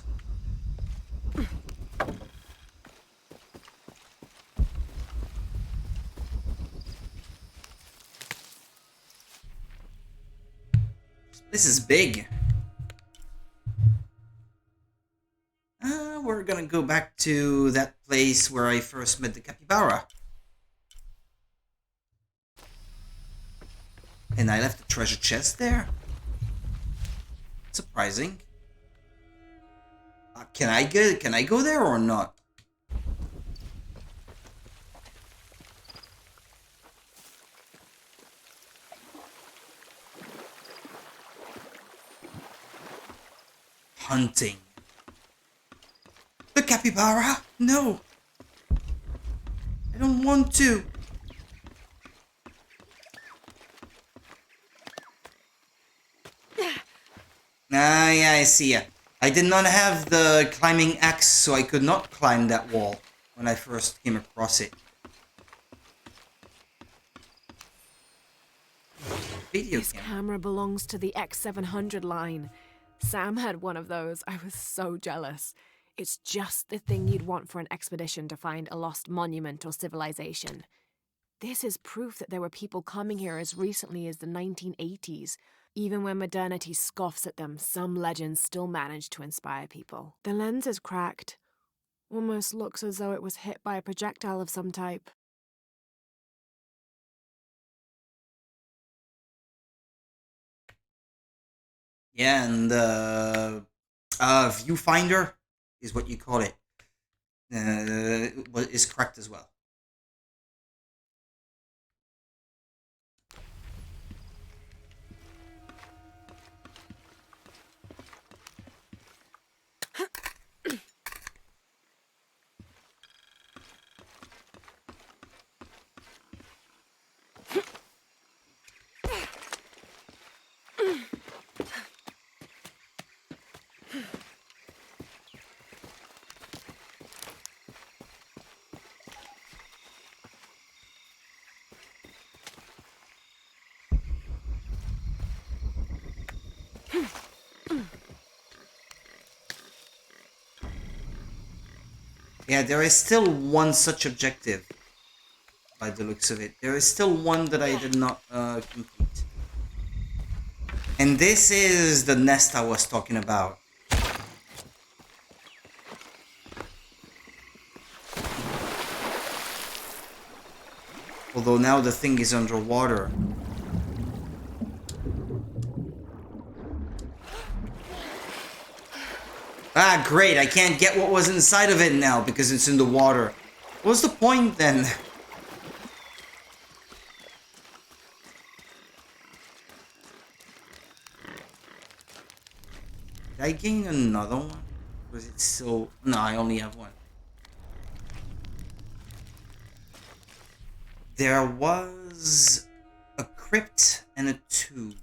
S1: This is big. We're gonna go back to that place where I first met the capybara. And I left the treasure chest there. Surprising. Can I go there or not? Hunting. The capybara? No. I don't want to. Yeah, I see ya. I did not have the climbing axe, so I could not climb that wall when I first came across it. Video
S4: This
S1: camera.
S4: camera belongs to the X700 line. Sam had one of those. I was so jealous. It's just the thing you'd want for an expedition to find a lost monument or civilization. This is proof that there were people coming here as recently as the 1980s. Even when modernity scoffs at them, some legends still manage to inspire people. The lens is cracked. Almost looks as though it was hit by a projectile of some type.
S1: Yeah, and viewfinder is what you call it. Is cracked as well. Yeah, there is still one such objective, by the looks of it. There is still one that I did not complete. And this is the nest I was talking about. Although now the thing is underwater. Ah, great, I can't get what was inside of it now because it's in the water. What's the point then? Did I gain another one? Was it still... No, I only have one. There was a crypt and a tube.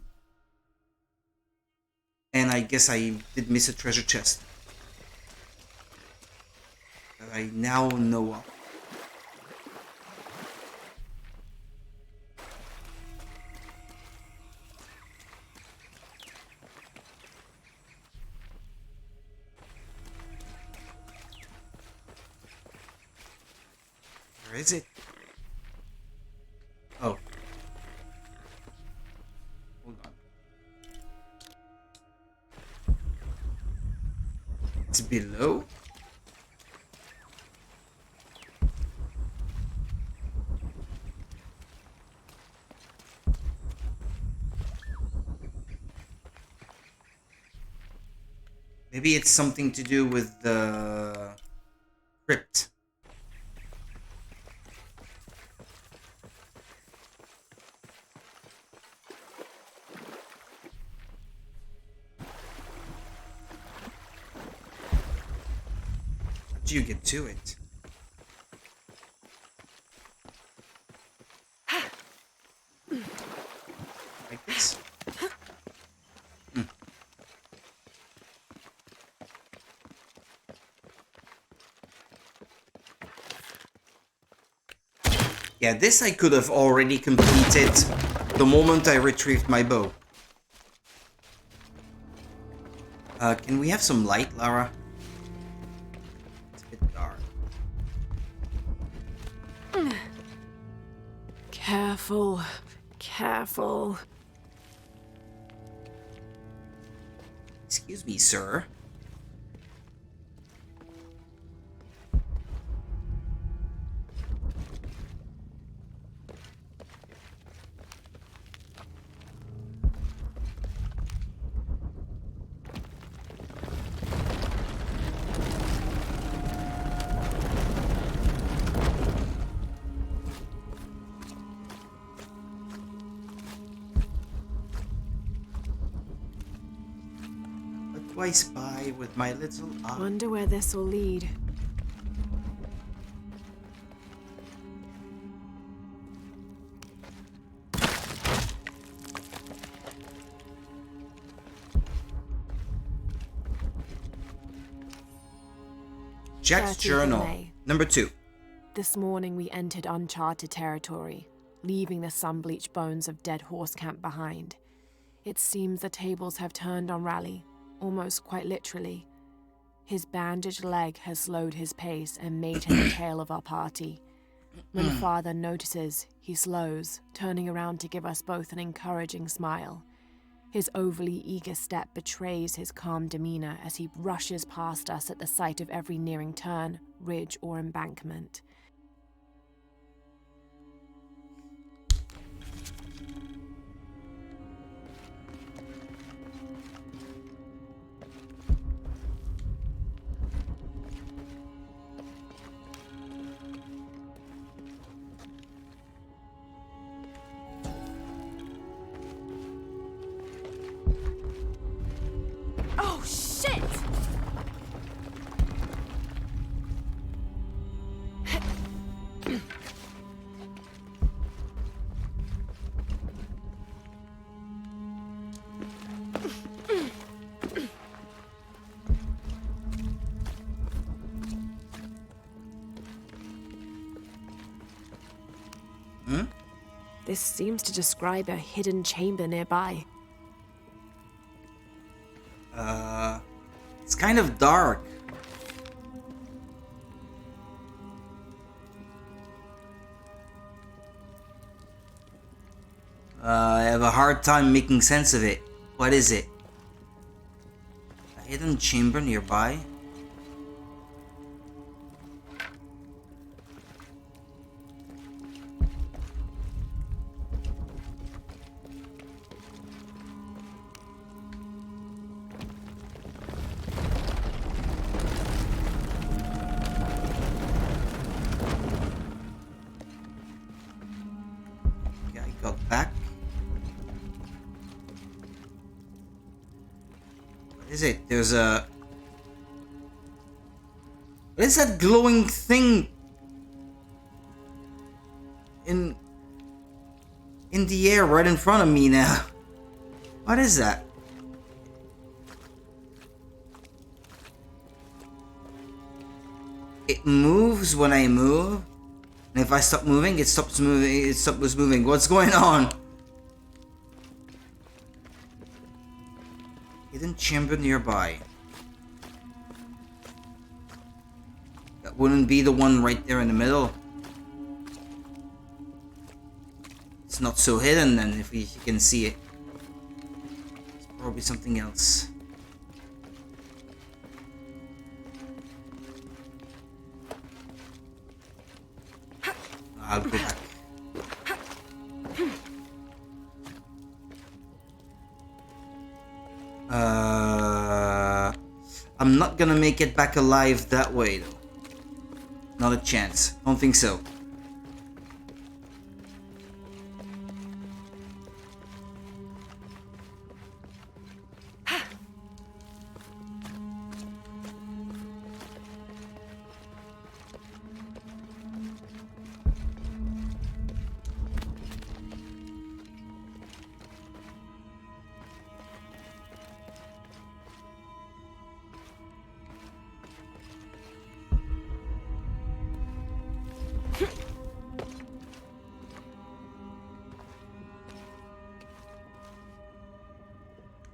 S1: And I guess I did miss a treasure chest. That I now know of. Where is it? Oh. Hold on. It's below? Maybe it's something to do with the crypt. How do you get to it? Like this? Yeah, this I could have already completed the moment I retrieved my bow. Can we have some light, Lara? It's a bit dark.
S4: Careful, careful.
S1: Excuse me, sir. What do I spy with my little eye?
S4: Wonder where this will lead.
S1: Jack's
S4: 30th of
S1: journal.
S4: May.
S1: Number 2.
S4: This morning we entered uncharted territory, leaving the sun-bleached bones of dead horse camp behind. It seems the tables have turned on Raleigh, almost quite literally. His bandaged leg has slowed his pace and made him the tail of our party. When Father notices, he slows, turning around to give us both an encouraging smile. His overly eager step betrays his calm demeanor as he rushes past us at the sight of every nearing turn, ridge, or embankment.
S8: Oh, shit!
S4: This seems to describe a hidden chamber nearby.
S1: It's kind of dark. I have a hard time making sense of it. What is it? A hidden chamber nearby? Got back. What is it? There's a... What is that glowing thing in the air right in front of me now? What is that? It moves when I move. And if I stop moving, it stops moving. It stops moving. What's going on? Hidden chamber nearby. That wouldn't be the one right there in the middle. It's not so hidden then, if you can see it. It's probably something else. I'll go back. I'm not gonna make it back alive that way though. Not a chance. Don't think so.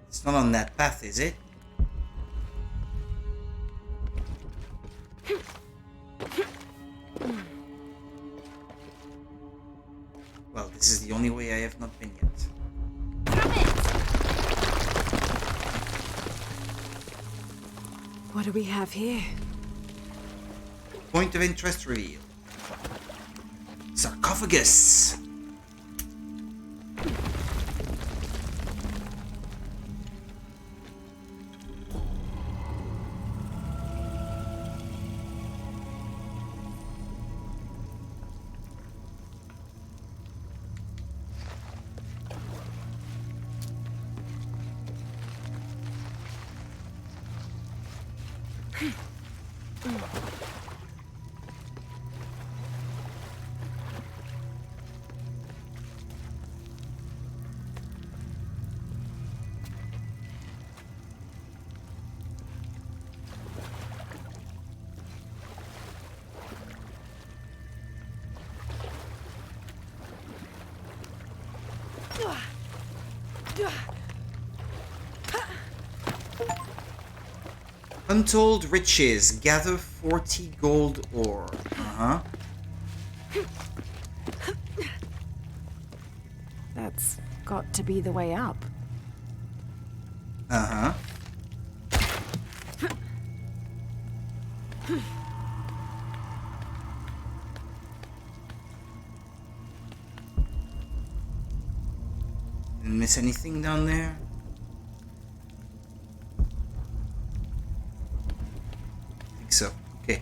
S1: It's not on that path, is it? Well, this is the only way I have not been yet.
S4: What do we have here?
S1: Point of interest revealed. Sarcophagus! Untold riches. Gather 40 gold ore. Uh-huh.
S2: That's got to be the way up.
S1: Uh-huh. Didn't miss anything down there? I think so. Okay.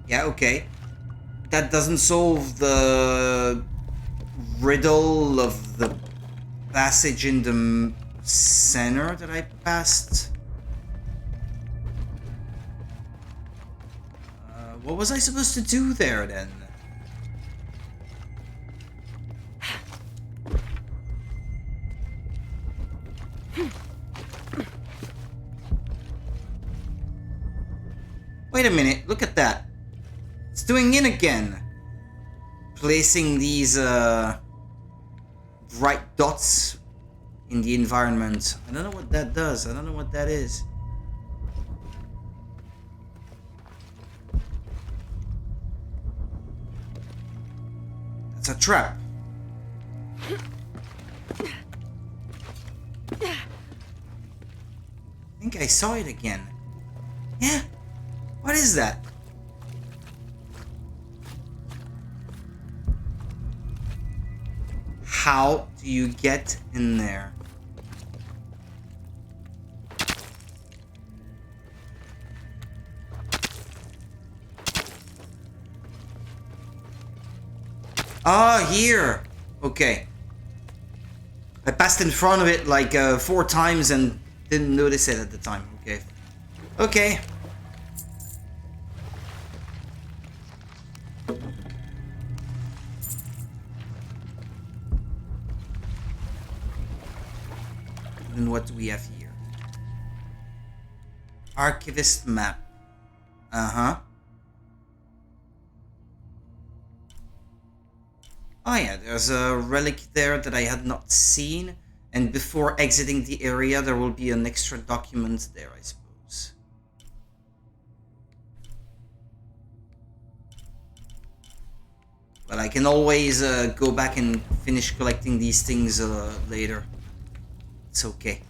S1: Yeah, okay. That doesn't solve the riddle of the passage in the center that I passed. What was I supposed to do there then? Wait a minute, look at that. It's doing it again. Placing these bright dots in the environment. I don't know what that does. I don't know what that is. That's a trap. I think I saw it again. Yeah? What is that? How do you get in there? Ah, here. Okay. I passed in front of it like 4 times and didn't notice it at the time. Okay. Okay. And what do we have here? Archivist map. Uh-huh. Oh yeah, there's a relic there that I had not seen. And before exiting the area, there will be an extra document there, I suppose. Well, I can always go back and finish collecting these things later. It's okay.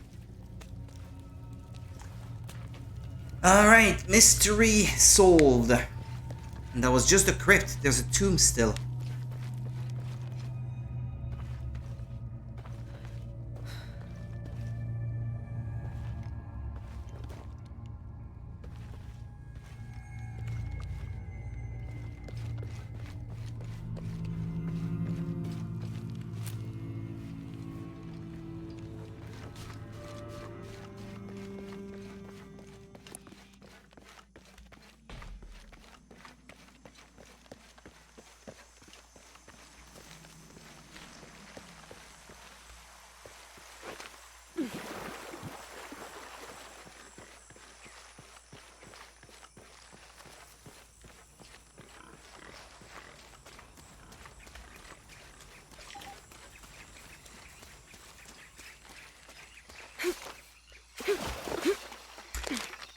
S1: Alright, mystery solved. And that was just a crypt. There's a tomb still.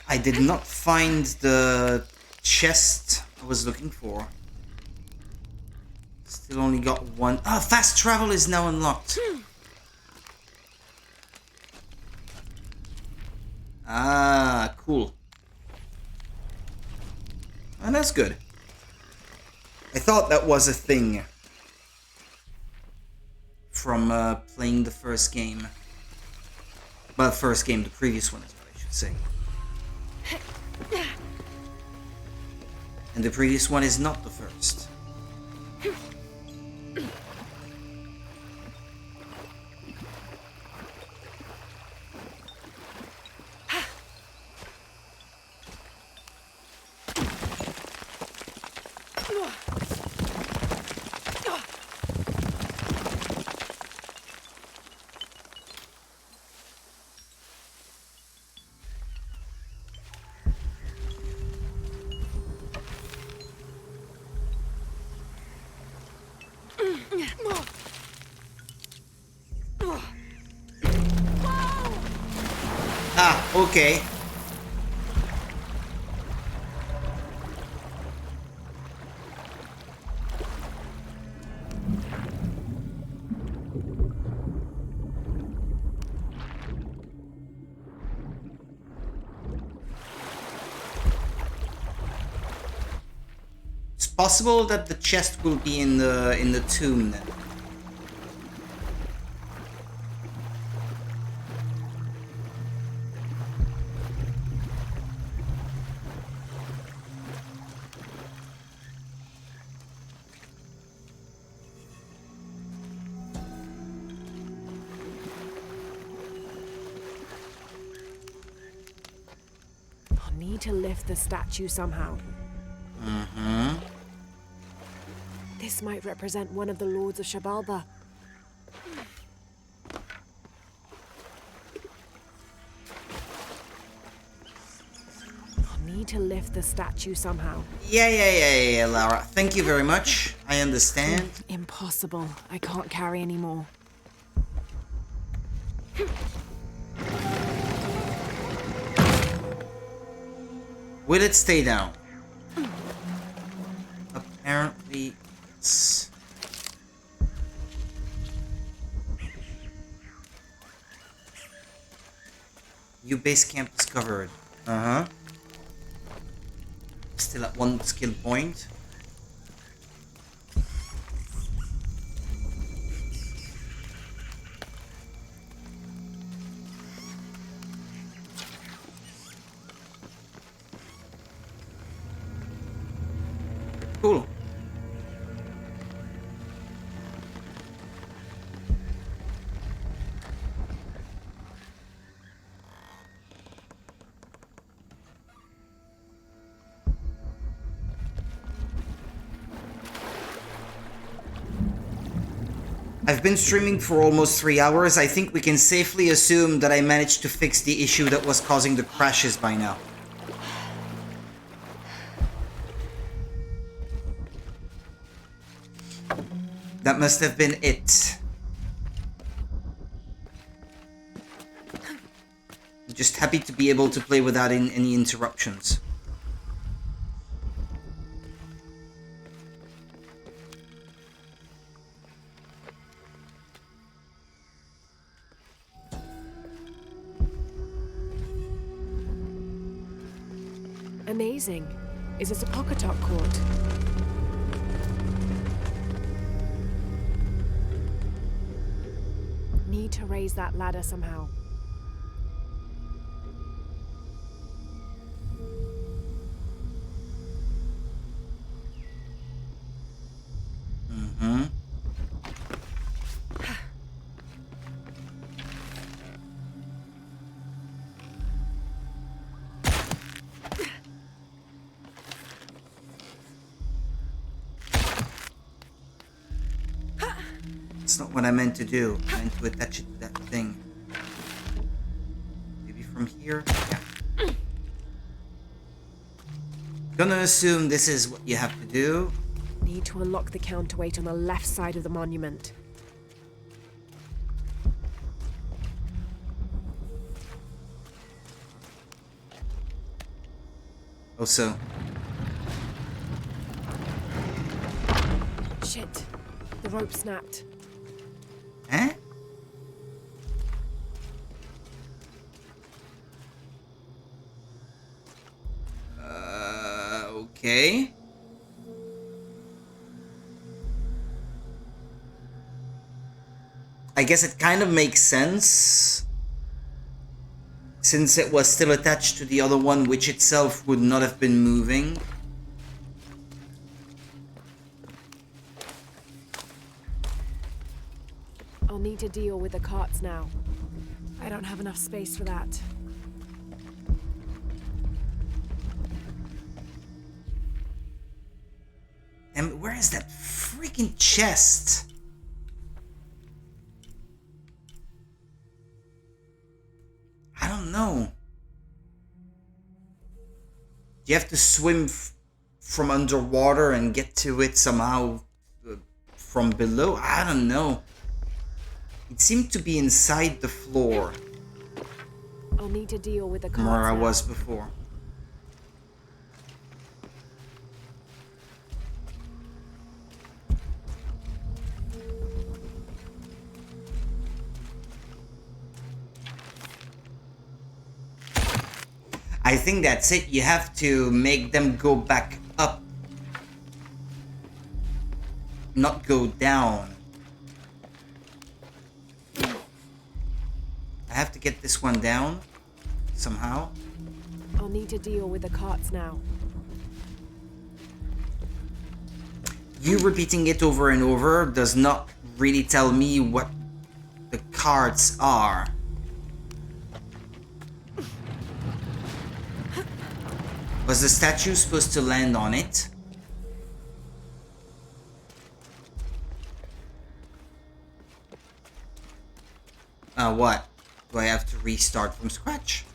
S1: I did not find the chest I was looking for. Still only got one. Ah, fast travel is now unlocked. Ah, cool. And that's good. I thought that was a thing from playing the first game. Well, first game, the previous one is what I should say. And the previous one is not the first. okay. It's possible that the chest will be in the tomb then.
S4: I'll need to lift the statue somehow.
S1: Mm-hmm.
S4: This might represent one of the lords of Shabalba. I'll need to lift the statue somehow.
S1: Yeah, Lara. Thank you very much. I understand.
S4: Impossible. I can't carry anymore.
S1: Will it stay down? Apparently, it's... New base camp discovered. Uh-huh. Still at 1 skill point. Cool. I've been streaming for almost 3 hours. I think we can safely assume that I managed to fix the issue that was causing the crashes by now. That must have been it. I'm just happy to be able to play without any interruptions.
S4: Amazing. Is this a Pocketok court? Need to raise that ladder somehow.
S1: Mm-hmm. That's not what I meant to do. I meant to attach it to that thing. Maybe from here? Yeah. Gonna assume this is what you have to do.
S4: Need to unlock the counterweight on the left side of the monument.
S1: Oh, so.
S4: Shit. The rope snapped.
S1: Eh? Okay. I guess it kind of makes sense, since it was still attached to the other one, which itself would not have been moving.
S4: I'll need to deal with the carts now. I don't have enough space for that.
S1: And where is that freaking chest? I don't know. Do you have to swim from underwater and get to it somehow from below? I don't know. It seemed to be inside the floor.
S4: I'll need to deal with the
S1: from where
S4: cards
S1: I
S4: now.
S1: was before. I think that's it. You have to make them go back up, not go down. I have to get this one down somehow.
S4: I'll need to deal with the carts now.
S1: You repeating it over and over does not really tell me what the cards are. Was the statue supposed to land on it? What? Do I have to restart from scratch?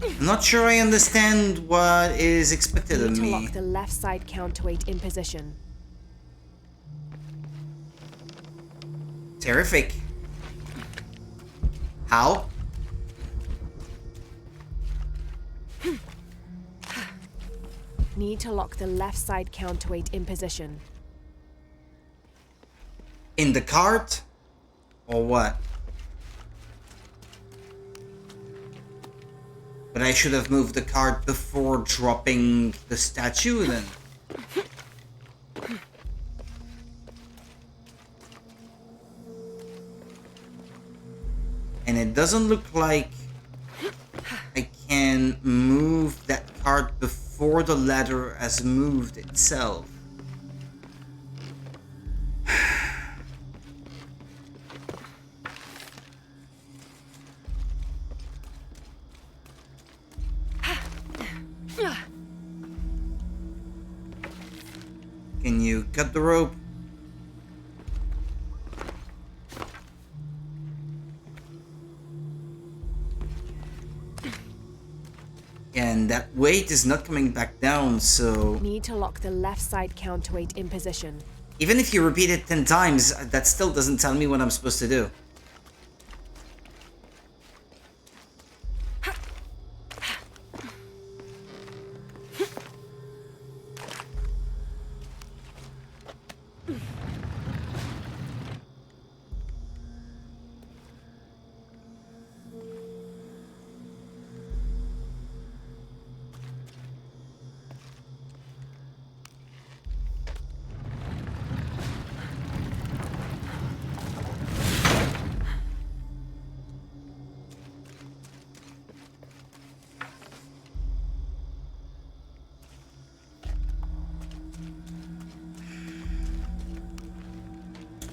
S1: I'm not sure I understand what is expected of
S4: Need to
S1: me.
S4: lock the left side counterweight in position.
S1: Terrific. How?
S4: Need to lock the left side counterweight in position.
S1: In the cart? Or what? But I should have moved the cart before dropping the statue then. And it doesn't look like I can move that cart before the ladder has moved itself. Can you cut the rope? And that weight is not coming back down, so...
S4: Need to lock the left side counterweight in position.
S1: Even if you repeat it 10 times, that still doesn't tell me what I'm supposed to do.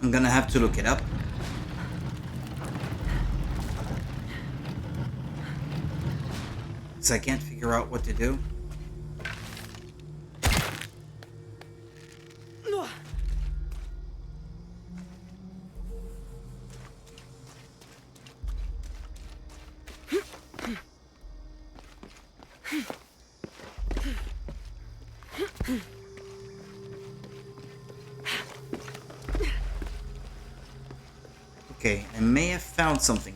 S1: I'm gonna have to look it up. Because I can't figure out what to do. Okay, I may have found something.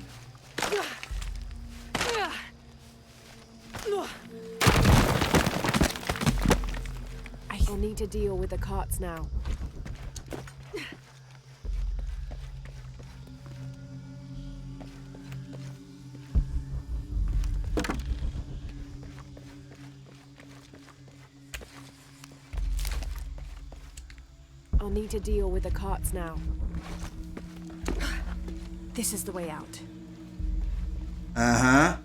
S4: I'll need to deal with the carts now. I'll need to deal with the carts now. This is the way out.
S1: Uh-huh.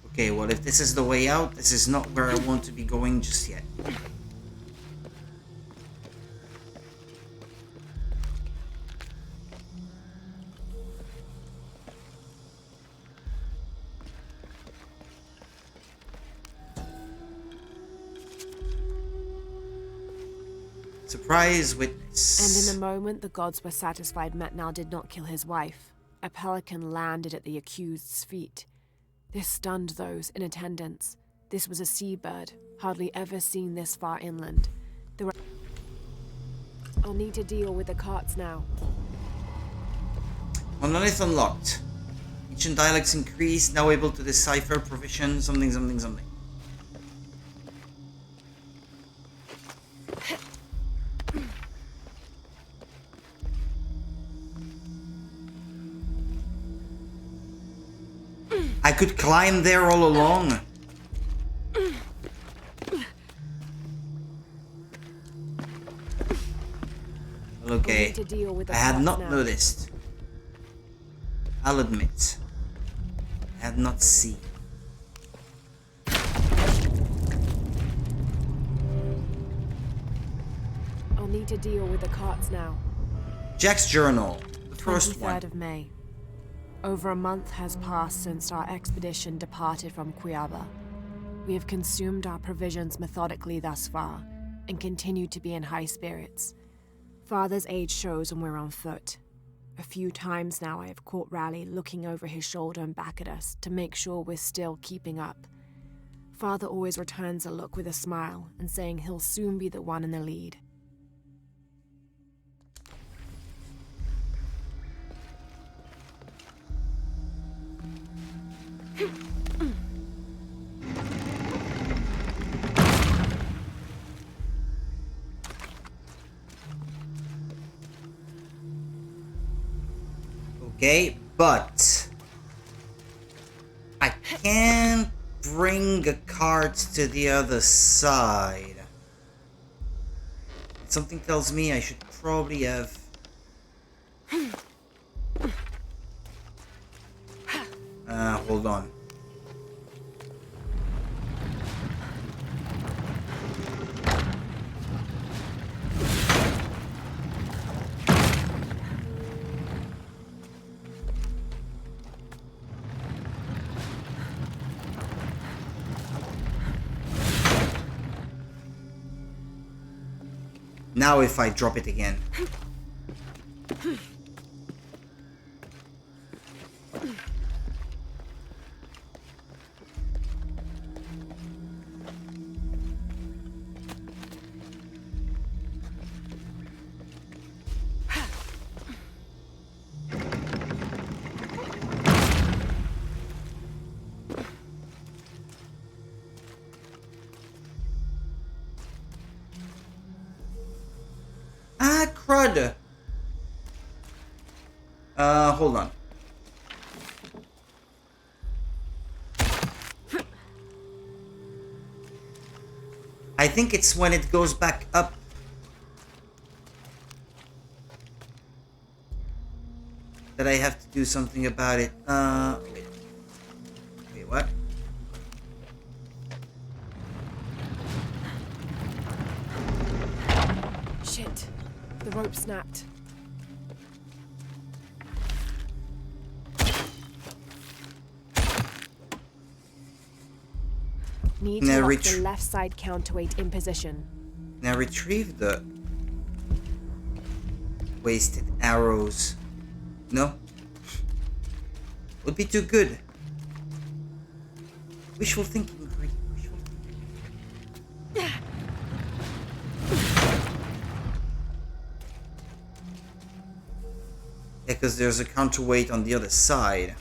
S1: Okay, well, if this is the way out, this is not where I want to be going just yet. Surprise
S2: And
S1: witness.
S2: in the moment the gods were satisfied Metnal did not kill his wife, a pelican landed at the accused's feet. This stunned those in attendance. This was a seabird, hardly ever seen this far inland. I'll need to deal with the carts now.
S1: Monolith unlocked. Ancient dialects increased, now able to decipher provision, something. I could climb there all along. Okay, I had not noticed. I'll admit. I had not seen.
S2: I'll need to deal with the carts now.
S1: Jack's journal. The first
S2: 23rd
S1: one.
S2: of May. Over a month has passed since our expedition departed from Cuiaba. We have consumed our provisions methodically thus far, and continue to be in high spirits. Father's age shows when we're on foot. A few times now I have caught Raleigh looking over his shoulder and back at us to make sure we're still keeping up. Father always returns a look with a smile and saying he'll soon be the one in the lead.
S1: Okay, but I can't bring a cart to the other side. Something tells me I should probably have... hold on. Now if I drop it again. Crud. Hold on. I think it's when it goes back up. That I have to do something about it. Wait. Wait, what?
S2: Shit. The rope snapped. Need to lock the left side counterweight in position.
S1: Now retrieve the wasted arrows. No? Would be too good. Wishful thinking. Wishful thinking. Yeah, because there's a counterweight on the other side.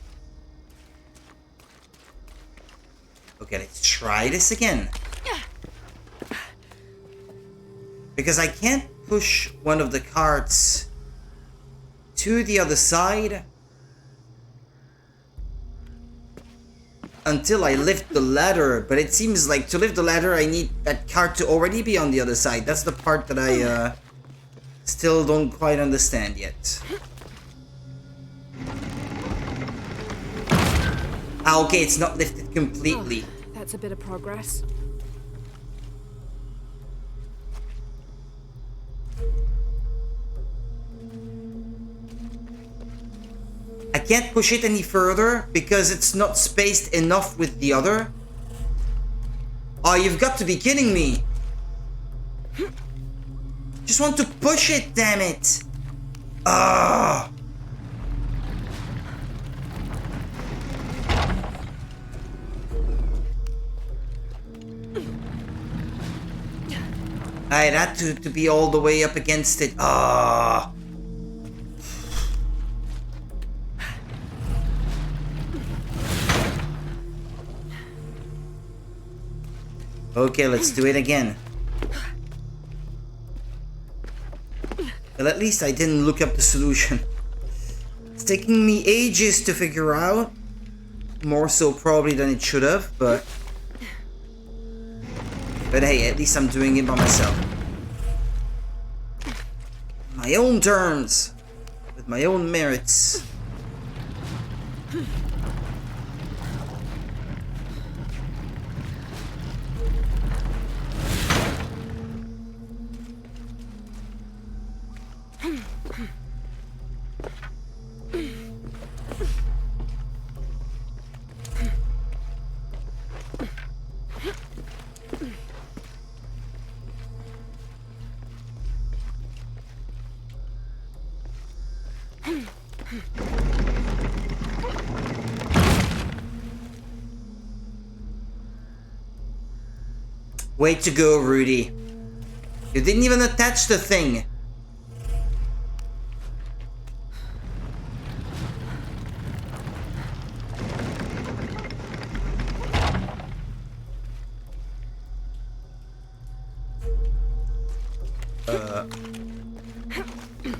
S1: Okay, let's try this again. Because I can't push one of the carts to the other side until I lift the ladder. But it seems like to lift the ladder, I need that cart to already be on the other side. That's the part that I still don't quite understand yet. Ah, okay, it's not lifted completely.
S2: Oh, that's a bit of progress.
S1: I can't push it any further because it's not spaced enough with the other. Oh, you've got to be kidding me. just want to push it, damn it! Ah! I had to be all the way up against it. Ah! Okay, let's do it again. Well, at least I didn't look up the solution. It's taking me ages to figure out. More so probably than it should have, but... But hey, at least I'm doing it by myself. My own terms. With my own merits. Way to go, Rudy. You didn't even attach the thing.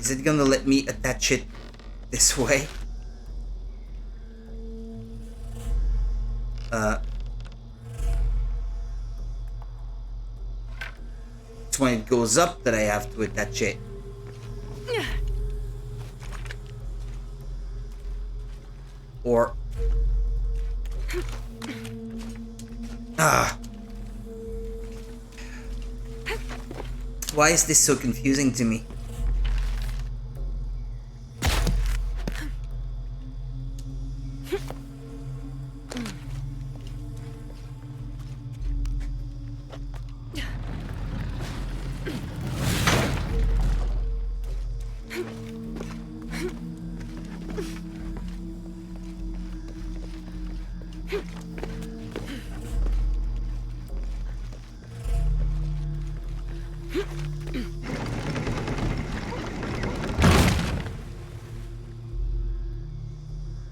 S1: Is it gonna let me attach it this way? It's when it goes up that I have to attach it. Or... Why is this so confusing to me?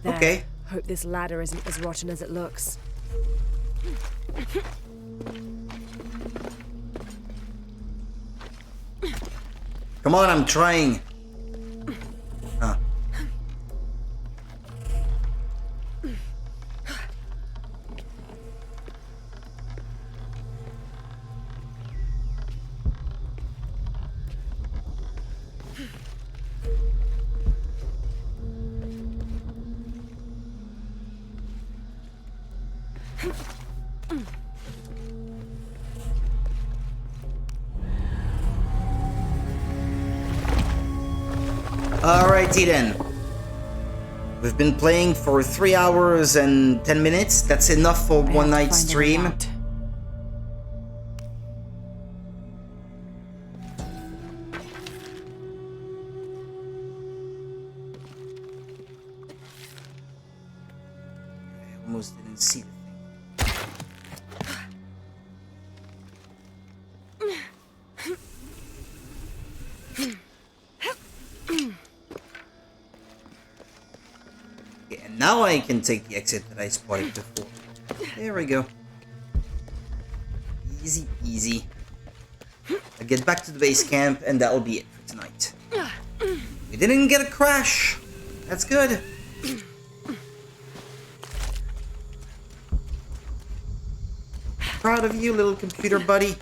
S4: There.
S1: Okay.
S4: Hope this ladder isn't as rotten as it looks.
S1: Come on, I'm trying. Alrighty then. We've been playing for 3 hours and 10 minutes. That's enough for one night stream. I almost didn't see the thing. Now I can take the exit that I spotted before. There we go. Easy, easy. I'll get back to the base camp and that'll be it for tonight. We didn't get a crash. That's good. Proud of you, little computer buddy.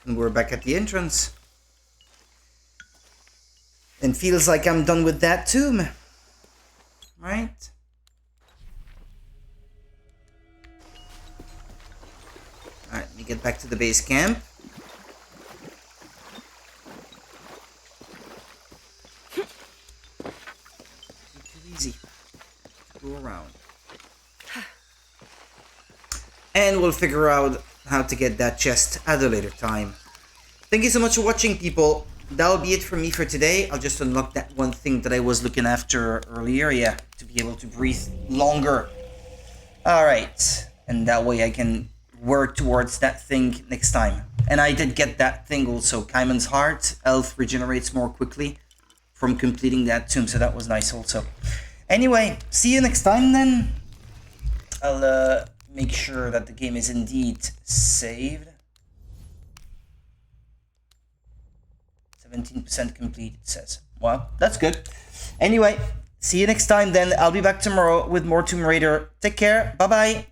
S1: And we're back at the entrance. And feels like I'm done with that tomb. Right? Alright, let me get back to the base camp. Too easy to go around. And we'll figure out how to get that chest at a later time. Thank you so much for watching, people. That'll be it for me for today. I'll just unlock that one thing that I was looking after earlier. Yeah, to be able to breathe longer. Alright. And that way I can work towards that thing next time. And I did get that thing also. Kaiman's Heart. Health regenerates more quickly from completing that tomb. So that was nice also. Anyway, see you next time then. I'll make sure that the game is indeed saved. 17% complete, it says. Well, that's good. Anyway, see you next time then. I'll be back tomorrow with more Tomb Raider. Take care. Bye-bye.